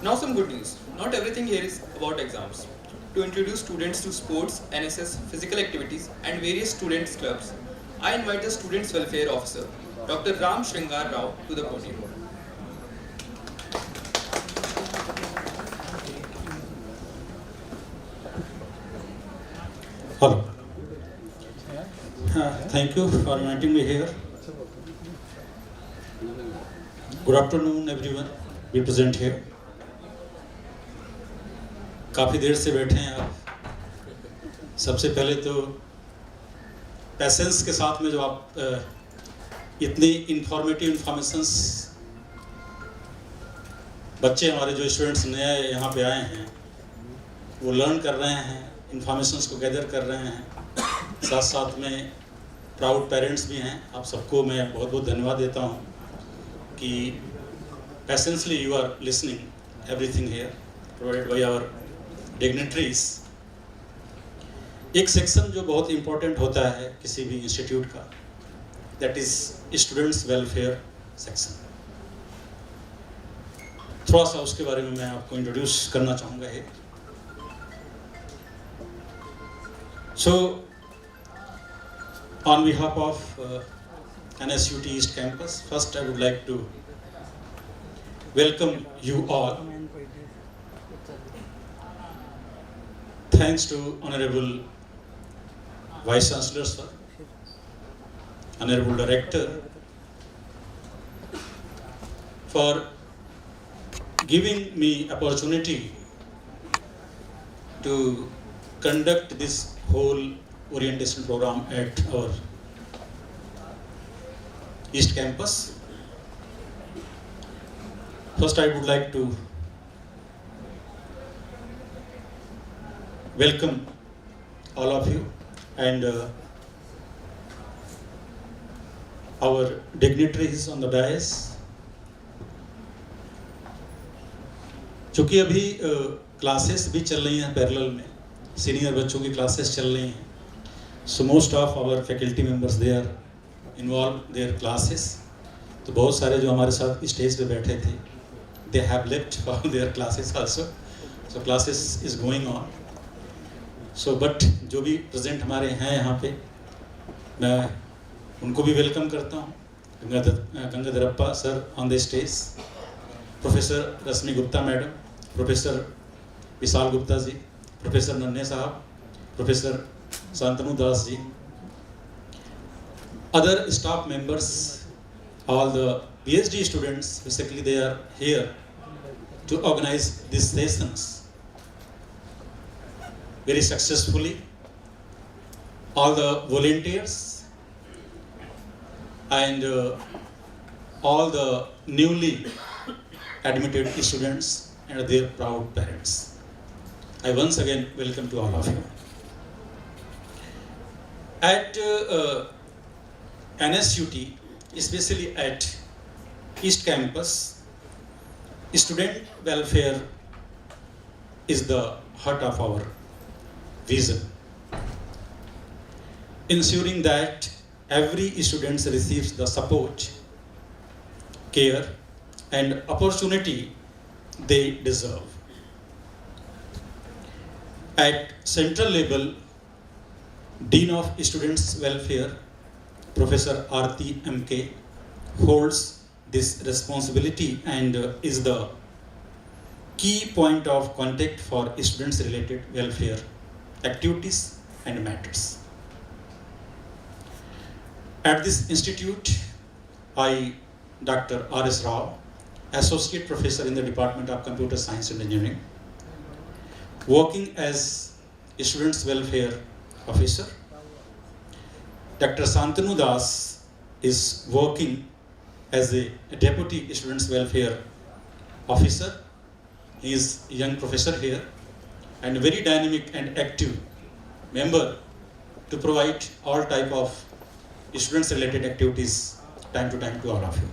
F: Now some good news. Not everything here is about exams. To introduce students to sports, NSS, physical activities, and various students' clubs, I invite the Students Welfare Officer, Dr. Ram Shringar Rao, to the podium.
Q: Hello. Thank you for inviting me here. Good afternoon, everyone. We present here. काफ़ी देर से बैठे हैं आप। सबसे पहले तो patience के साथ में जो आप इतनी इंफॉर्मेटिव इंफॉर्मेशंस बच्चे हमारे जो स्टूडेंट्स नए यहाँ पे आए हैं वो लर्न कर रहे हैं, इंफॉर्मेशंस को गैदर कर रहे हैं, साथ साथ में प्राउड पेरेंट्स भी हैं। आप सबको मैं बहुत बहुत धन्यवाद देता हूँ कि patiently you are listening everything here provided by our dignitaries. एक सेक्शन जो बहुत इम्पोर्टेंट होता है किसी भी इंस्टीट्यूट का, that is students welfare section. थोड़ा सा उसके बारे में मैं आपको इंट्रोड्यूस करना चाहूँगा है। So on behalf of NSUT East Campus, first I would like to welcome you all. Thanks to Honorable Vice Chancellor sir, Honorable Director, for giving me opportunity to conduct this whole orientation program at our East Campus. First, I would like to welcome all of you and our dignitaries on the dais. चूँकि अभी classes भी चल रही हैं parallel में, senior बच्चों की classes चल रही हैं, so most of our faculty members they are involved their classes. तो बहुत सारे जो हमारे साथ स्टेज पे बैठे थे, they have left for their classes also, so classes is going on. So but जो भी प्रेजेंट हमारे हैं यहाँ पे, मैं उनको भी वेलकम करता हूँ। Gangadharappa sir on the stage, professor Rashmi Gupta madam, Professor Vishal Gupta ji, Professor Nanne Sahab, Professor Santanu Das ji, other staff members, all the PhD students, basically they are here to organize these sessions very successfully. All the volunteers and all the newly admitted students and their proud parents. I once again welcome to all of you. At NSUT, especially at East Campus, student welfare is the heart of our vision. Ensuring that every student receives the support, care, and opportunity they deserve. At central level, Dean of Students Welfare, Professor Aarti MK, holds this responsibility and is the key point of contact for students related welfare activities and matters. At this institute, I, Dr. R.S. Rao, Associate Professor in the Department of Computer Science and Engineering, working as a Students Welfare Officer. Dr. Santanu Das is working as a Deputy Students Welfare Officer. He is a young professor here and a very dynamic and active member to provide all type of students related activities time to time to all of you.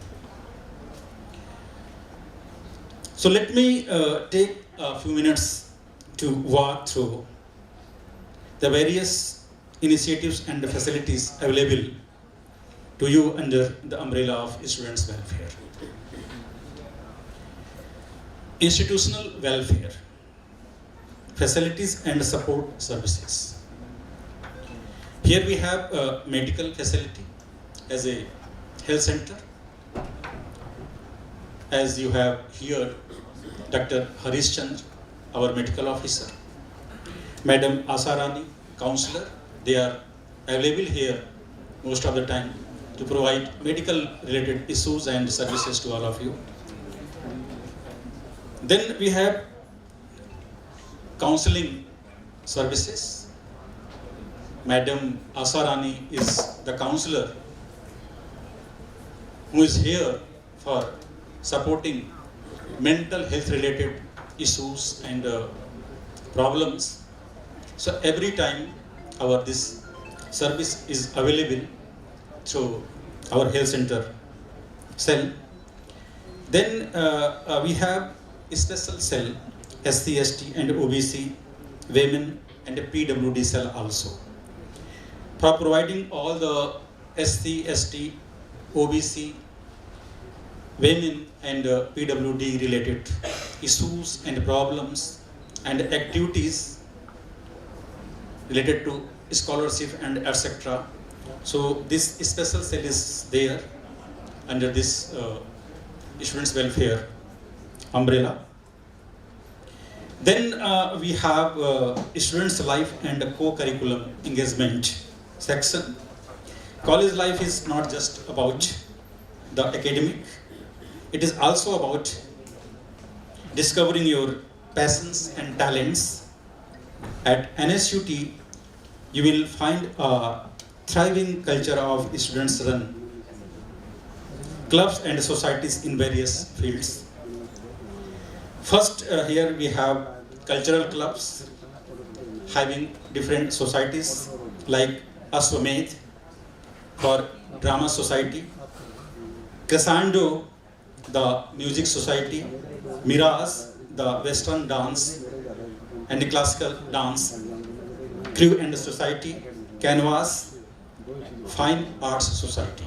Q: So let me take a few minutes to walk through the various initiatives and the facilities available to you under the umbrella of students welfare. Institutional welfare, facilities and support services. Here we have a medical facility as a health center. As you have heard, Dr. Harish Chandra, our medical officer, Madam Asarani, counselor, they are available here most of the time to provide medical related issues and services to all of you. Then we have counseling services. Madam Asarani is the counselor who is here for supporting mental health related issues and problems. So every time this service is available through our health center cell. Then we have a special cell, SC, ST and OBC, women and a PWD cell also. For providing all the SC, ST, OBC, women and PWD related issues and problems and activities related to scholarship and etc. So this special cell is there under this students welfare umbrella. Then we have students life and co-curriculum engagement section. College life is not just about the academic, it is also about discovering your passions and talents. At NSUT, you will find a thriving culture of students run clubs and societies in various fields. First, here we have cultural clubs having different societies like Aswamed for Drama Society, Crescendo, the Music Society, Miraz, the Western Dance and the Classical Dance, Crew and Society, Canvas, Fine Arts Society.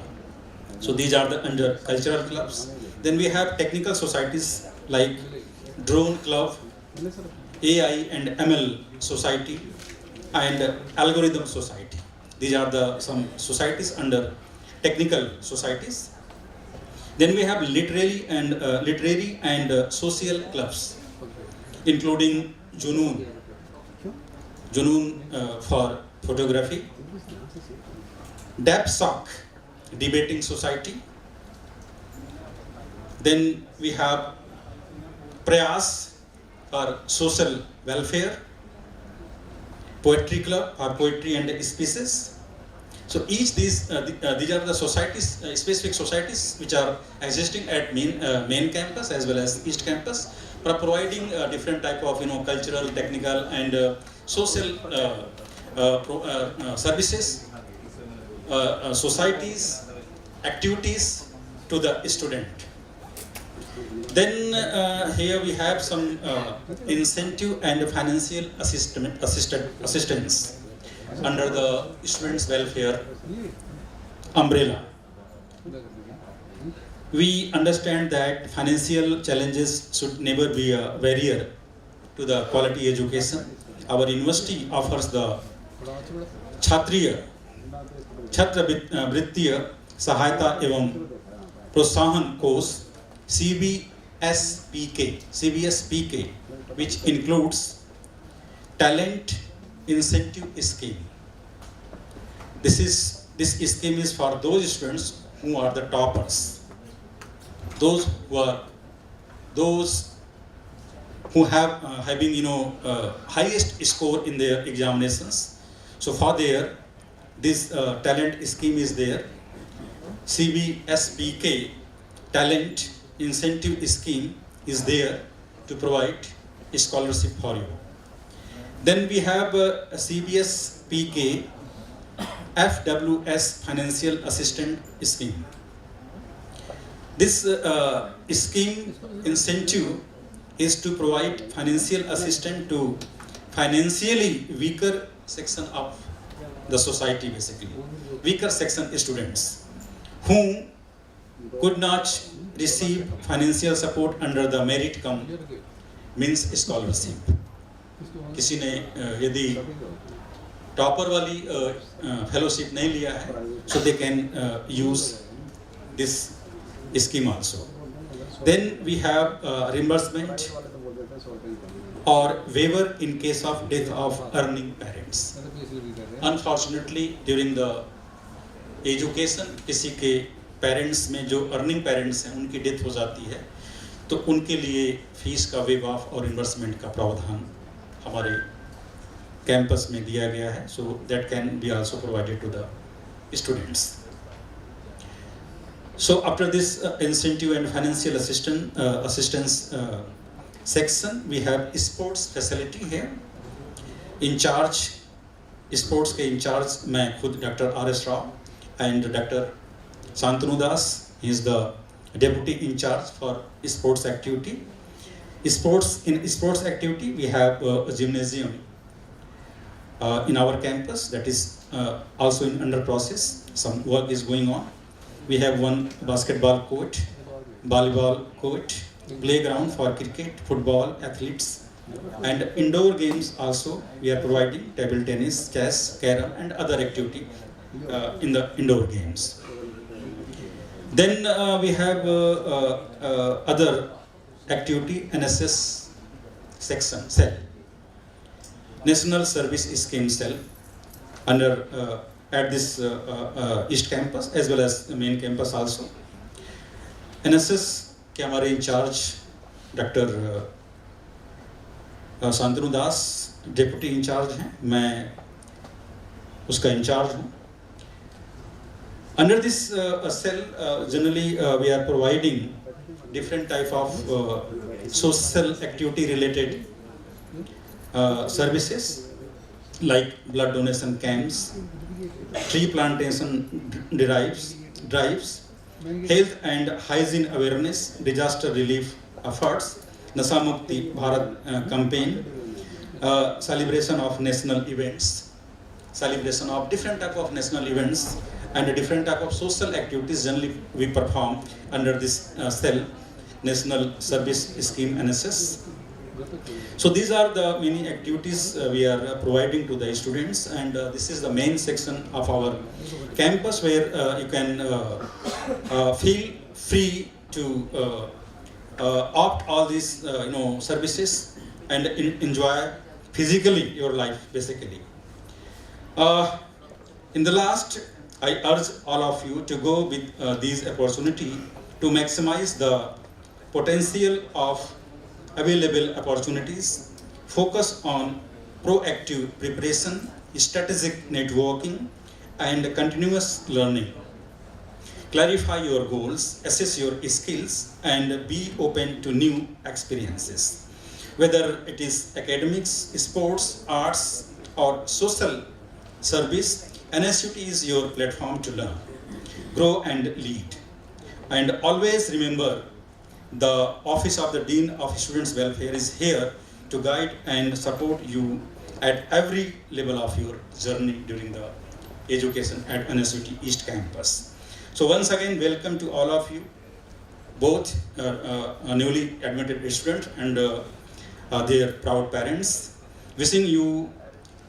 Q: So these are the under cultural clubs. Then we have technical societies like Drone Club, AI and ML Society, and Algorithm Society. These are the some societies under technical societies. Then we have literary and social clubs including Junoon for photography, DAPSOC, Debating Society. Then we have Prayas for social welfare, Poetry Club for poetry and speeches. So these are the societies, specific societies which are existing at main campus as well as East campus, for providing different type of cultural, technical, and social services, societies, activities to the student. Then here we have some incentive and financial assistance under the students' welfare umbrella. We understand that financial challenges should never be a barrier to the quality education. Our university offers the Chhatra Vrittiya Sahayata Evam Prosahan course CBSPK, which includes Talent Incentive Scheme. This scheme is for those students who are the toppers, those who have having highest score in their examinations. So for this talent scheme is there. CBSPK Talent Incentive Scheme is there to provide a scholarship for you. Then we have a CBSPK FWS Financial Assistance Scheme. This scheme incentive is to provide financial assistance to financially weaker section of the society, basically weaker section students who could not receive financial support under the merit cum means scholarship. किसी ने यदि topper वाली fellowship नहीं लिया है, so they can use this scheme also. Then we have reimbursement or waiver in case of death of earning parents. Unfortunately, during the education, किसी के parents में जो अर्निंग पेरेंट्स हैं उनकी डेथ हो जाती है, तो उनके लिए फीस का वेव ऑफ और रिम्बर्समेंट का प्रावधान हमारे कैंपस में दिया गया है. So that can be also provided to the students. So after this incentive and financial assistance section, we have sports facility here. In charge, sports के इंचार्ज मैं खुद doctor R.S. Rao and Dr. Santanu Das. He is the deputy in charge for sports activity. In sports activity, we have a gymnasium in our campus that is also under process. Some work is going on. We have one basketball court, volleyball court, playground for cricket, football, athletes, and indoor games also. We are providing table tennis, chess, carom, and other activity in the indoor games. Then we have other activity, NSS section, cell, National Service Scheme cell, under at this East campus as well as the main campus also. NSS के हमारे in charge doctor Shantanu दास deputy in charge हैं, मैं उसका in charge हूँ. Under this cell, generally we are providing different type of social activity related services like blood donation camps, tree plantation drives, health and hygiene awareness, disaster relief efforts, Nasha Mukti Bharat campaign, celebration of national events, celebration of different type of national events and different type of social activities generally we perform under this cell, National Service Scheme NSS. So these are the many activities we are providing to the students, and this is the main section of our campus where you can feel free to opt all these services and enjoy physically your life basically. In the last, I urge all of you to go with these opportunity to maximize the potential of available opportunities, focus on proactive preparation, strategic networking, and continuous learning. Clarify your goals, assess your skills, and be open to new experiences. Whether it is academics, sports, arts, or social service, NSUT is your platform to learn, grow, and lead. And always remember, the Office of the Dean of Students' Welfare is here to guide and support you at every level of your journey during the education at NSUT East Campus. So once again, welcome to all of you, both newly admitted students and their proud parents. Wishing you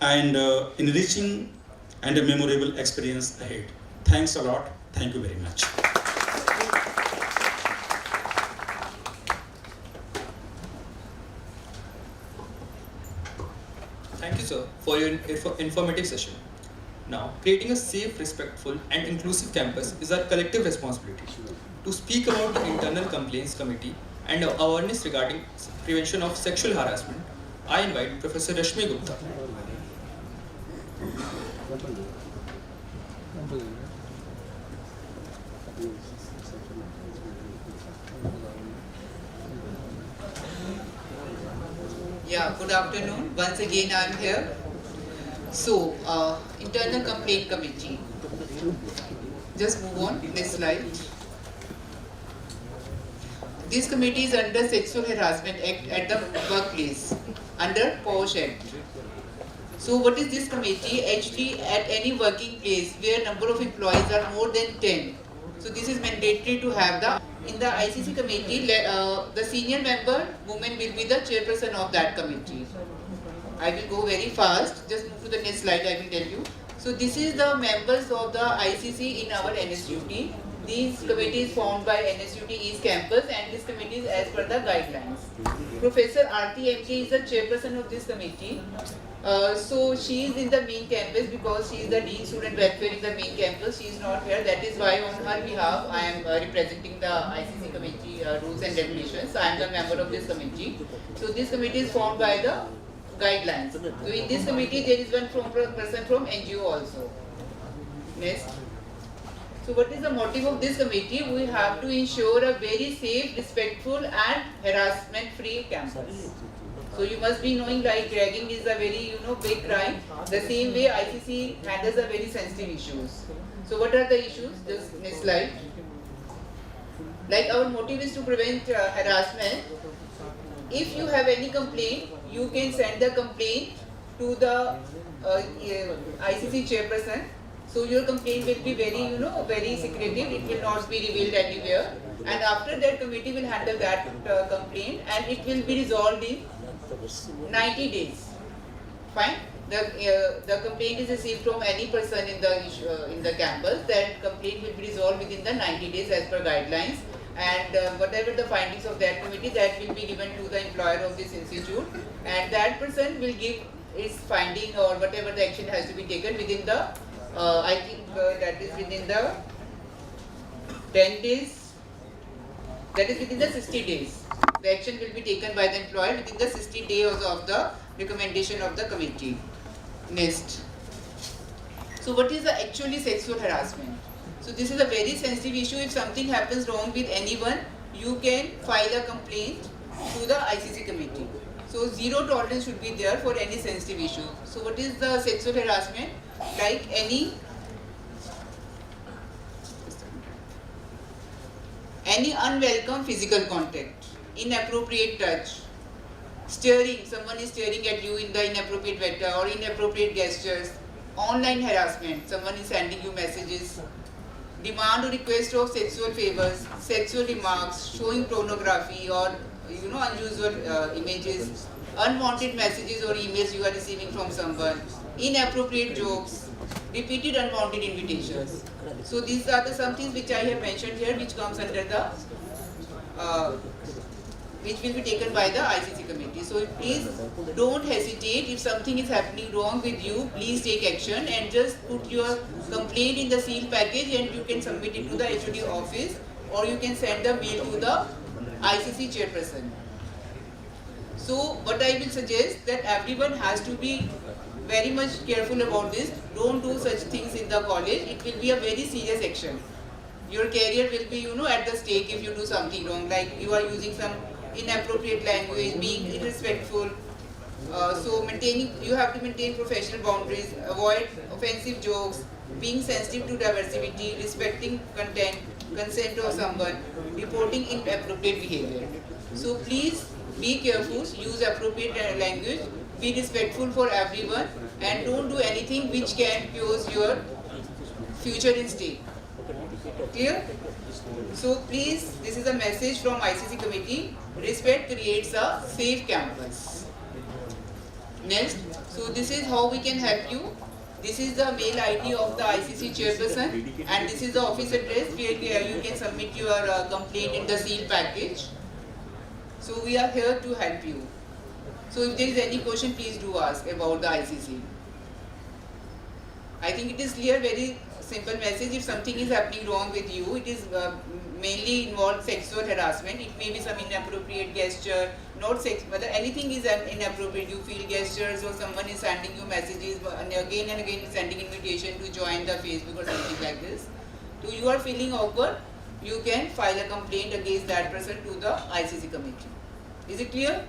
Q: and enriching and a memorable experience ahead. Thanks a lot. Thank you very much.
F: Thank you, sir, for your informative session. Now, creating a safe, respectful, and inclusive campus is our collective responsibility. To speak about the Internal Complaints Committee and awareness regarding prevention of sexual harassment, I invite Professor Rashmi Gupta.
E: Yeah, good afternoon. Once again, I am here. So, Internal Complaint Committee. Just move on, next slide. This committee is under Sexual Harassment Act at the workplace, under POSH Act. So what is this committee? Actually, at any working place where number of employees are more than 10. So this is mandatory to have in the ICC committee, the senior member, woman will be the chairperson of that committee. I will go very fast, just move to the next slide, I will tell you. So this is the members of the ICC in our NSUT. This committee is formed by NSUT East Campus and this committee is as per the guidelines. Professor Aarti MK is the chairperson of this committee. So she is in the main campus because she is the Dean Student Welfare in the main campus. She is not here. That is why on her behalf I am representing the ICC committee rules and regulations. I am the member of this committee. So this committee is formed by the guidelines. So in this committee there is one person from NGO also. Next. So what is the motive of this committee? We have to ensure a very safe, respectful and harassment-free campus. So you must be knowing like ragging is a very big crime. The same way ICC handles a very sensitive issues. So what are the issues? Just next slide. Like our motive is to prevent harassment. If you have any complaint, you can send the complaint to the ICC chairperson. So your complaint will be very, very secretive. It will not be revealed anywhere. And after that, committee will handle that complaint, and it will be resolved in 90 days. Fine. The complaint is received from any person in the campus. That complaint will be resolved within the 90 days as per guidelines. And whatever the findings of that committee, that will be given to the employer of this institute, and that person will give its finding or whatever the action has to be taken within the I think that is within the 10 days, that is within the 60 days. The action will be taken by the employer within the 60 days of the recommendation of the committee. Next. So what is the actually sexual harassment? So this is a very sensitive issue. If something happens wrong with anyone, you can file a complaint to the ICC committee. So zero tolerance should be there for any sensitive issue. So what is the sexual harassment? Like any unwelcome physical contact, inappropriate touch, staring, someone is staring at you in the inappropriate way or inappropriate gestures, online harassment, someone is sending you messages, demand or request of sexual favors, sexual remarks, showing pornography or unusual images, unwanted messages or emails you are receiving from someone, inappropriate jokes, repeated unwanted invitations. So these are the some things which I have mentioned here, which comes under the which will be taken by the ICC committee. So please don't hesitate. If something is happening wrong with you, please take action and just put your complaint in the seal package and you can submit it to the HOD office, or you can send the mail to the ICC chairperson. So what I will suggest that everyone has to be very much careful about this. Don't do such things in the college. It will be a very serious action. Your career will be, at the stake if you do something wrong, like you are using some inappropriate language, being irrespectful. So you have to maintain professional boundaries, avoid offensive jokes, being sensitive to diversity, respecting consent of someone, reporting inappropriate behavior. So please be careful, use appropriate language, be respectful for everyone, and don't do anything which can cause your future in stake. Clear? So please, this is a message from ICC committee. Respect creates a safe campus. Next, so this is how we can help you. This is the mail ID of the ICC chairperson, and this is the office address where you can submit your complaint in the seal package. So we are here to help you. So if there is any question, please do ask about the ICC. I think it is clear, very simple message. If something is happening wrong with you, it is mainly involved sexual harassment. It may be some inappropriate gesture, not sex, but anything is inappropriate. You feel gestures, or someone is sending you messages and again sending invitation to join the Facebook or something like this. So you are feeling awkward, you can file a complaint against that person to the ICC committee. Is it clear?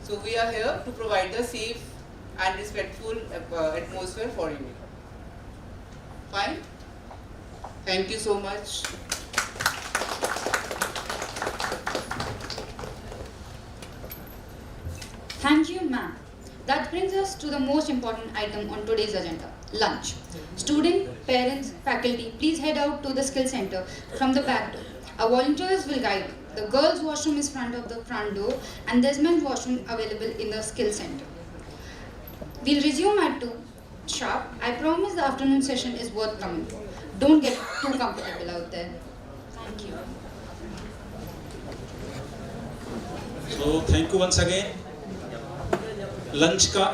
E: So we are here to provide the safe and respectful atmosphere for you. Fine? Thank you so much.
G: Thank you, ma'am. That brings us to the most important item on today's agenda, lunch. Student, parents, faculty, please head out to the skill center from the back door. Our volunteers will guide you. The girls' washroom is front of the front door, and there's men's washroom available in the skill center. We'll resume at 2 sharp. I promise the afternoon session is worth coming for. Don't get too comfortable out there. Thank you.
Q: So thank you once again. Lunch का